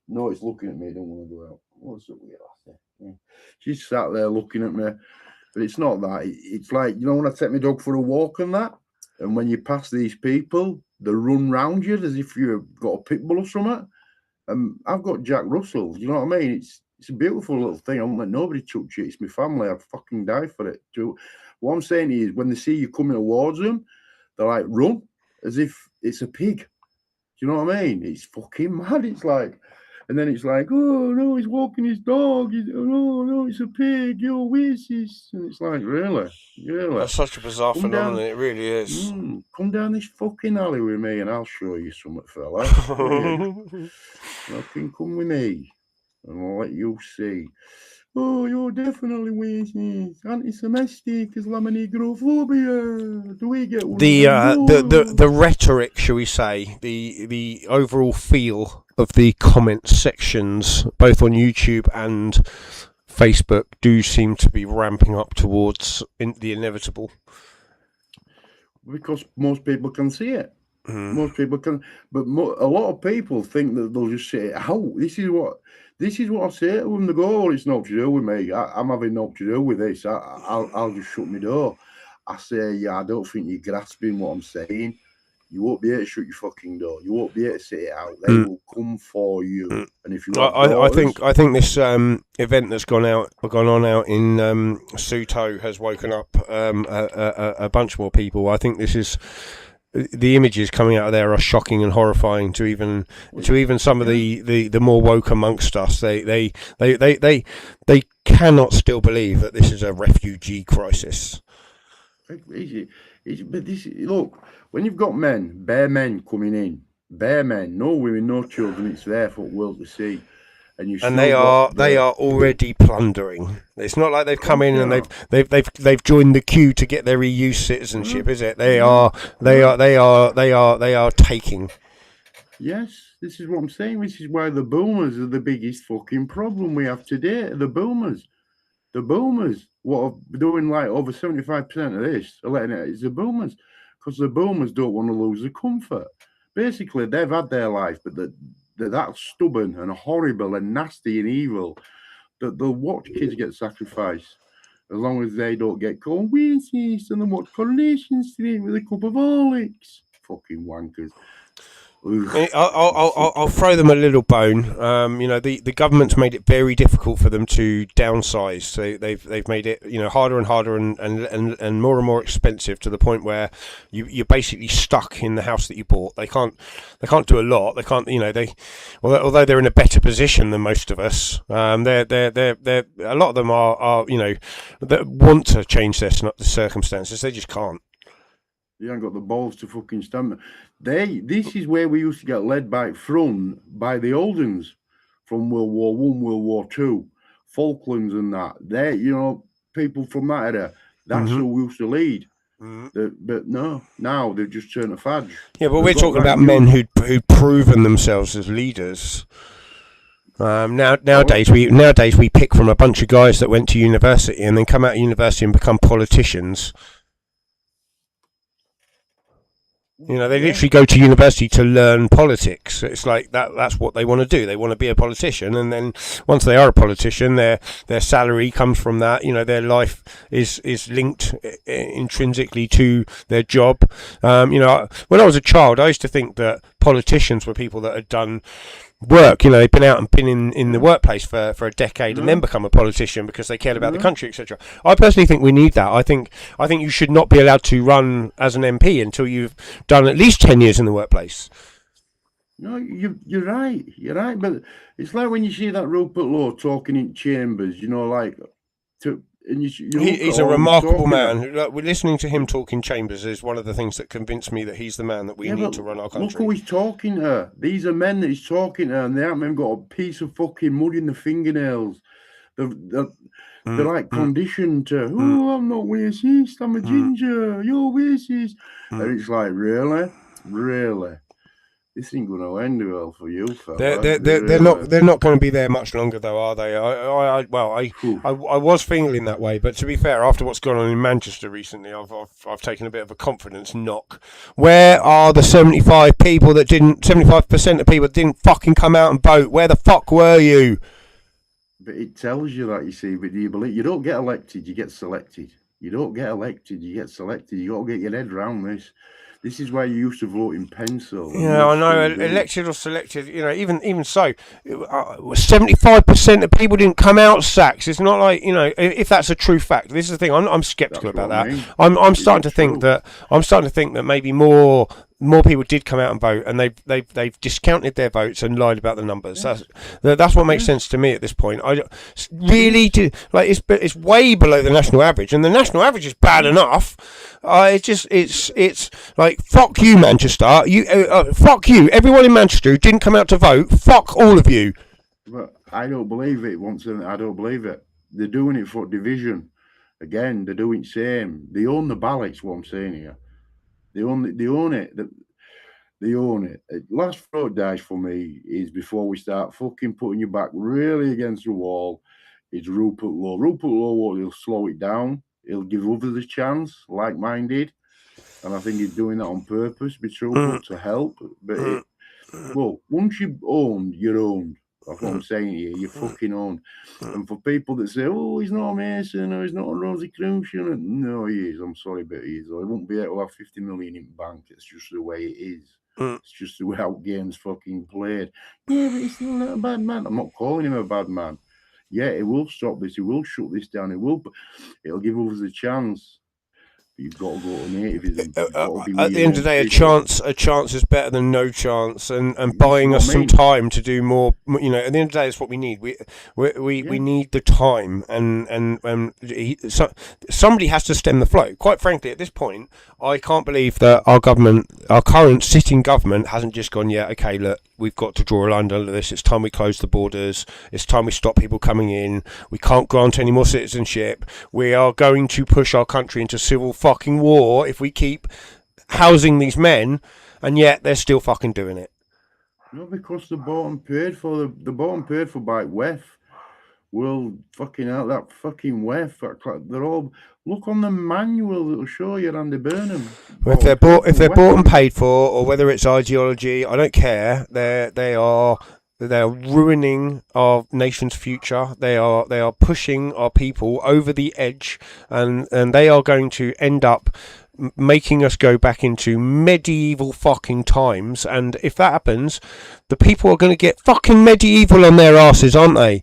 No, it's looking at me, I don't want to go out. What's up with you, lassie? She's sat there looking at me. But it's not that. It's like, you know, when I take my dog for a walk and that, and when you pass these people, they run round you as if you've got a pit bull or something. I've got Jack Russell. You know what I mean? It's a beautiful little thing. I won't let nobody touch it. It's my family. I'd fucking die for it. What I'm saying is, when they see you coming towards them, they're like, run, as if it's a pig. Do you know what I mean? It's fucking mad. It's like, and then it's like, oh no, he's walking his dog. No, it's a pig. You're racist. And it's like, really? That's such a bizarre phenomenon. It really is. Come down this fucking alley with me, and I'll show you something, fella. Fucking come with me, and I'll let you see. Oh, you're definitely racist. Anti-Semitic, Islamophobia. Do we get one? The rhetoric, shall we say, the overall feel of the comment sections, both on YouTube and Facebook, do seem to be ramping up towards the inevitable. Because most people can see it. Most people can, but a lot of people think that they'll just say it out. This is what I say to them. They go, "Oh, it's not to do with me. I'm having nothing to do with this. I'll just shut my door." I say, "Yeah, I don't think you're grasping what I'm saying. You won't be able to shut your fucking door. You won't be able to say it out. They will come for you. And if you have daughters, I think this event that's gone on out in Suto has woken up a bunch more people. I think this is. The images coming out of there are shocking and horrifying to even some of the more woke amongst us. They cannot still believe that this is a refugee crisis. But this, look, when you've got bare men coming in, bare men, no women, no children, it's there for the world to see. And they are already plundering. It's not like they've come in and they've joined the queue to get their EU citizenship, is it? They are taking. Yes, this is what I'm saying. This is why the boomers are the biggest fucking problem we have today. The boomers, what are doing like over 75% of this, are letting it is the boomers, because the boomers don't want to lose the comfort. Basically, they've had their life, but they're that stubborn and horrible and nasty and evil that they'll watch kids get sacrificed as long as they don't get called racist and then watch Coronation Street with a cup of Horlicks. Fucking wankers. I'll throw them a little bone. The government's made it very difficult for them to downsize. So they've made it harder and harder and more expensive, to the point where you're basically stuck in the house that you bought. They can't do a lot. They can't although they're in a better position than most of us. They're a lot of them are that want to change their circumstances. They just can't. You ain't got the balls to fucking stand. This is where we used to get led by the old uns from World War I, World War II, Falklands and that. People from that area. That's who we used to lead. But no, now they've just turned a fudge. Yeah, but we're talking about men who'd proven themselves as leaders. Nowadays we pick from a bunch of guys that went to university and then come out of university and become politicians. They literally go to university to learn politics. It's like that's what they want to do. They want to be a politician, and then once they are a politician, their salary comes from that. Their life is linked intrinsically to their job. When I was a child, I used to think that politicians were people that had done work. They've been out and been in the workplace for a decade and then become a politician because they cared about the country, etc. I personally think we need that. I think you should not be allowed to run as an MP until you've done at least 10 years in the workplace. No, you're right. You're right. But it's like when you see that Rupert Lowe talking in chambers, he's a remarkable man. We're listening to him talk in chambers is one of the things that convinced me that he's the man that we need to run our country. Look who he's talking to. These are men that he's talking to, and they haven't even got a piece of fucking mud in the fingernails. They're like conditioned to, oh, I'm not racist, I'm a ginger, you're racist. And it's like, really? This ain't going to end well for you, fella. They're not going to be there much longer, though, are they? I was feeling that way, but to be fair, after what's gone on in Manchester recently, I've taken a bit of a confidence knock. Where are the 75% of people that didn't fucking come out and vote? Where the fuck were you? But it tells you that, you see. But do you believe you don't get elected, you get selected. You don't get elected, you get selected. You got to get your head around this. This is why you used to vote in pencil. Yeah, I know. Elected or selected, even so, 75% of people didn't come out, Sacks. It's not like, if that's a true fact. This is the thing. I'm skeptical about that. I'm starting to think that maybe more people did come out and vote, and they've discounted their votes and lied about the numbers. Yes. That's what makes sense to me at this point. I really do. Like it's way below the national average, and the national average is bad enough. It's like fuck you, Manchester. Fuck you, everyone in Manchester who didn't come out to vote. Fuck all of you. But I don't believe it. I don't believe it. They're doing it for division. Again, they're doing the same. They own the ballots. What I'm saying here. They own it. They own it. Last throat dice for me is before we start fucking putting your back really against the wall. It's Rupert Lowe. Rupert Lowe, he'll slow it down. He'll give others a chance, like mine did. and I think he's doing that on purpose, be truthful, to help. But well, once you've owned, you're owned. That's what I'm saying here. You're fucking owned. And for people that say, "Oh, he's not a Mason, or he's not a Rosicrucian," no, he is. I'm sorry, but he is. I won't be able to have 50 million in bank. It's just the way it is. It's just the way how games fucking played. Yeah, but he's still not a bad man. I'm not calling him a bad man. Yeah, it will stop this. It will shut this down. It'll give us a chance. But you've got to go to nativism. At the end of the day, a chance is better than no chance, and buying us some time to do more. You know, at the end of the day, it's what we need. We need the time, and somebody has to stem the flow. Quite frankly, at this point, I can't believe that our government, our current sitting government, hasn't just gone, yeah, okay, look, we've got to draw a line under this. It's time we close the borders. It's time we stop people coming in. We can't grant any more citizenship. We are going to push our country into civil fucking war if we keep housing these men, and yet they're still fucking doing it. No, because the bottom paid for by WEF. Well, fucking out that fucking WEF. They're all, look on the manual that'll show you Randy Burnham. If they're bought and paid for, or whether it's ideology, I don't care. They are ruining our nation's future. They are pushing our people over the edge, and they are going to end up making us go back into medieval fucking times. And if that happens, the people are going to get fucking medieval on their asses, aren't they?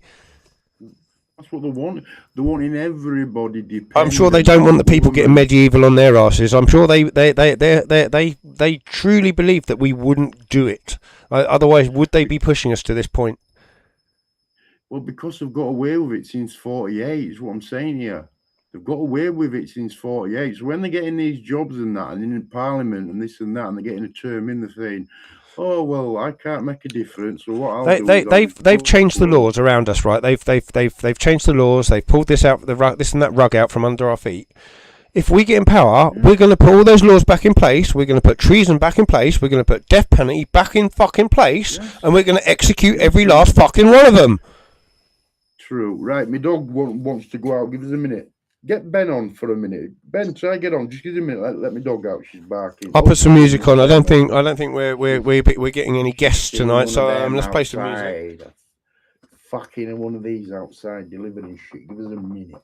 That's what they want. They're wanting everybody dependent. I'm sure they don't want the people getting medieval on their asses. I'm sure they truly believe that we wouldn't do it. Otherwise, would they be pushing us to this point? Well, because they've got away with it since 48, is what I'm saying here. They've got away with it since 48. So when they're getting these jobs and that, and in Parliament and this and that, and they're getting a term in, they're saying, "Oh well, I can't make a difference." So what they've changed the laws around us, right? They've changed the laws. They've pulled this and that rug out from under our feet. If we get in power, we're going to put all those laws back in place. We're going to put treason back in place. We're going to put death penalty back in fucking place, and we're going to execute every last fucking one of them. True, right? My dog wants to go out. Give us a minute. Get Ben on for a minute. Ben, try get on. Just give us a minute. Let my dog out. She's barking. I'll put some music on. I don't think we're getting any guests tonight. So let's play some music. Fucking one of these outside delivering shit. Give us a minute.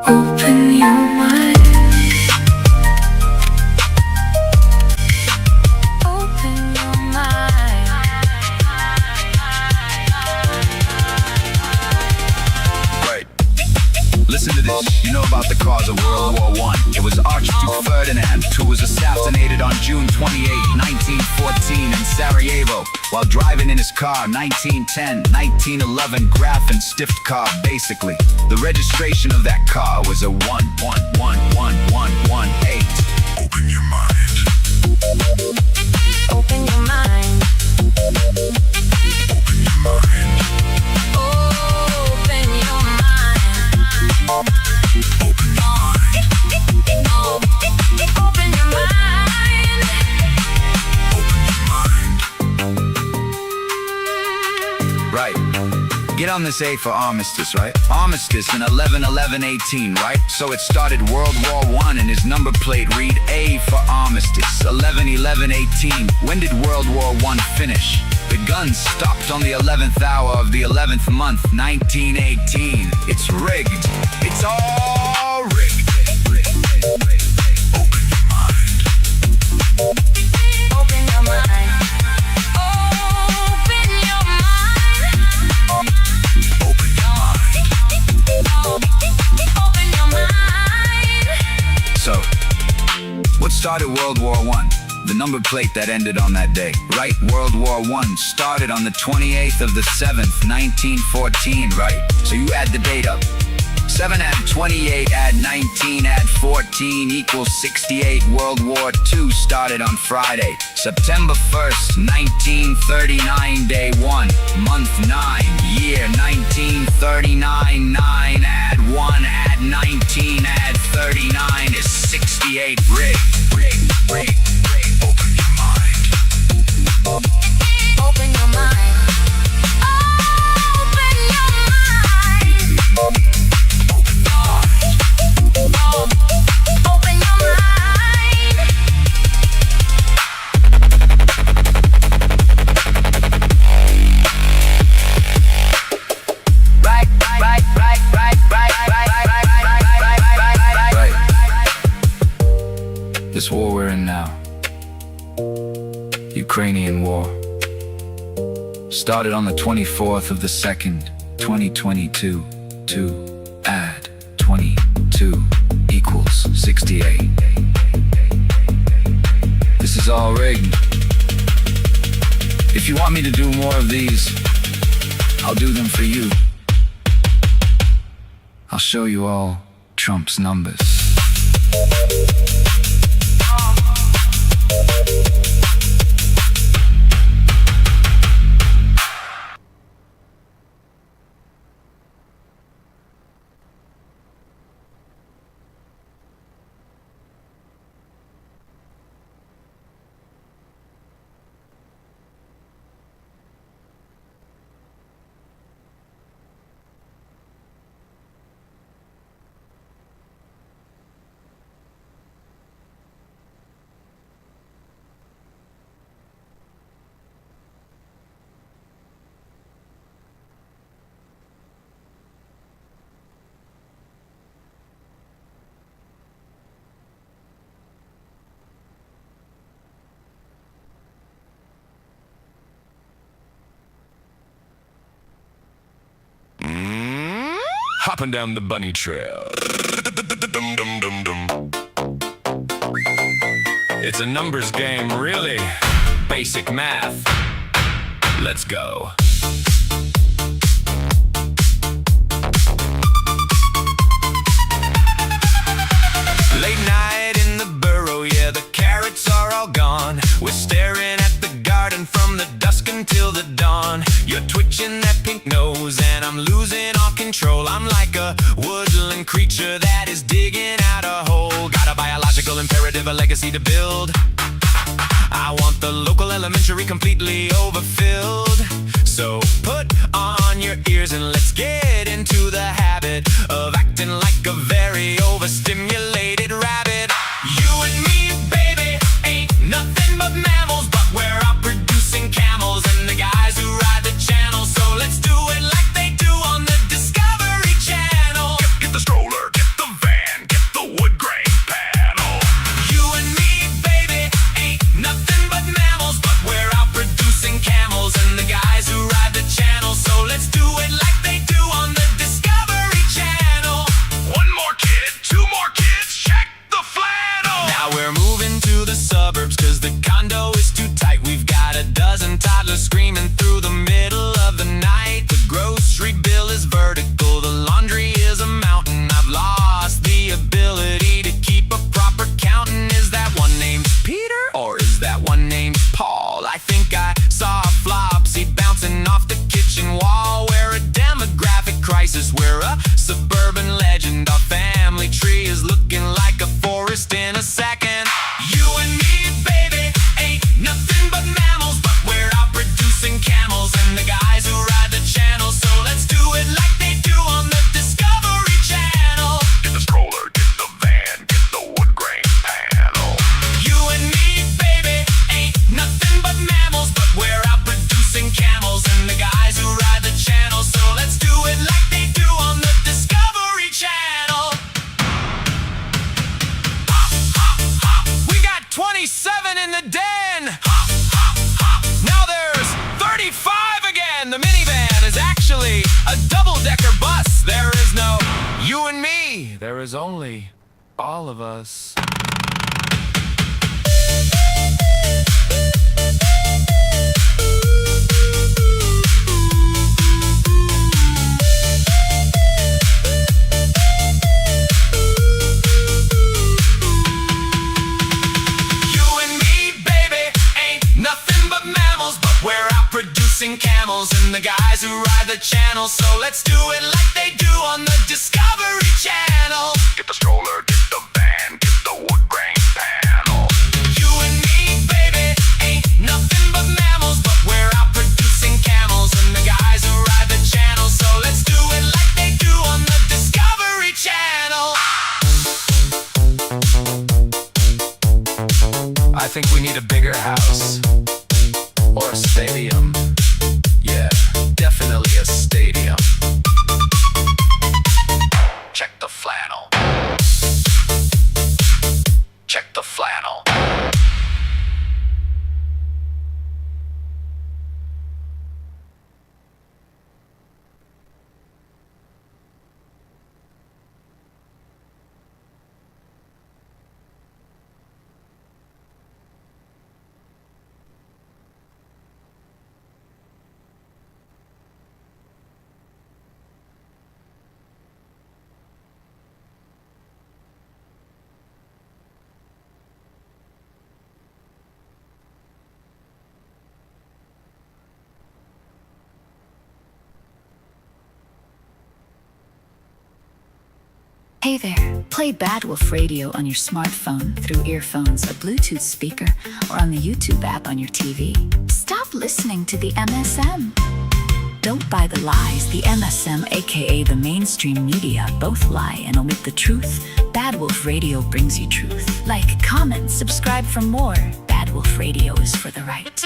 Open your mind. Open your mind. Right. Listen to this. You know about the cause of World War I. It was Archduke Ferdinand who was assassinated on June 28, 1914 in Sarajevo while driving in his car. 1910, 1911 Graf and Stift car, basically. The registration of that car was a 111118. Open your mind. Open your mind. Open your mind. Open your mind. Open your mind. Open your mind. Open your mind. Right. Get on this A for armistice, right? Armistice in 11/11/18, right? So it started World War I and his number plate read A for armistice. 11/11/18. When did World War I finish? The guns stopped on the 11th hour of the 11th month, 1918. It's rigged. It's all rigged. Open your mind. Open your mind. Open your mind. Open your mind. started World War I? The number plate that ended on that day. Right, World War I started on the 28th of the 7th, 1914, right? So you add the date up. 7 add 28, add 19, add 14 equals 68. World War II started on Friday, September 1st, 1939, day 1, month 9, year 1939, 9, add 1, add 19, add 39 is 68. Rig, open your mind. Open your mind. Open your mind. Open your mind. Right. This war we're in now, Ukrainian war, started on the 24th of the 2nd, 2022. 2 add 22 equals 68. This is all rigged. If you want me to do more of these, I'll do them for you. I'll show you all Trump's numbers. Hopping down the bunny trail. It's a numbers game, really. Basic math. Let's go. Late night in the burrow, yeah, the carrots are all gone. We're staring at the garden from the dusk until the dawn. You're twitching that pink nose and I'm losing all control. I'm like a woodland creature that is digging out a hole. Got a biological imperative, a legacy to build. I want the local elementary completely overfilled. So put on your ears and let's get into the habit of acting like a very overstimulated rabbit. You and me, baby, ain't nothing but mammals, but we're out producing camels and the guys who ride the channel. So let's do it like they do on the Discovery Channel. Get the stroller, get the van, get the wood grain panel. You and me, baby, ain't nothing but mammals, but we're out producing camels and the guys who ride the channel. So let's do it like they do on the Discovery Channel. One more kid, two more kids, check the flannel. Now we're moving to the suburbs cause the condo is too tight. We've got a dozen toddlers screaming through the middle of the night. The grocery bill is vertical, the laundry is a mountain. I've lost the ability to keep a proper counting. Is that one named Peter or is that one named Paul? I think I saw a flopsy bouncing off the kitchen wall. We're a demographic crisis, we're a suburban legend. Our family tree is looking like a forest in a second. You and me, baby, ain't nothing but mammals, but we're out producing camels and the guys who ride the channel. So let's do it like they do on the Discovery Channel. Get the stroller, get the van, get the wood grain panel. You and me, baby, ain't nothing but mammals, but we're out producing camels and the guys who ride the channel. So let's do it like they do on the Discovery Channel. We got 27 in the den. Now there's 35 again. The minivan is actually a double-decker bus. There is no you and me. There is only all of us. mammals and the guys who ride the channel. So let's do it like they do on the Discovery Channel. Get the stroller, get the van, get the wood grain panel. You and me, baby, ain't nothing but mammals, but we're out producing camels and the guys who ride the channel. So let's do it like they do on the Discovery Channel. I think we need a bigger house. Or a stadium. Yeah, definitely a stadium. Check the flannel. Check the flannel. Hey there, play Badwolf Radio on your smartphone through earphones, a Bluetooth speaker, or on the YouTube app on your TV. Stop listening to the MSM. Don't buy the lies. The MSM, aka the mainstream media, both lie and omit the truth. Badwolf Radio brings you truth. Like, comment, subscribe for more. Badwolf Radio is for the right.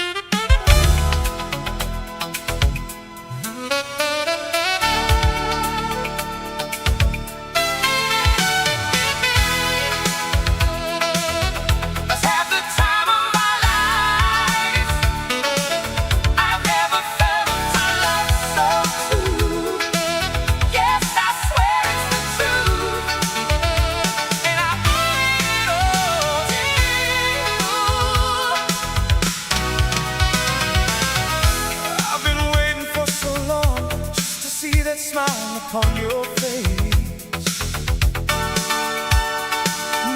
Smile upon your face.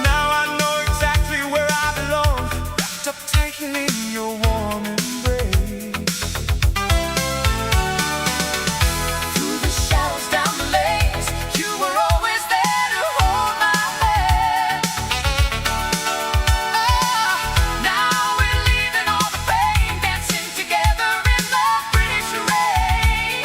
Now I know exactly where I belong, wrapped up tightly in your warm embrace. Through the shadows, down the lanes, you were always there to hold my hand. Now we're leaving all the pain, dancing together in the British rain.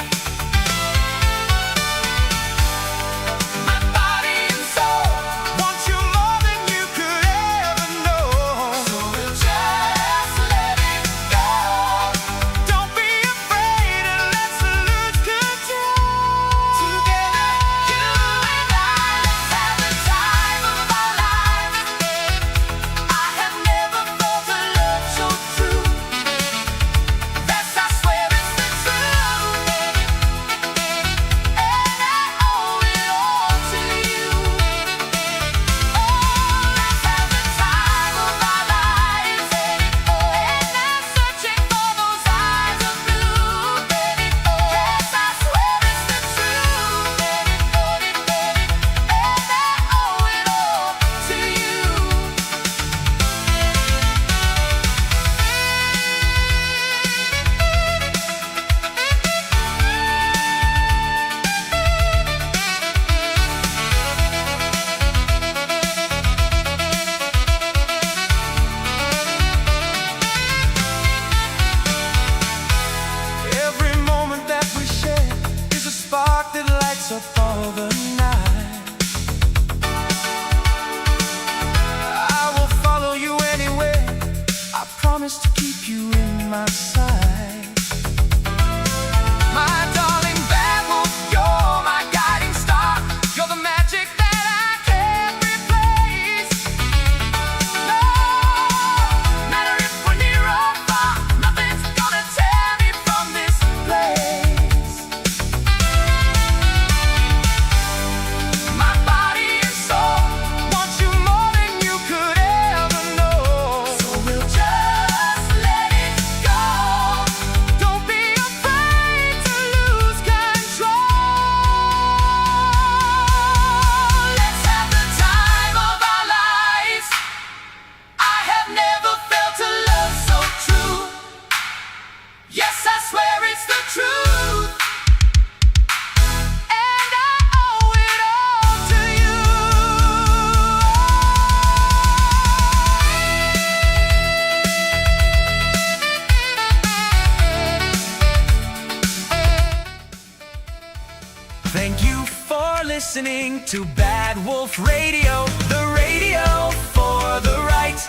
listening to Badwolf Radio, the radio for the right.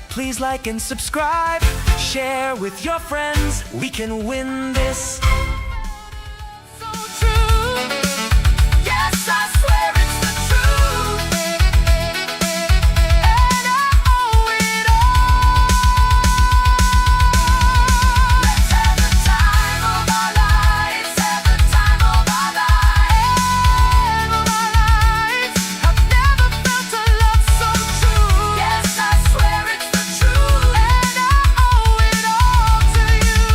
Please like and subscribe, share with your friends. We can win this. So true. Yes, I swear it's the truth. And I owe it all. Let's have the time of our lives. Have the time of our lives. I've never felt a love so true. Yes, I swear it's the truth. And I owe it all to you.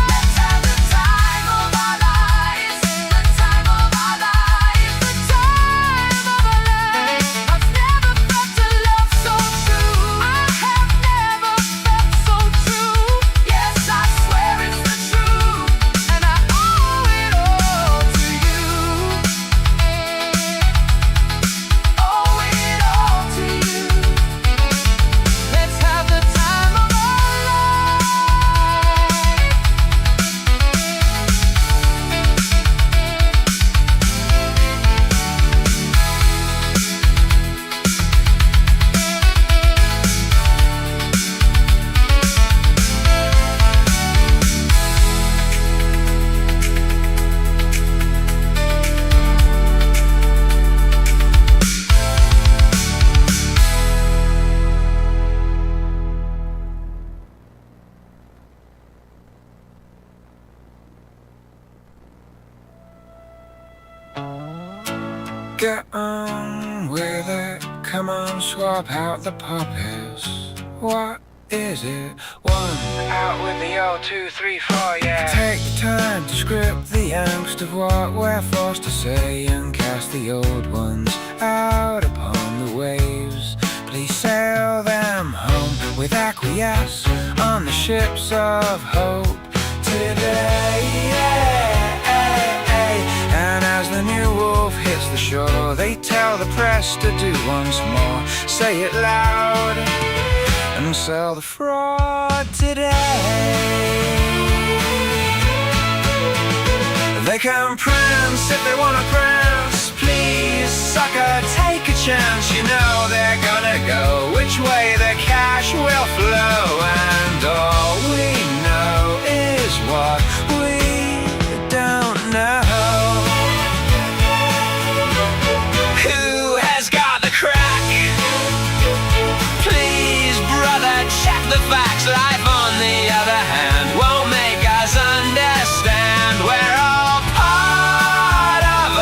Let's have the time of our lives. The time of our lives. The time of our lives. I've never felt a love so true. I have never felt so true. Yes, I swear it's the truth. And I owe it all to you. Owe it all to you. Let's have the time of our Get on with it, come on, swap out the poppies. What is it? 1 out with the old 2, 3, 4, yeah. Take the time to script the angst of what we're forced to say and cast the old ones out upon the waves. Please sail them home with acquiesce on the ships of hope today. And as the new wolf hits the shore, they tell the press to do once more. Say it loud and sell the fraud today. They can prance if they wanna prance. Please, sucker, take a chance. You know they're gonna go which way the cash will flow. And all we know is what we don't know. Who has got the crack? Please, brother, check the facts. Life, on the other hand, won't make us understand. We're all part of a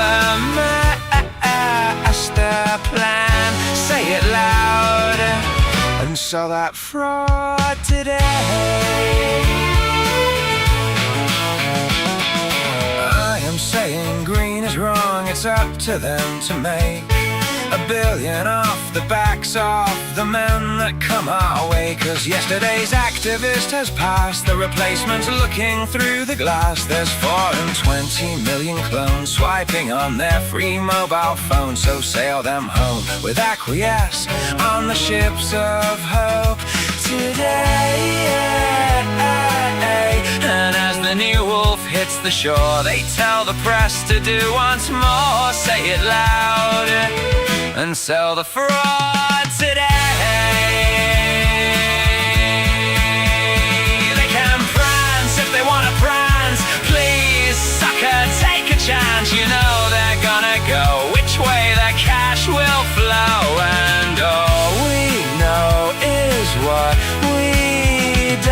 master plan. Say it loud and sell that fraud today. I am saying green is wrong, it's up to them to make $1 billion off the backs of the men that come our way. 'Cause yesterday's activist has passed, the replacement's looking through the glass. There's 420 million clones swiping on their free mobile phone. So sail them home with acquiesce on the ships of hope today. And as the new wolf hits the shore, they tell the press to do once more. Say it loud and sell the fraud today. They can prance if they wanna prance. Please, sucker, take a chance. You know they're gonna go which way the cash will flow. And all we know is what we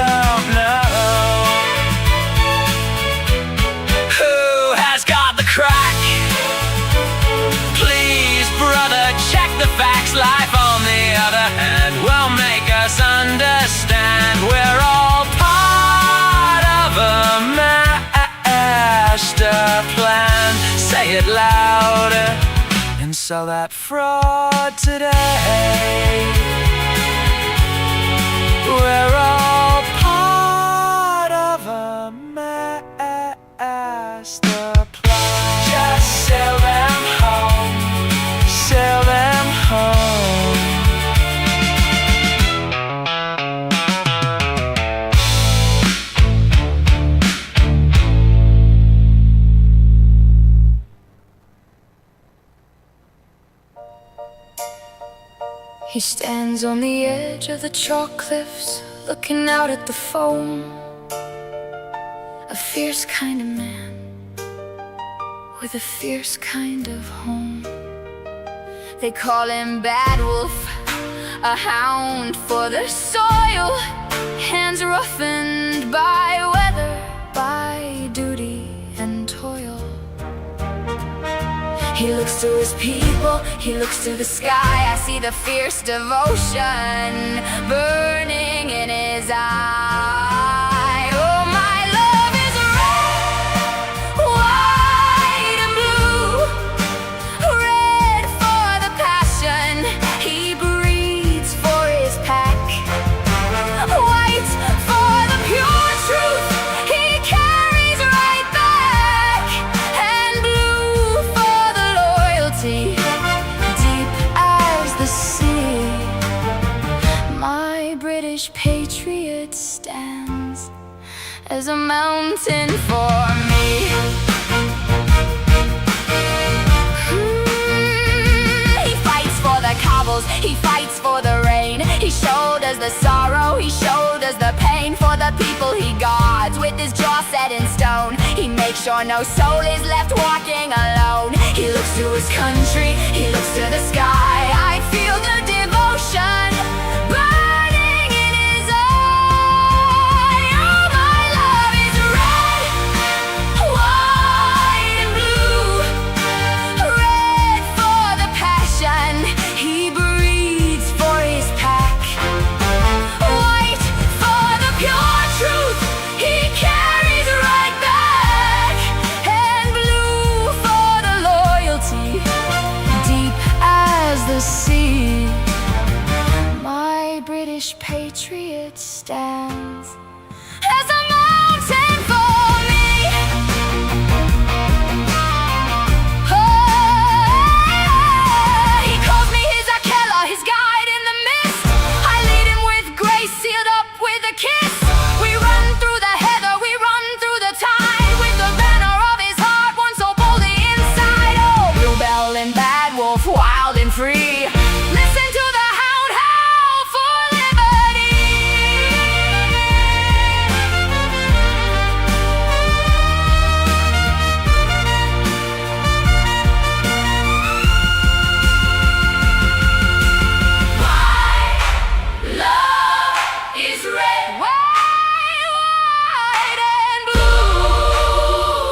don't know. Who has got the crack? Please, brother, check the facts. Life, on the other hand, will make us understand. We're all part of a master plan. Say it louder and sell that fraud today. We're all part of a master plan. Just sell them home. Sell them home. He stands on the edge of the chalk cliffs, looking out at the foam. A fierce kind of man, with a fierce kind of home. They call him Badwolf, a hound for the soil. Hands roughened by weather, by duty and toil. He looks to his people, he looks to the sky. I see the fierce devotion burning in his eye. Oh, my love is red, white and blue. Red for the passion he breeds for his pack. White for the pure truth he carries right back. And blue for the loyalty deep as the sea. My British patriot stands as a mountain for me. He fights for the cobbles, he fights for the rain. He shoulders the sorrow, he shoulders the pain. For the people he guards with his jaw set in stone. He makes sure no soul is left walking alone. He looks to his country, he looks to the sky. I feel the devotion burning in his eye. Oh, my love is red, white and blue. Red for the passion he breeds for his pack. White for the pure truth he carries right back. And blue for the loyalty deep as the sea. My British patriot stands as a mountain for me. He calls me his Akela, his guide in the mist. I lead him with grace, sealed up with a kiss. We run through the heather, we run through the tide, with the banner of his heart, one so boldly inside. Oh, Bluebell and Badwolf, wild and free. Listen to the hound howl for liberty. My love is red, white and blue.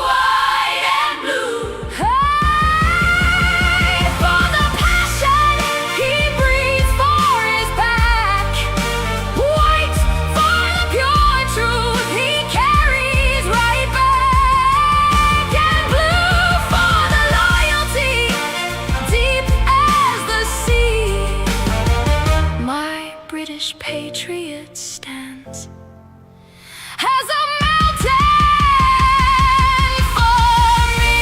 White and blue. Hey, for the passion he breathes for his pack. White for the pure truth he carries right back. And blue for the loyalty deep as the sea. My British patriot stands as a mountain for me.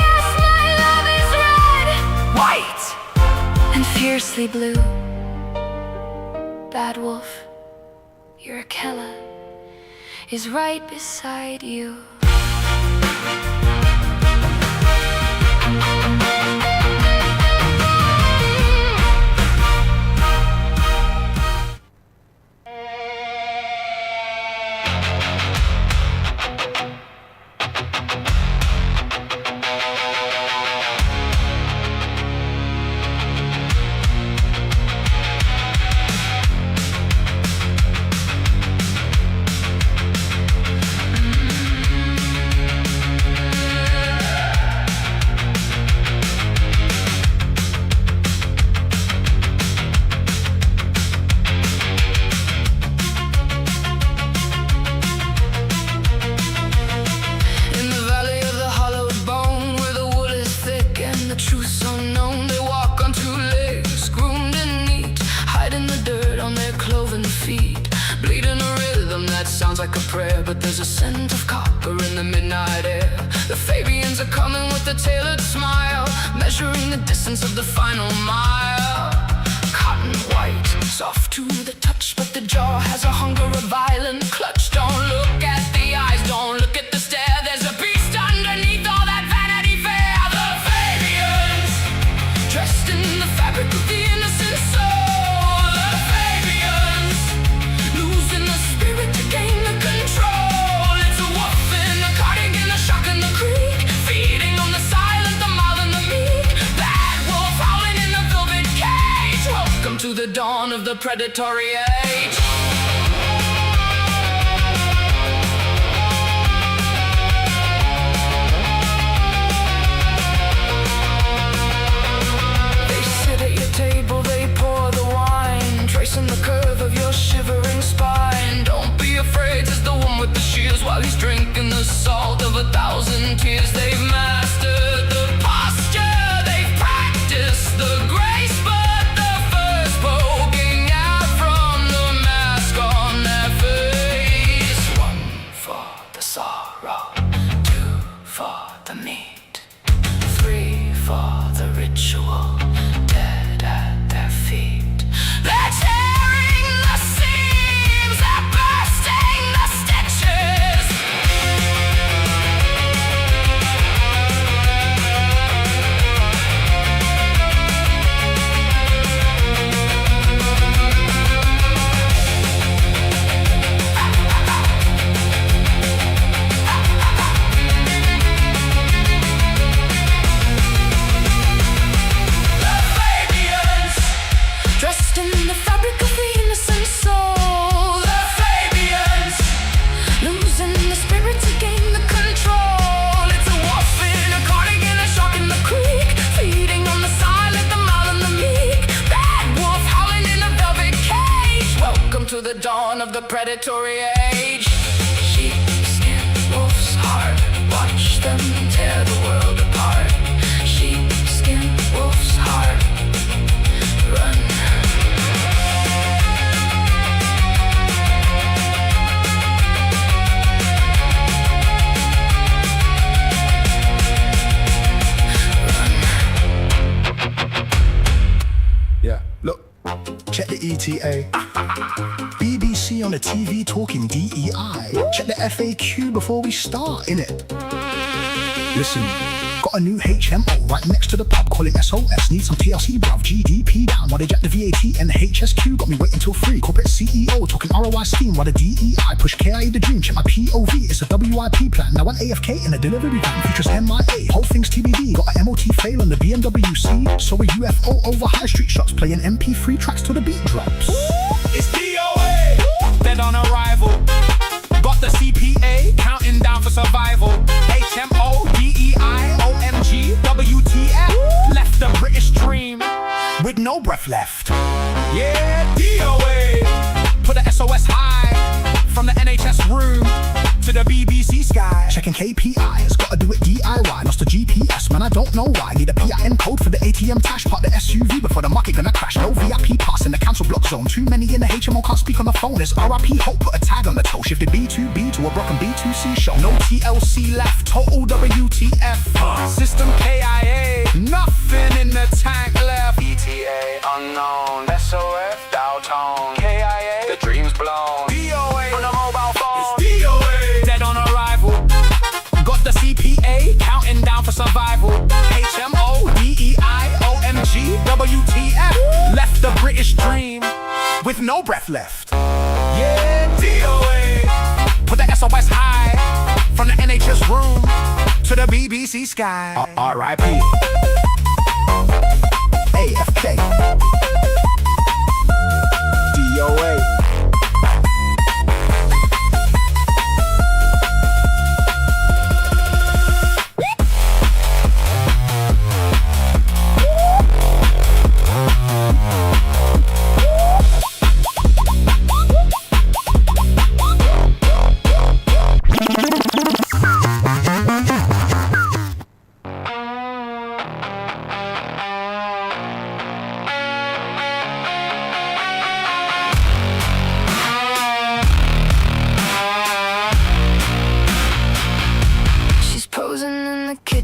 Yes, my love is red, white, and fiercely blue. Badwolf, your Akela is right beside you. In the valley of the hollowed bone, where the wool is thick and the truth's unknown, they walk on two legs, groomed and neat, hiding the dirt on their cloven feet, bleeding a rhythm that sounds like a prayer, but there's a scent of copper in the midnight air. The Fabians are coming with a tailored smile, measuring the distance of the final mile. Cotton white, soft to the touch, but the jaw has a hunger, a violent clutch. Don't look at the eyes, don't look at the stare. There's a beast underneath all that vanity fair. The Fabian. innocent soul. The Fabians, losing the spirit to gain the control. It's a wolf in a cardigan, a shark in the creek, feeding on the silent, the mild, and the meek. Bad wolf howling in a velvet cage. Welcome to the dawn of the predatory age. Table, they pour the wine, tracing the curve of your shivering spine. Don't be afraid, says the one with the shears, while he's drinking the salt of 1,000 tears. They've mastered the posture, they've practiced the grace, but the first poking out from the mask on their face. One for the sorrow, two for the meat, three for the ritual. They're tearing the seams, they're bursting the stitches. The Fabians, dressed in the fabric of the innocent soul. The Fabians, losing the spirit to gain the control. It's a wolf in a cardigan, a shark in the creek, feeding on the silent, the mild, and the meek. Bad wolf howling in a velvet cage. Welcome to the dawn of the predatory age. Sheepskin, wolf's heart, watch them tear the world apart. Sheepskin, wolf's heart, run. Yeah, look, check the ETA. BBC on the TV talking DEI. Check the FAQ before we start, innit? Listen, got a new HMO right next to the pub, call it SOS. Need some TLC, bruv, GDP down while they jack the VAT and the HSQ. Got me waiting till 3, corporate CEO talking ROI scheme while the DEI push KIA the dream. Check my POV, it's a WIP plan. Now an AFK in a delivery van features MIA. Whole thing's TBD, got an MOT fail on the BMW C. So a UFO over high street shots, playing MP3 tracks till the beat drops. It's DOA, dead on arrival. Got the CPA, counting down for survival. HMO, DEI, OMG, WTF. Left the British dream with no breath left. Yeah, DOA, put the SOS high. From the NHS room to the BBC sky. Checking KPIs, gotta do it DIY. Lost the GPS, man, I don't know why. Need a PIN code for the ATM tash. Park the SUV before the market gonna crash. No VIP pass in the council block zone. Too many in the HMO, can't speak on the phone. It's RIP hope, put a tag on the toe. Shifted B2B to a broken B2C show. No TLC left, total WTF. System KIA, nothing in the tank left. ETA unknown, SOF dial tone. KIA, the dream's blown. DOA on a mobile phone. It's DOA, dead on arrival. Got the CPA, counting down for survival. HMO, DEI, OMG, WTF. Left the British dream with no breath left. Yeah, DOA, put the SOS high. From the NHS room to the BBC sky. RIP, AFK, DOA.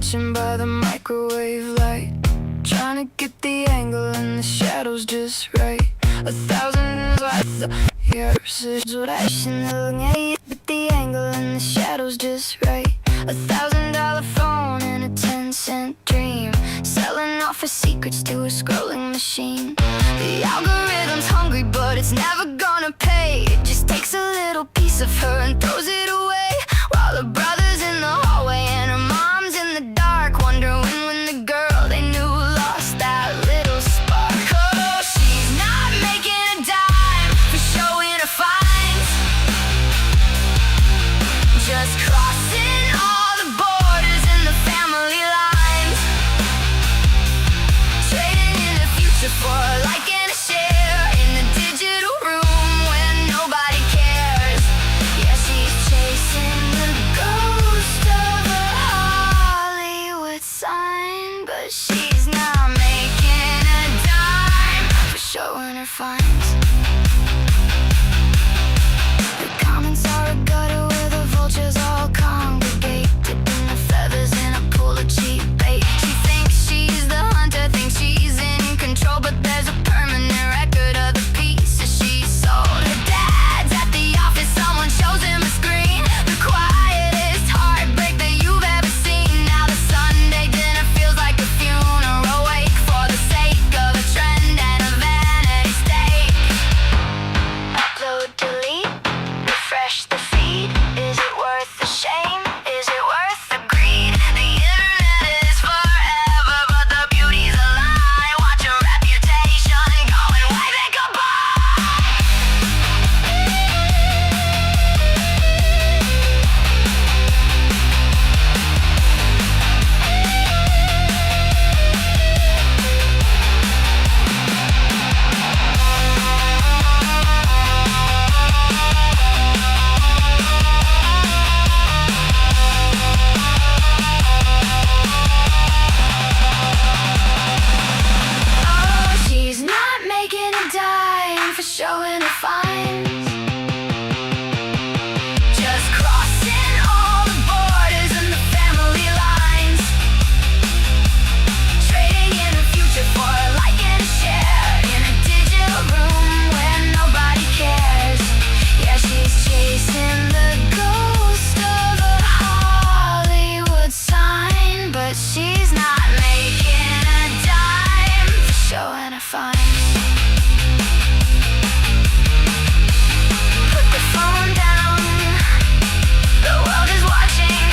kitchen by the microwave light, trying to get the angle and the shadows just right. 1,000 lights, yours is what I should know. But the angle and the shadows just right. $1,000 phone and a 10-cent dream, selling off a secret. secrets to a scrolling machine. The algorithm's hungry, but it's never gonna pay. It just takes a little piece of her and throws it away, while her brother's in the hallway and her mom's in the dark, wondering when the girl they knew lost that little spark. Oh, she's not making a dime for showing her finds, just crossing all the borders in the family lines, trading in the future for a like and a share in the digital room when nobody cares. Yeah, she's chasing the ghost of a Hollywood sign, but she's not making a dime for showing her finds. The comments are a gutter where the vultures all congregate, dipping the feathers in a pool of cheap bait. She thinks she's the hunter, thinks she's in control, but there's a permanent record of the pieces she sold. Her dad's at the office, someone shows him a screen, the quietest heartbreak that you've ever seen. Now the Sunday dinner feels like a funeral wake for the sake of a trend and a vanity steak. Upload, delete, refresh the feed. Is it worth the shame? Is it worth the greed? The internet is forever, but the beauty's a lie. Watch your reputation go and wave it goodbye. Oh, she's not making a dime for showing her finds, just crossing all the borders and the family lines, trading in the future for a like and a share in a digital room where nobody cares. Yeah, she's chasing the ghost of a Hollywood sign, but she's not making a dime for showing her finds. Put the phone down, the world is watching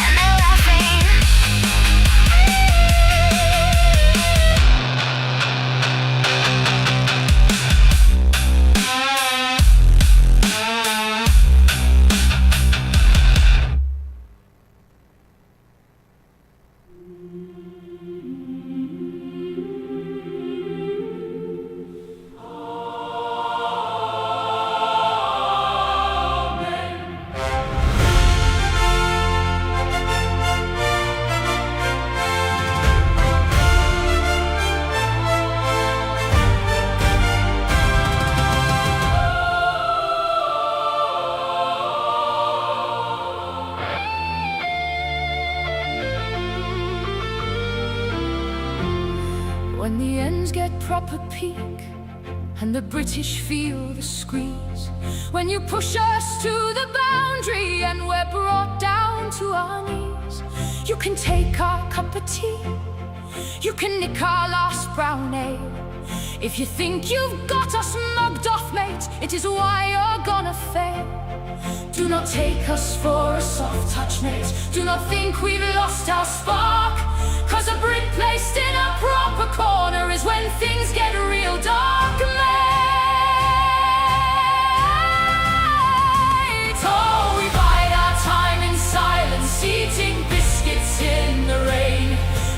and they're laughing. When the ends get proper peak and the British feel the squeeze, when you push us to the boundary and we're brought down to our knees, you can take our cup of tea, you can nick our last brown ale. If you think you've got us mugged off, mate, it is why you're gonna fail. Do not take us for a soft touch, mate. Do not think we've lost our spark, 'cause a brick placed in a proper corner is when things get real dark, mate. Oh, we bide our time in silence, eating biscuits in the rain,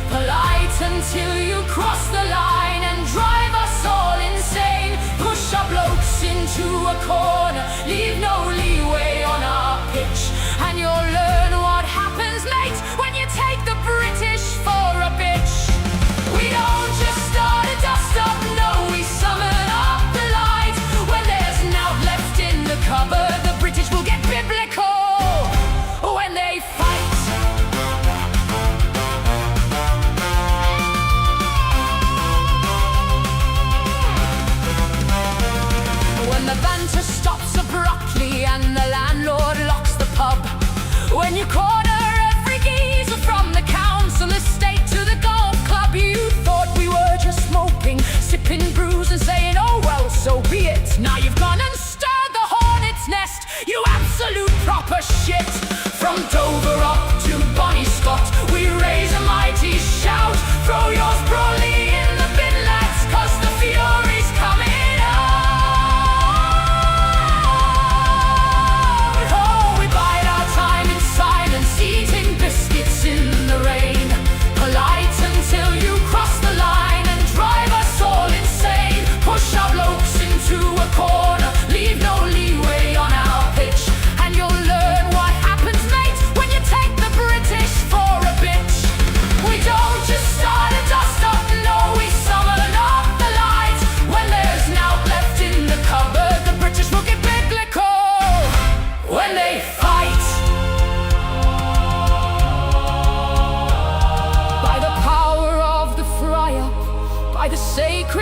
polite until you cross the line and drive us all insane. Push our blokes into a corner, leave no leeway on our pitch, and you'll learn what happens, mate, when you take the British for a bitch. We don't just start a dust-up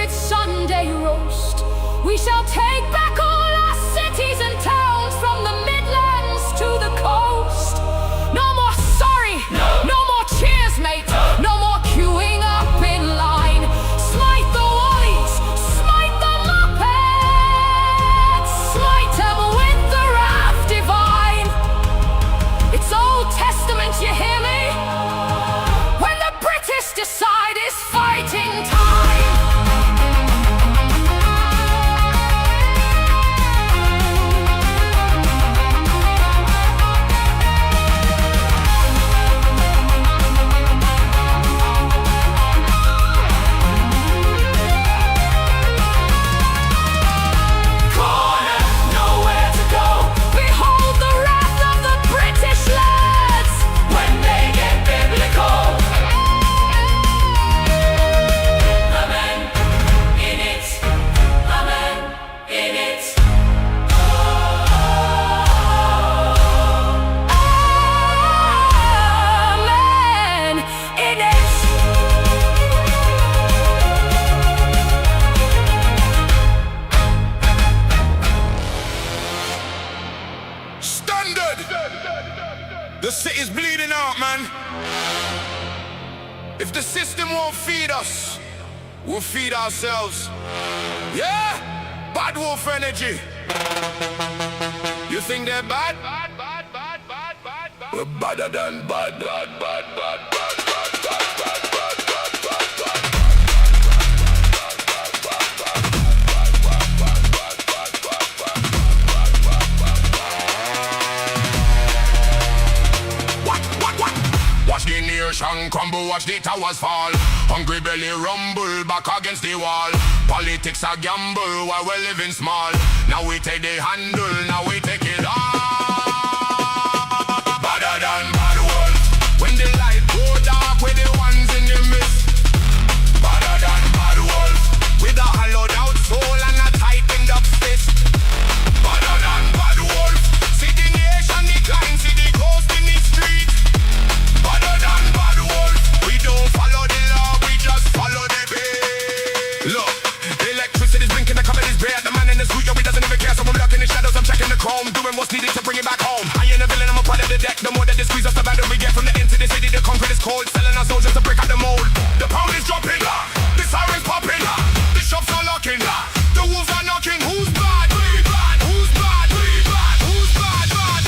secret Sunday roast. We shall take back all our cities and towns, from the Midlands to the coast. No more sorry, no more cheers, mate, no more queuing up in line. Smite the wallies, smite the muppets, smite them with the wrath divine. It's Old Testament, you hear me? When the British decide it's fighting time. The city's bleeding out, man. If the system won't feed us, we'll feed ourselves. Yeah? Badwolf energy. You think they're bad? We're badder than bad. Watch the nation crumble, watch the towers fall. Hungry belly rumble back against the wall. Politics a gamble while we're living small. Now we take the handle, now we take it all. Badder than Badwolf. When the light go dark, we're the ones in the mist. Badder than Badwolf. With a hollowed out soul and a tightened up fist. Badder than Badwolf. See the nation decline, see the ghost in the street. Badder than Badwolf. We don't follow the law, we just follow the beat. Look, the electricity's blinking, the cover is bare. The man in the suit, yo, he doesn't even care. So I'm lurking in the shadows, I'm checking the chrome, doing what's needed to bring it back home. I ain't a villain, I'm a part of the deck. The more that they squeeze us, the better we get. From the end to the city, the concrete is cold. Selling our soldiers to break out the mold. The pound is dropping, the sirens popping, the shops are locking, the wolves are knocking. Who's bad? We bad. Who's bad? We bad. Who's bad? Bad.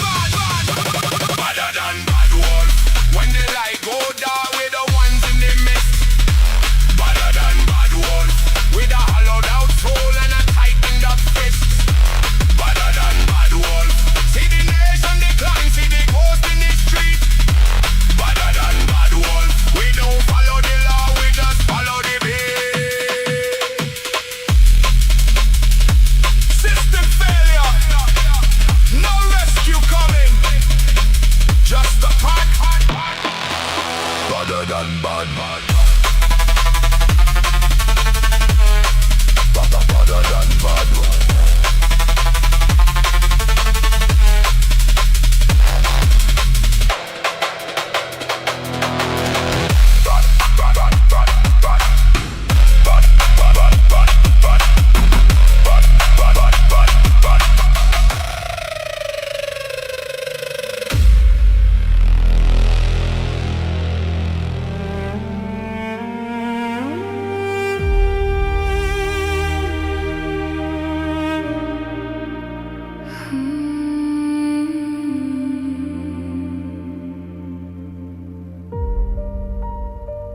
Badder than Badwolf. When the light go down, we're the ones in the mist. Badder than Badwolf. With a hollowed out soul and a tightened up fist. Badder than Badwolf. See the nation decline, see the ghost in the street. Badder than Badwolf. We don't follow the law, we just follow the beat. System failure. No rescue coming. Just a pack. Badder than bad. Badder than bad.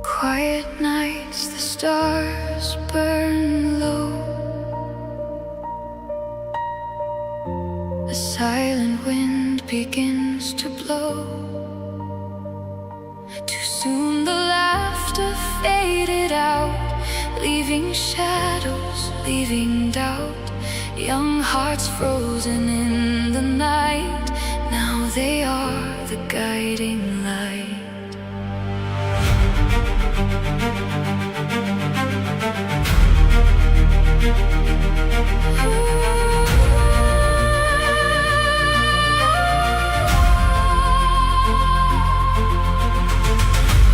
Quiet nights, the stars burn low. A silent wind begins to blow. Too soon the laughter faded out, leaving shadows, leaving doubt. Young hearts frozen in the night, now they are the guiding light.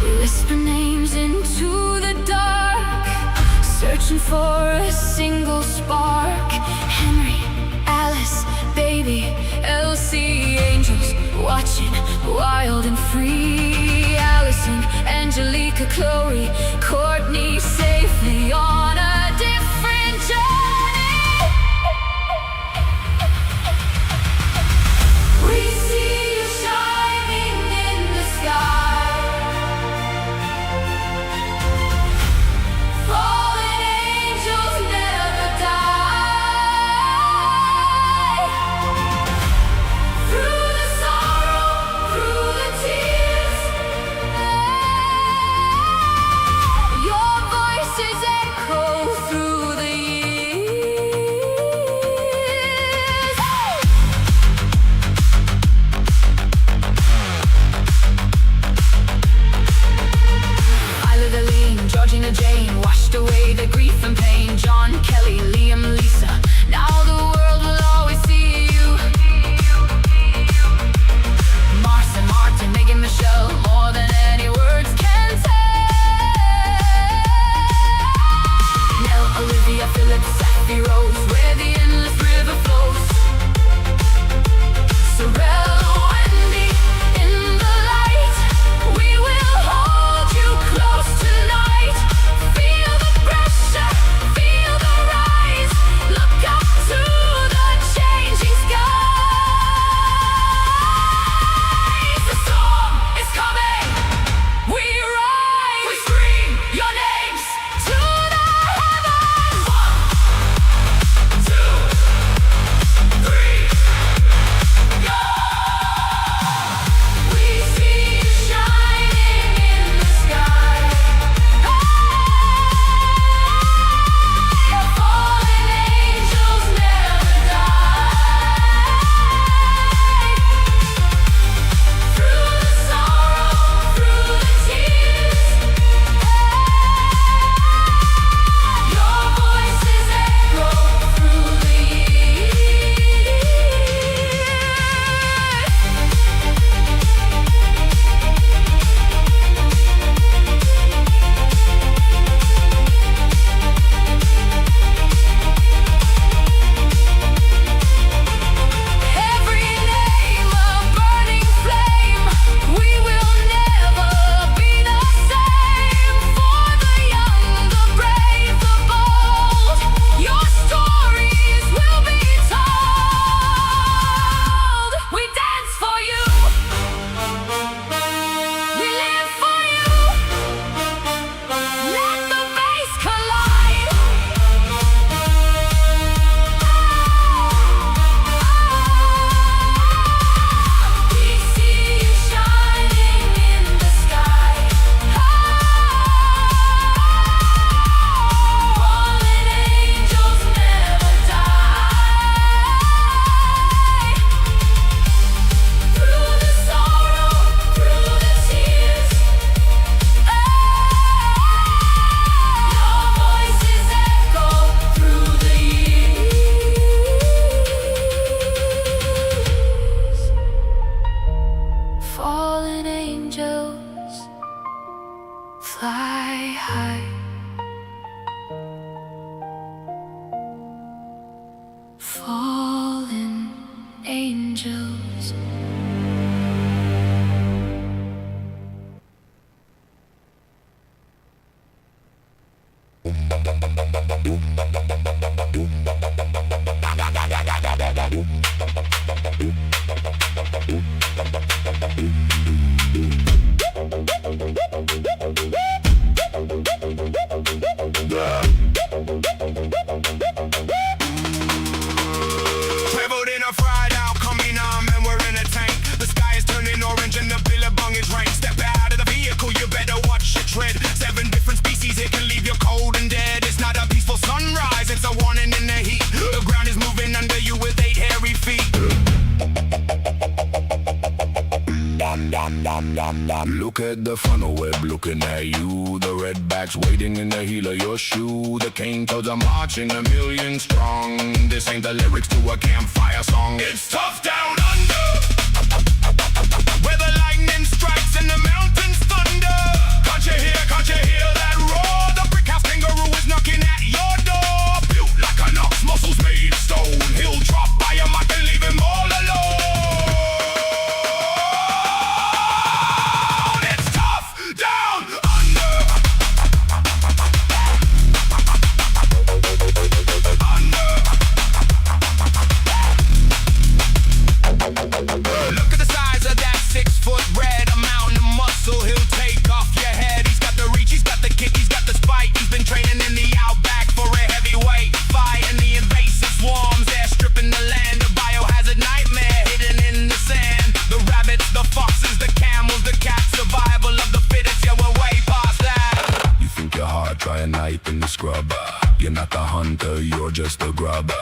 We whisper names into the dark, searching for a single spark. Henry, Alice, baby, Elsie, angels watching, wild and free. Allison, Angelica, Chloe, Courtney, safely on a different journey. We see you shining in the sky. Fallen angels never die. Through the sorrow, through the tears, your voices echo through the years. Isla Deline, Georgina Jane washed away the grief and pain. John Kelly, Liam, Lisa, now the world will always see you. Martin, Martin, Megan, Michelle, more than any words can tell. Nell, Olivia, Phillips, Sappy, Rose, where the endless river flows. Sorrel, Wendy, in the light, we will hold you close tonight. Feel the pressure, feel the rise. Look up to the changing skies. The storm is coming. We rise. We scream your names to the heavens. 1, 2, 3, go. We see you shining in the sky. Fallen angels never die. Through the sorrow, through the tears, your voices echo through the years. Every name a burning flame. We will never be the same. For the young, the brave, the bold, your stories will be told. We dance for you. We live for you. Let the bass collide. We see you shining in the sky. Fallen angels never die. Through the sorrow, through the tears, your voices echo through the years. Fallen angels fly high. Fallen angels. Traveled in a fried out combi now, man, we're in a tank. The sky is turning orange and the billabong is rank. Step out of the vehicle, you better watch your tread. 7 different species, it can leave you cold and dead. It's not a peaceful sunrise, it's a warning in the heat. The ground is moving under you with 8 hairy feet. Look at the funnel web looking at you. The redbacks waiting in the heel of your shoe. The cane toads are marching 1,000,000 strong. This ain't the lyrics to a campfire song. It's tough down under, where the lightning strikes and the mountains thunder. Can't you hear that roar? The brick house kangaroo is knocking at your door. hunter, you're just a grubber.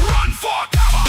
Run for cover.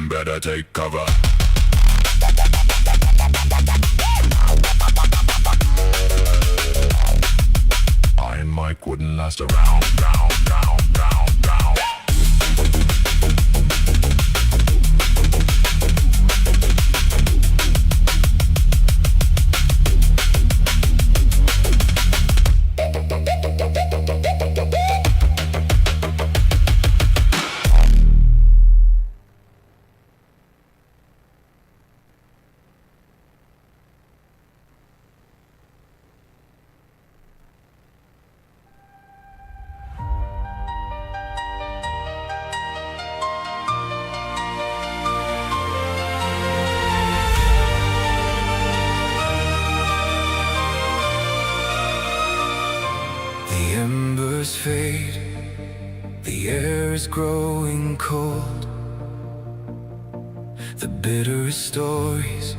Better take cover. Iron Mike wouldn't last around, round. The embers fade, the air is growing cold. The bitterest stories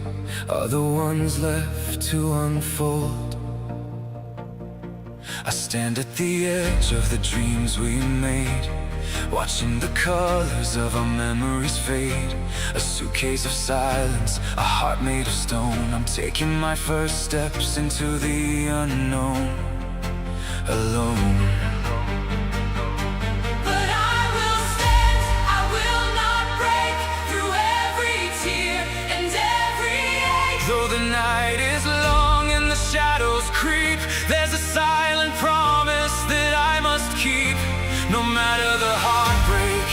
are the ones left to unfold. I stand at the edge of the dreams we made, watching the colors of our memories fade. A suitcase of silence, a heart made of stone. I'm taking my first steps into the unknown, alone. But I will stand, I will not break through every tear and every ache. Though the night is long and the shadows creep, there's a silent promise that I must keep. No matter the heartbreak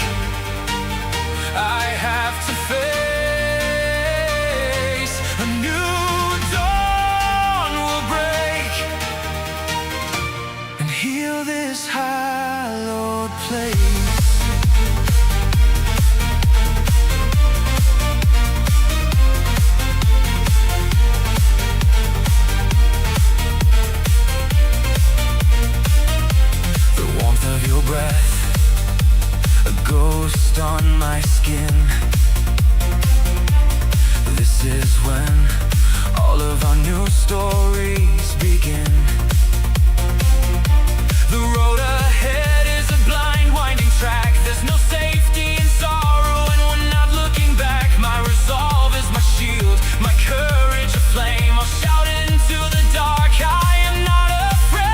I have to face, a new dawn will break and heal this hallowed place. The warmth of your breath, a ghost on my skin. This is when all of our new stories begin. The road ahead is a blind winding track. There's no safety in sorrow and we're not looking back. My resolve is my shield, my courage a flame. I'll shout into the dark, I am not afraid.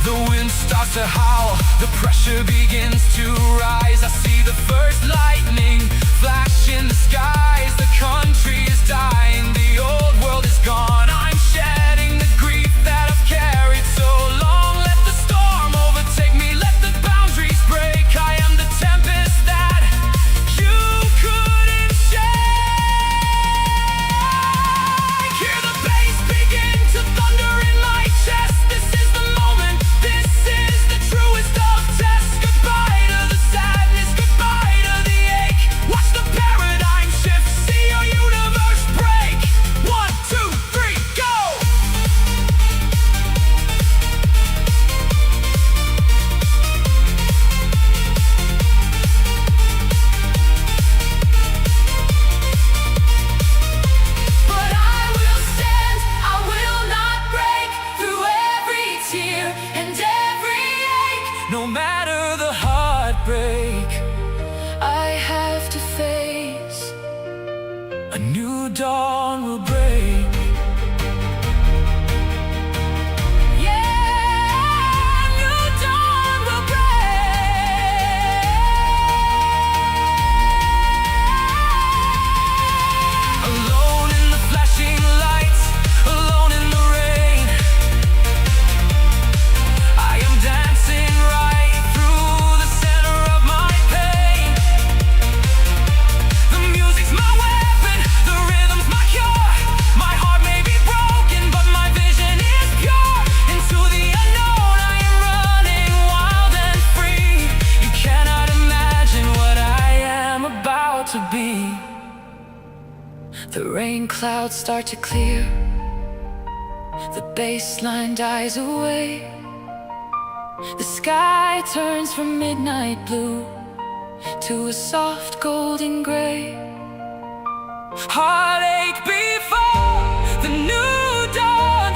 The wind starts to howl, the pressure begins to rise. I see the first lightning flash in the skies. The country is dying, the old world is gone. I'm shedding the grief that I've carried so long. Let the storm overtake me, let the boundaries break. I am the tempest that you couldn't shake. Hear the bass begin to thunder in my chest. This is the moment, this is the truest of tests. Goodbye to the sadness, goodbye to the ache. Watch the paradigm shift, see your universe break. One rain clouds start to clear, the baseline dies away. The sky turns from midnight blue to a soft golden gray. Heartache before the new dawn.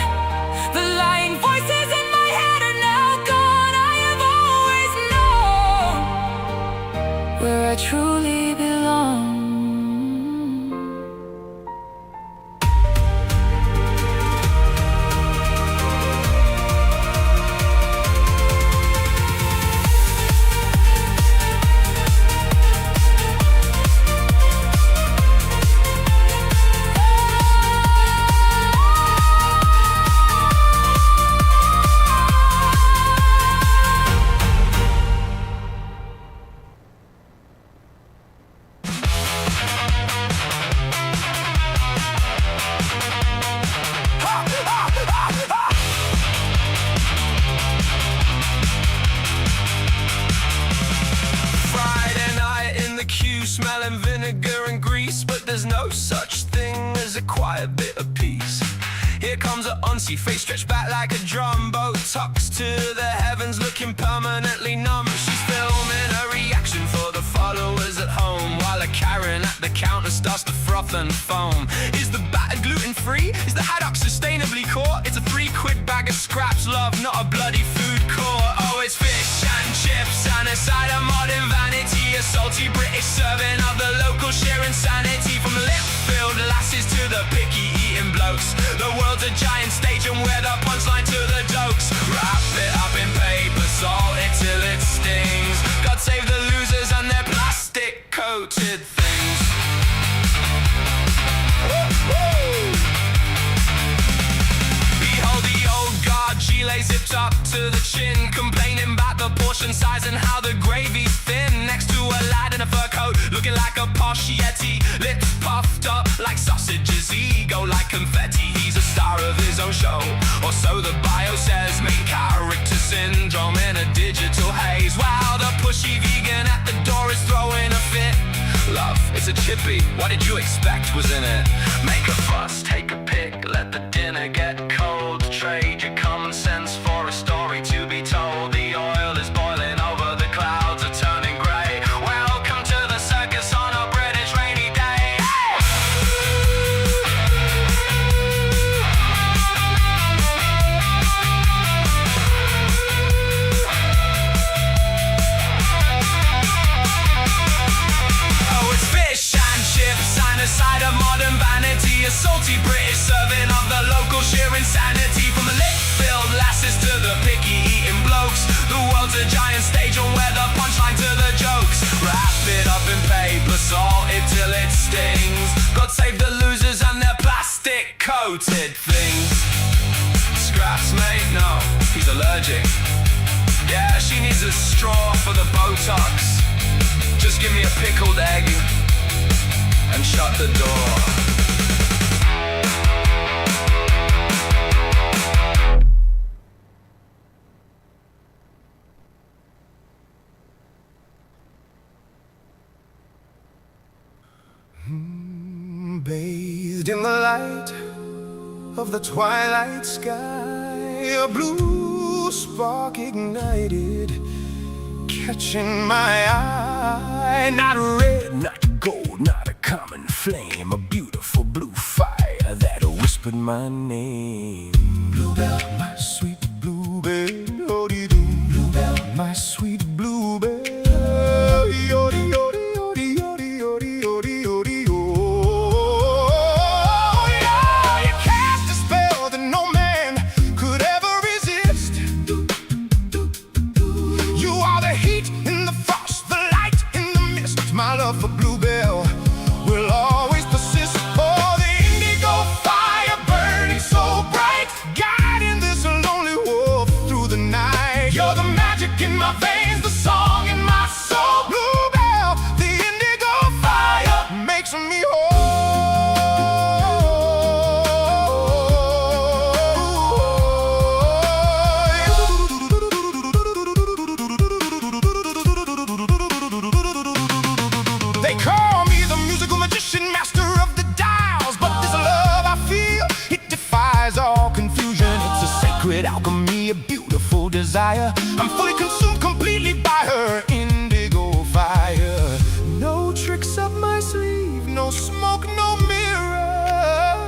The lying voices in my head are now gone. I have always known where I truly belong. Smelling vinegar and grease, but there's no such thing as a quiet bit of peace. Here comes an auntie, face stretched back like a drum, Botox to the heavens, looking permanently numb. She's filming a reaction for the followers at home, while a Karen at the counter starts to froth and foam. Is the batter gluten-free? Is the haddock sustainably caught? It's a £3 bag of scraps, love, not a bloody food court. Oh, it's fish and chips and a side of modern vanity, a salty British serving of the local sheer insanity. From the lip-filled lasses to the picky-eating blokes, the world's a giant stage and we're the punchline to the jokes. Wrap it up in paper, salt it till it stings. God save the losers and their plastic-coated things. Behold the old guard, gilet zipped up to the chin, complaining about the portion size and how the gravy's thin. Next to a lad in a fur coat, looking like a posh yeti, lips puffed up like sausages, ego like confetti. He's a star of his own show, or so the bio says. Main character syndrome in a digital haze, while the pushy vegan at the door is throwing a fit. Love, it's a chippy, what did you expect was in it? Make a fuss, take a pic, let the dinner get cold. Trade your common sense for a story to be told. The oil is boiling over, the clouds are turning grey. Welcome to the circus on a British rainy day. Oh, it's fish and chips and a side of modern vanity, a salty British serving of the local sheer insanity. From the lip-filled lasses to the picky-eating blokes, the world's a giant stage and we're the punchline to the jokes. Wrap it up in paper, salt it till it stings. God save the losers and their plastic-coated things. Scraps, mate? No, he's allergic. Yeah, she needs a straw for the Botox. Just give me a pickled egg and shut the door. Bathed in the light of the twilight sky, a blue spark ignited, catching my eye. Not red, not gold, not a common flame, a beautiful blue fire that whispered my name. Bluebell, my sweet bluebell, oh-dee-doo. Bluebell, my sweet bluebell, oh-dee-doo. For Bluebell will always persist. Oh, the indigo fire burning so bright, guiding this lonely wolf through the night. You're the magic in my veins. spirit alchemy, a beautiful desire. I'm fully consumed completely by her indigo fire. No tricks up my sleeve, no smoke, no mirrors.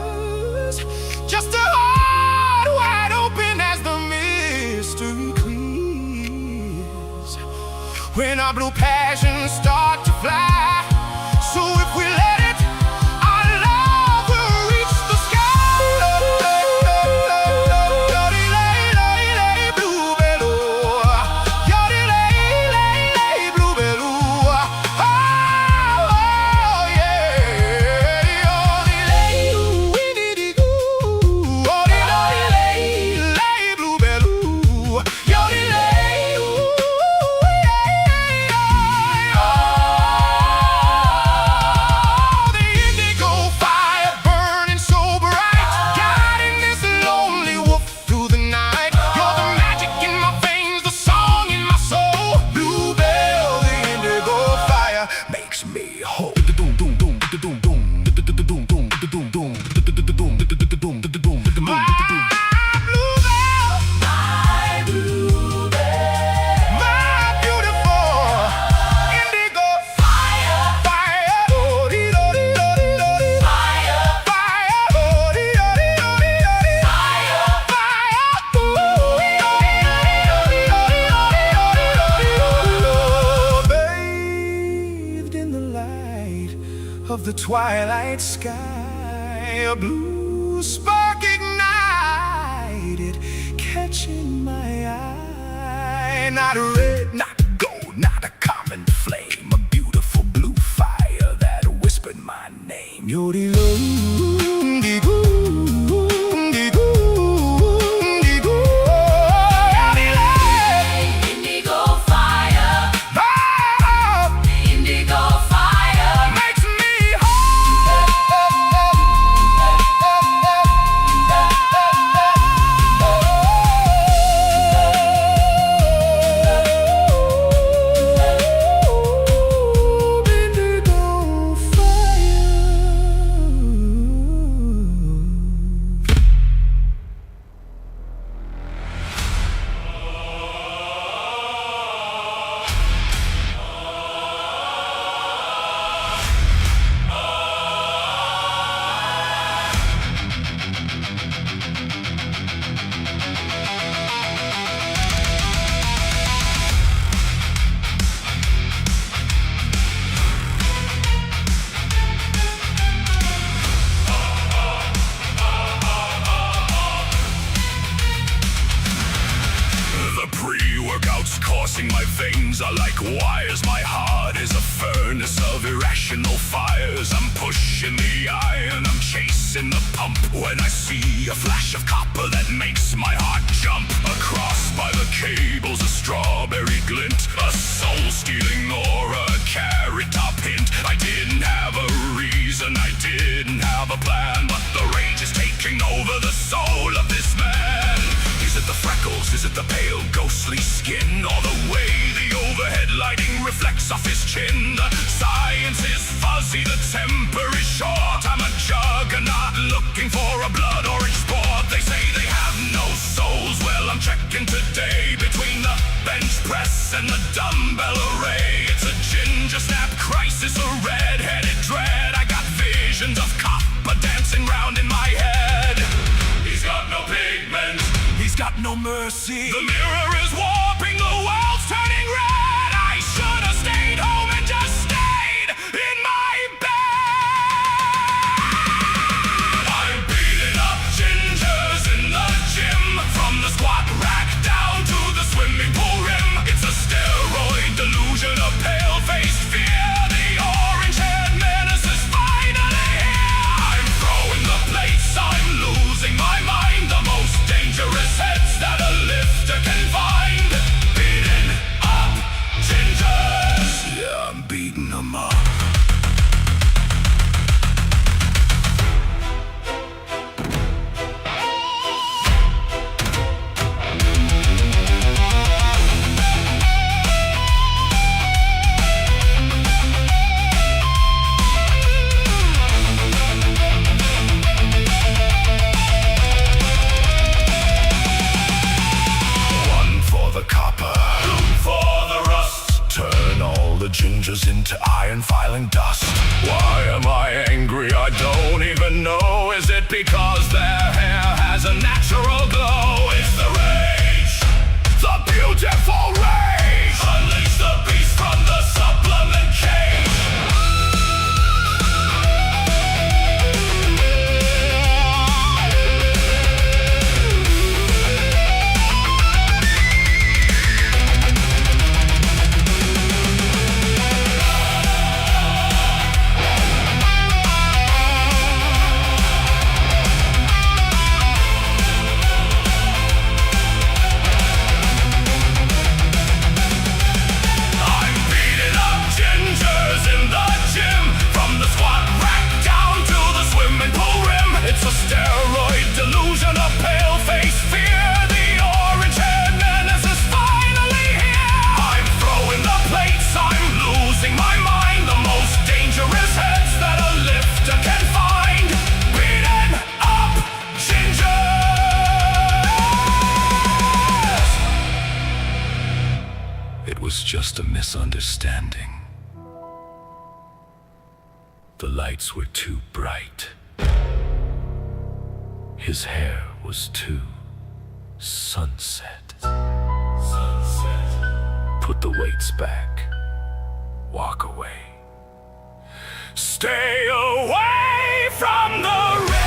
Just a heart wide open as the mystery clears. When our blue passions start to fly, so if we let it, our love will reach the sky. Of the twilight sky, a blue spark ignited, catching my eye. Not red, not gold, not a common flame, a beautiful blue fire that whispered my name. Pre-workouts coursing my veins are like wires. My heart is a furnace of irrational fires. I'm pushing the iron, I'm chasing the pump. When I see a flash of copper that makes my heart jump. Across by the cables, a strawberry glint, a soul-stealing aura, a carrot top hint. I didn't have a reason, I didn't have a plan, but the rage is taking over the soul of this man. Is it the freckles? Is it the pale ghostly skin? Or the way the overhead lighting reflects off his chin? The science is fuzzy, the temper is short. I'm a juggernaut looking for a blood orange sport. They say they have no souls. Well, I'm checking today between the bench press and the dumbbell array. It's a ginger snap crisis, a red-headed dread. I got visions of copper dancing round in my head. He's got no pigment, he's got no mercy. The mirror is warping, the world's turning red. I should have stayed home and just stayed in my bed. I'm beating up gingers in the gym, from the squat rack down to the swimming pool rim. It's a steroid delusion, a pale-faced fear. The orange-haired menace is finally here. I'm throwing the plates, I'm losing my mind. The most dangerous heads that a lifter can find. and filing dust. Why am I angry? I don't even know. Is it because their hair has a natural glow? It's the rage, the beautiful rage. Unleash the beast from the supplement cage. Just a misunderstanding. The lights were too bright. His hair was too sunset. Put the weights back. Walk away. Stay away from the rain.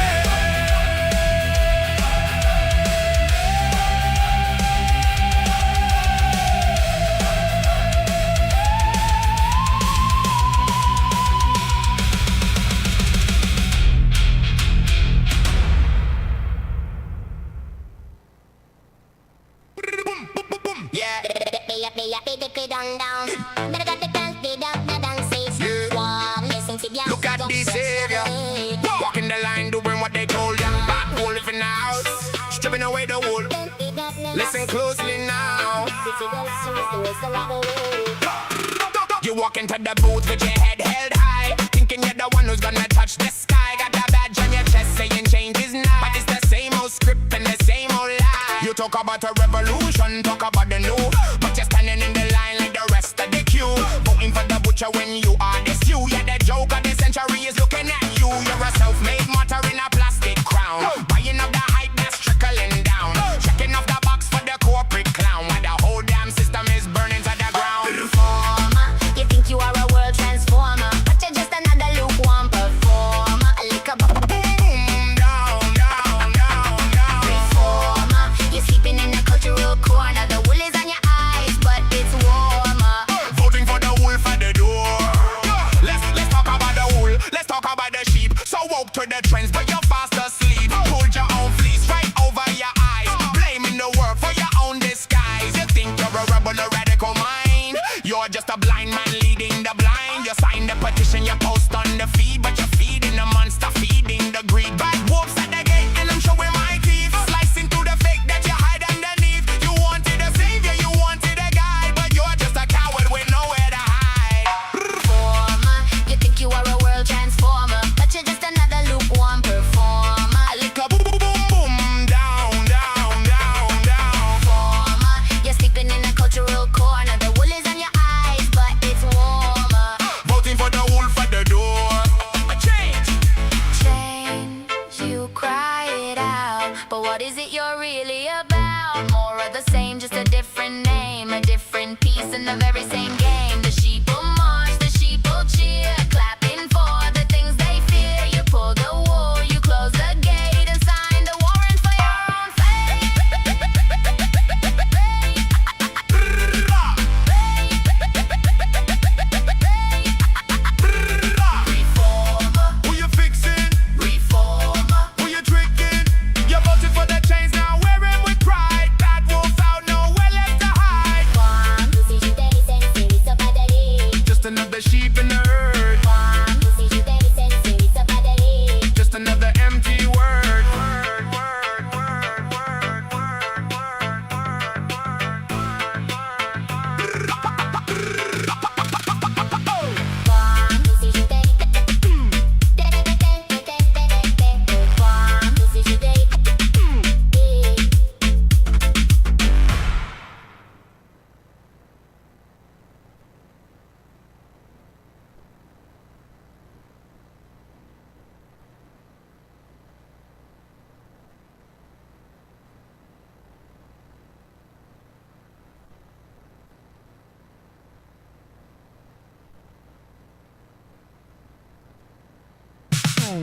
Look at the savior, walking the line, doing what they told ya. Badwolf in the house, stripping away the wool. Listen closely now. You walk into the booth with your head held high, thinking you're the one who's gonna touch the sky. Got that badge on your chest saying change is now, but it's the same old script and the same old lie. You talk about a revolution, talk about the new, but you're standing in the line like the rest of the queue, voting for the butcher when you are this you. Yeah, the joke of the century is looking at you. You're a self-made martyr in a plastic crown, buying up the hype that's trickling down, checking off the box for the corporate clown, while the whole damn system is burning to the ground. Reformer, you think you are a world transformer, but you're just another lukewarm performer. A lick of boom, down, down, down, down. Reformer, you're sleeping in a cultural corner. The wool is on your eyes, but it's warmer. Voting for the wolf at the door. Let's talk about the wool, let's talk about the sheep. So woke to the trends, but you're fast asleep. Pulled your own fleece right over your eyes, blaming the world for your own disguise. You think you're a rebel, a radical mind? You're just a blind man leading the blind. You sign the petition, you post on the feed, but you're feeding the monster, feeding the greed. Bad wolves at the gate, and I'm showing my teeth, slicing through the fake that you hide underneath. You wanted a savior, you wanted a guide, but you're just a coward with nowhere to hide. Reformer, you think you are a world transformer, but you're just another lukewarm performer. A little boom, boom, boom, boom, down, down, down, down. Reformer, you're sleeping in a cultural corner. The wool is on your eyes, but it's warmer. Voting for the wolf at the door. A change. Change, you cry it out, but what is it you're really about? More of the same, just a different name, a different piece in the very same game. The sheep will march, the sheep will cheer, clapping for the things they fear. You pull the wool, you close the gate and sign the warrant for your own fate. Reformer, Who you fixing? reformer, Who you tricking? You voted for the chains, now wearing with pride. Bad wolf out, nowhere left to hide. Juan, tu si te dicen, si visto para Just another sheep in the herd. The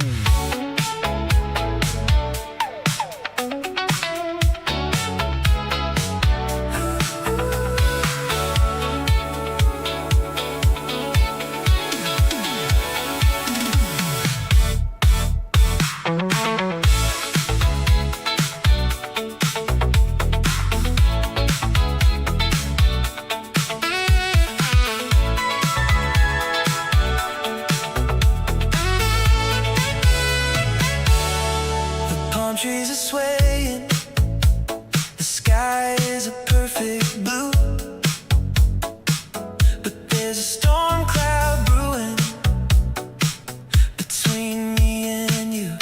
palm trees are swaying, the sky is a perfect blue, but there's a storm cloud brewing between me and you.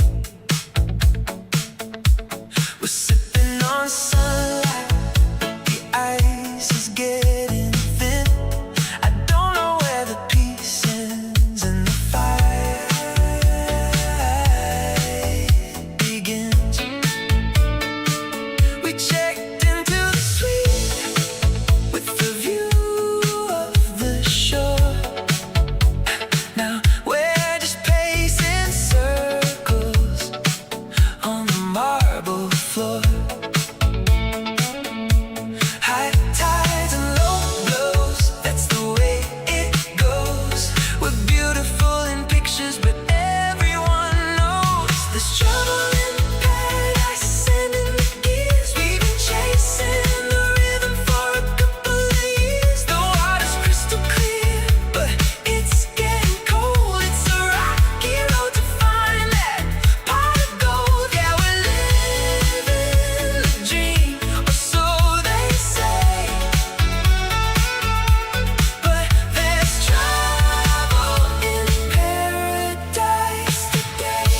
We're sipping on sunlight, but the ice is getting thin. I don't know where the peace ends and the fight begins. We checked into the suite with the view of the shore. Now we're just pacing circles on the marble floor. High tides and low blows, that's the way it goes. We're beautiful in pictures, but everyone knows there's trouble in paradise and in the gears. We've been chasing the rhythm for a couple of years. The water's crystal clear, but it's getting cold. It's a rocky road to find that pot of gold. Yeah, we're living the dream, or so they say. But there's trouble in paradise today.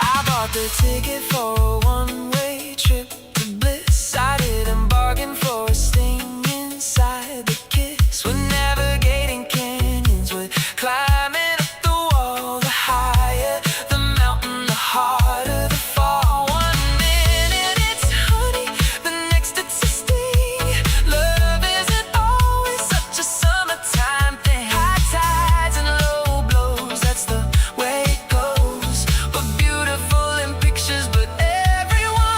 I bought the ticket for a one-way trip to bliss. I didn't bargain for a sting inside the kiss. We're navigating canyons, we're climbing up the wall. The higher the mountain, the harder the fall. One minute it's honey, the next it's a sting. Love isn't always such a summertime thing. High tides and low blows, that's the way it goes. We're beautiful in pictures, but everyone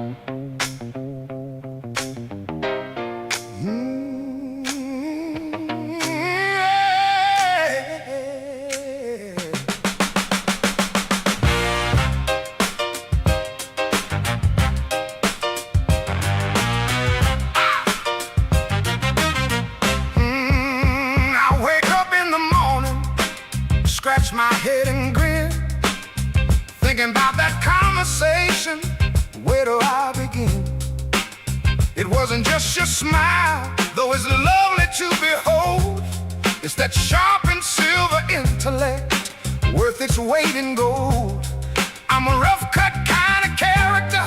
I wake up in the morning, scratch my head and grin, thinking about that conversation. Where do I begin? It wasn't just your smile, though it's lovely to behold. It's that sharp and silver intellect, worth its weight in gold. I'm a rough-cut kind of character,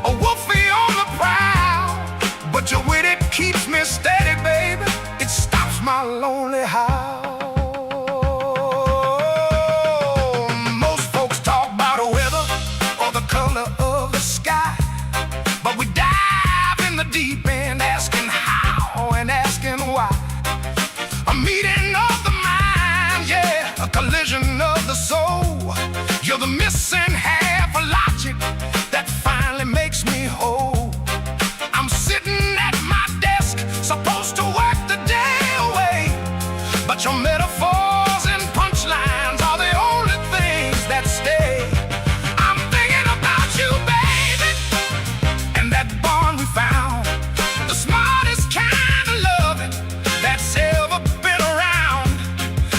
a wolfie on the prowl, but your wit, it keeps me steady, baby. It stops my lonely howl. Most folks talk about the weather or the color of the sky, but we dive in the deep end, asking how and asking why. A meeting of the mind, yeah, a collision of the soul. You're the missing half of logic that finally makes me whole. I'm sitting at my desk, supposed to work the day away, but your metaphors and punchlines are the only things that stay. I'm thinking about you, baby, and that bond we found, the smartest kind of loving that's ever been around.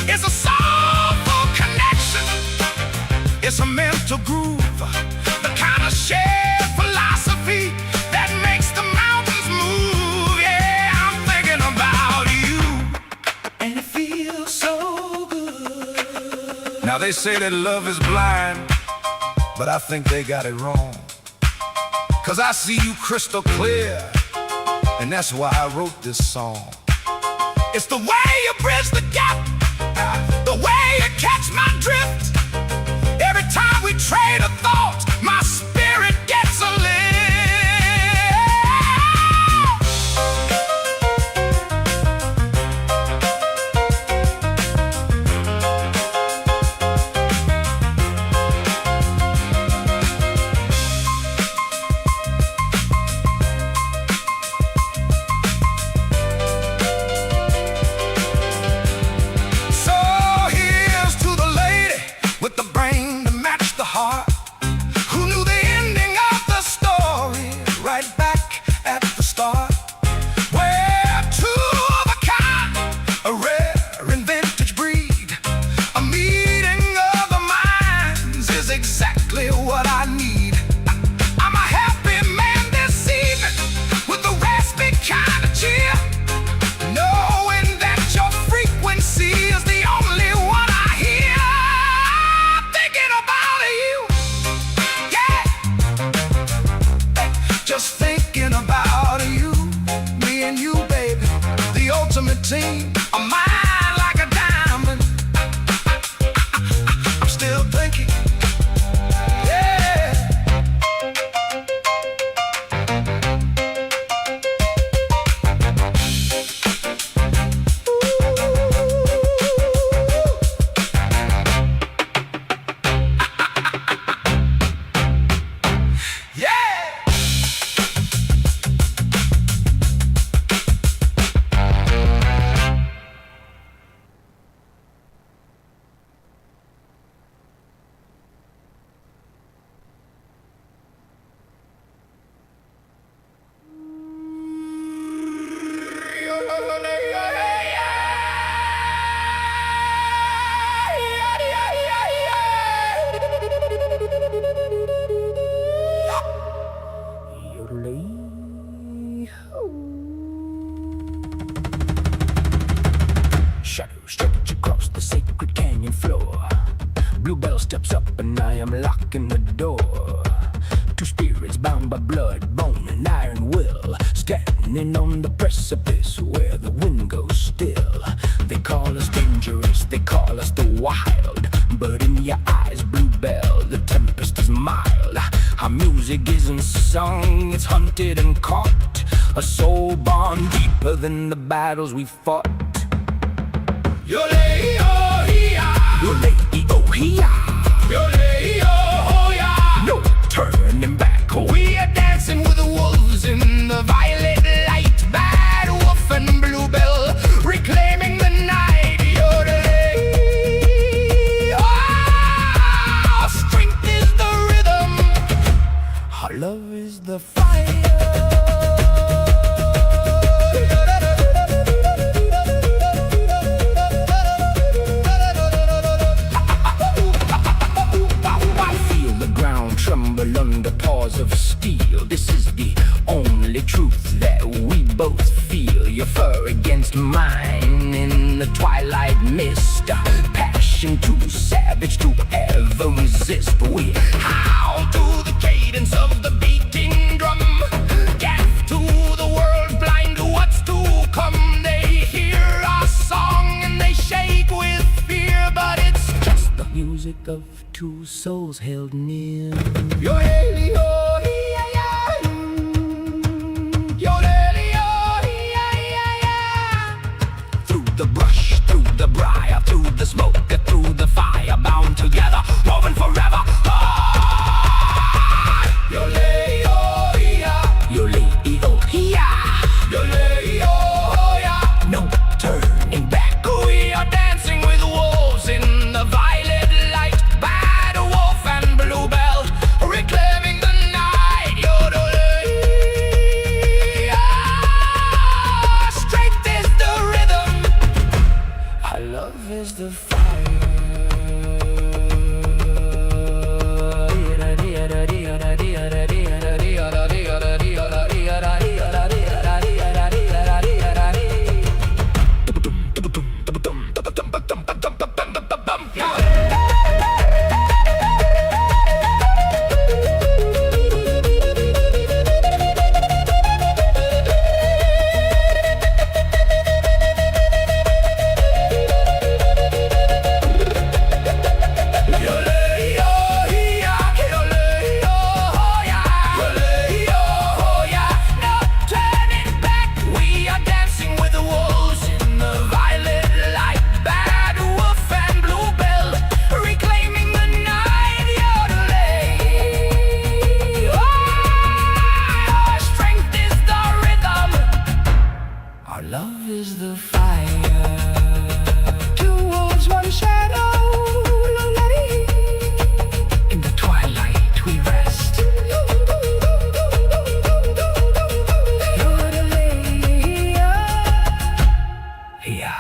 It's a soulful connection, it's a mental groove, the kind of shared philosophy that makes the mountains move. Yeah, I'm thinking about you, and it feels so good. Now they say that love is blind, but I think they got it wrong. 'Cause I see you crystal clear, and that's why I wrote this song. It's the way you bridge the gap, the way you catch my drift. Every time we trade a thought, my spirit gets a lift. So here's to the lady with the brain to match the heart, who knew the ending of the story right back at the start. We're two of a kind, a rare and vintage breed. A meeting of the minds is exactly what I need. I'm a happy man this evening with a raspy kind of cheer, knowing that your frequency is the only one I hear. Thinking about you, yeah, just thinking about you, me and you, baby, the ultimate team. A mind like a diamond, I'm still thinking, yeah. Yeah! Shadow stretch across the sacred canyon floor. Bluebell steps up and I am locking the door. Two spirits bound by blood, bone and iron will, standing on the precipice where the wind goes still. They call us dangerous, they call us the wild, but in your eyes, Bluebell, the tempest is mild. Our music isn't sung, it's hunted and caught, a soul bond deeper than the battles we fought. No turning back, we are dancing the twilight mist. Passion too savage to ever resist. We howl to the cadence of the beating drum. Deaf to the world, blind to what's to come. They hear our song and they shake with fear, but it's just the music of two souls held near. Yo, hey, yo, the brush, through the briar, through the smoke, through the fire, bound together, woven forever. Yole, oh, yeah. Yole, oh, yeah. Yole, oh, yeah. No turning back. We are dancing with wolves in the violet light. Badwolf and Bluebell, reclaiming the night. Yodole, strength is the rhythm. Our love is the fire. Love is the fire. Two wolves, one shadow. In the twilight we rest. Yeah.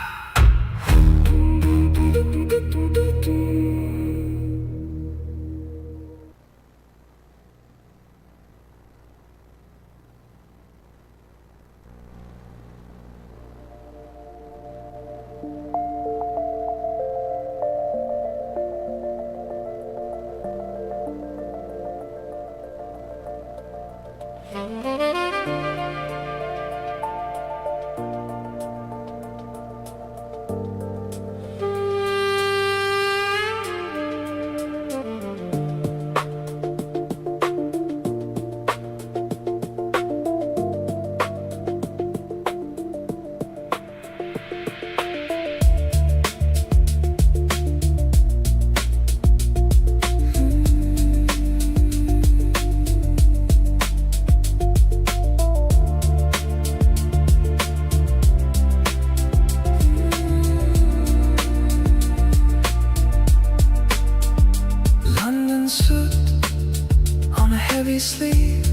Sleep,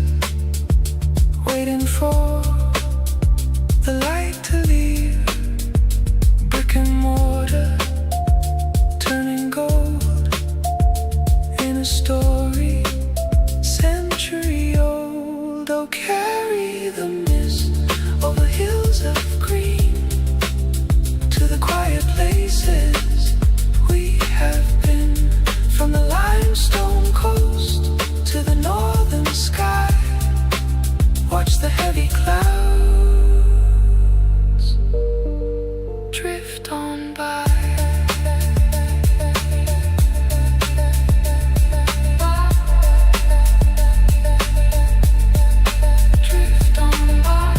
waiting for the light to leave. Brick and mortar, turning gold in a story, century old. Oh, carry the mist over hills of green to the quiet places we have been, from the limestone coast to the northern sky. Watch the heavy clouds drift on by. Drift on by.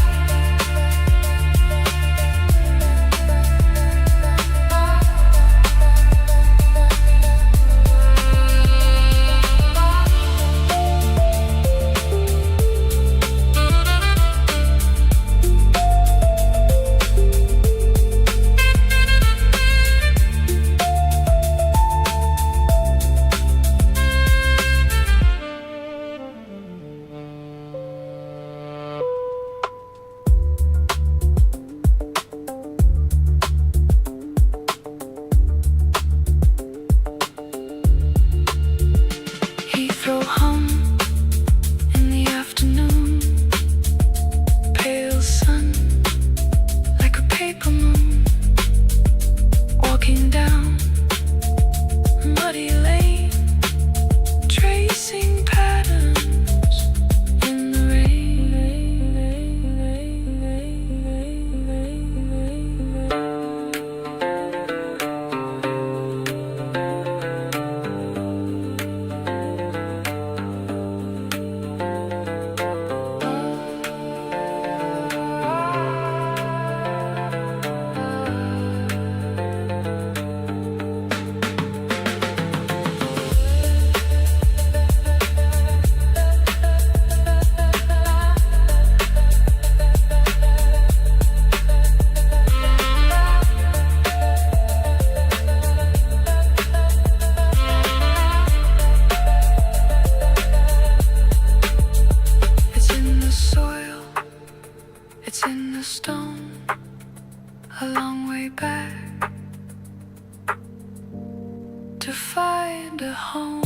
found a home.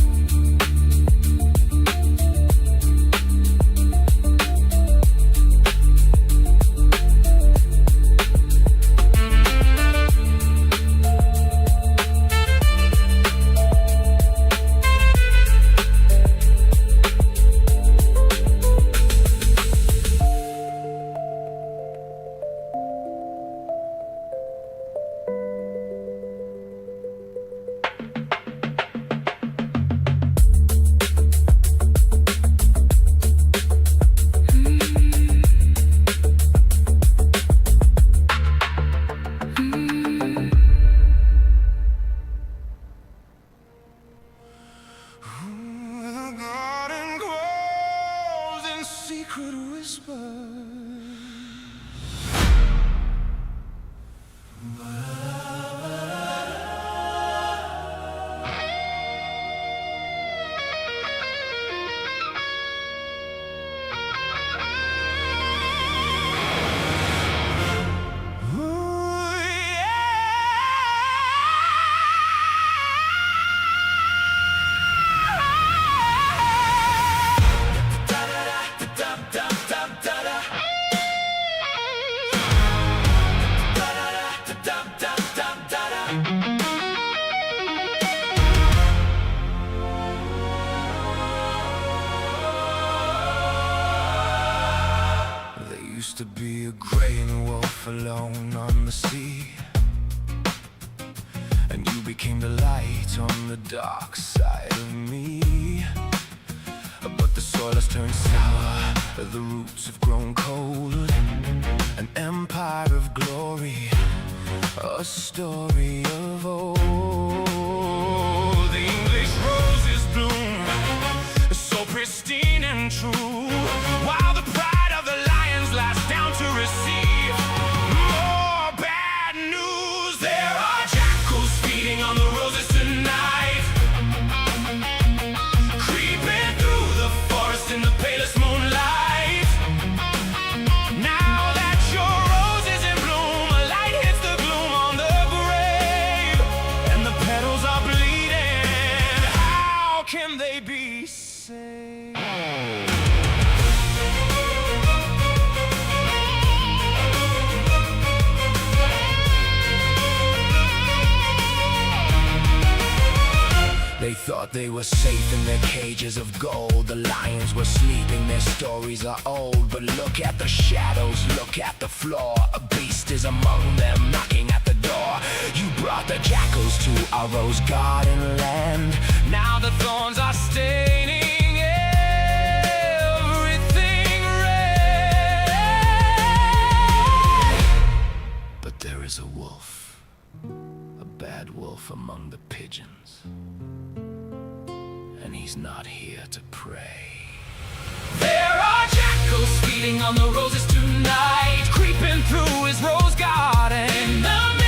The garden grows in secret whispers. Used to be a graying wolf alone on the sea, and you became the light on the dark side of me. But the soil has turned sour, the roots have grown cold. An empire of glory, a story of old. The English roses bloom, so pristine and true, while the pride of the lions lies down to receive more bad news. There are jackals feeding on the roses tonight, creeping through the forest in the palest moonlight. Now that your rose is in bloom, a light hits the gloom on the grave, and the petals are bleeding. How can they be saved? They thought they were safe in their cages of gold. The lions were sleeping, their stories are old. But look at the shadows, look at the floor. A beast is among them, knocking at the door. You brought the jackals to our rose garden land. Now the thorns are staining everything red. But there is a wolf, a bad wolf among the pigeons, and he's not here to prey. There are jackals feeding on the roses tonight, creeping through his rose garden. In the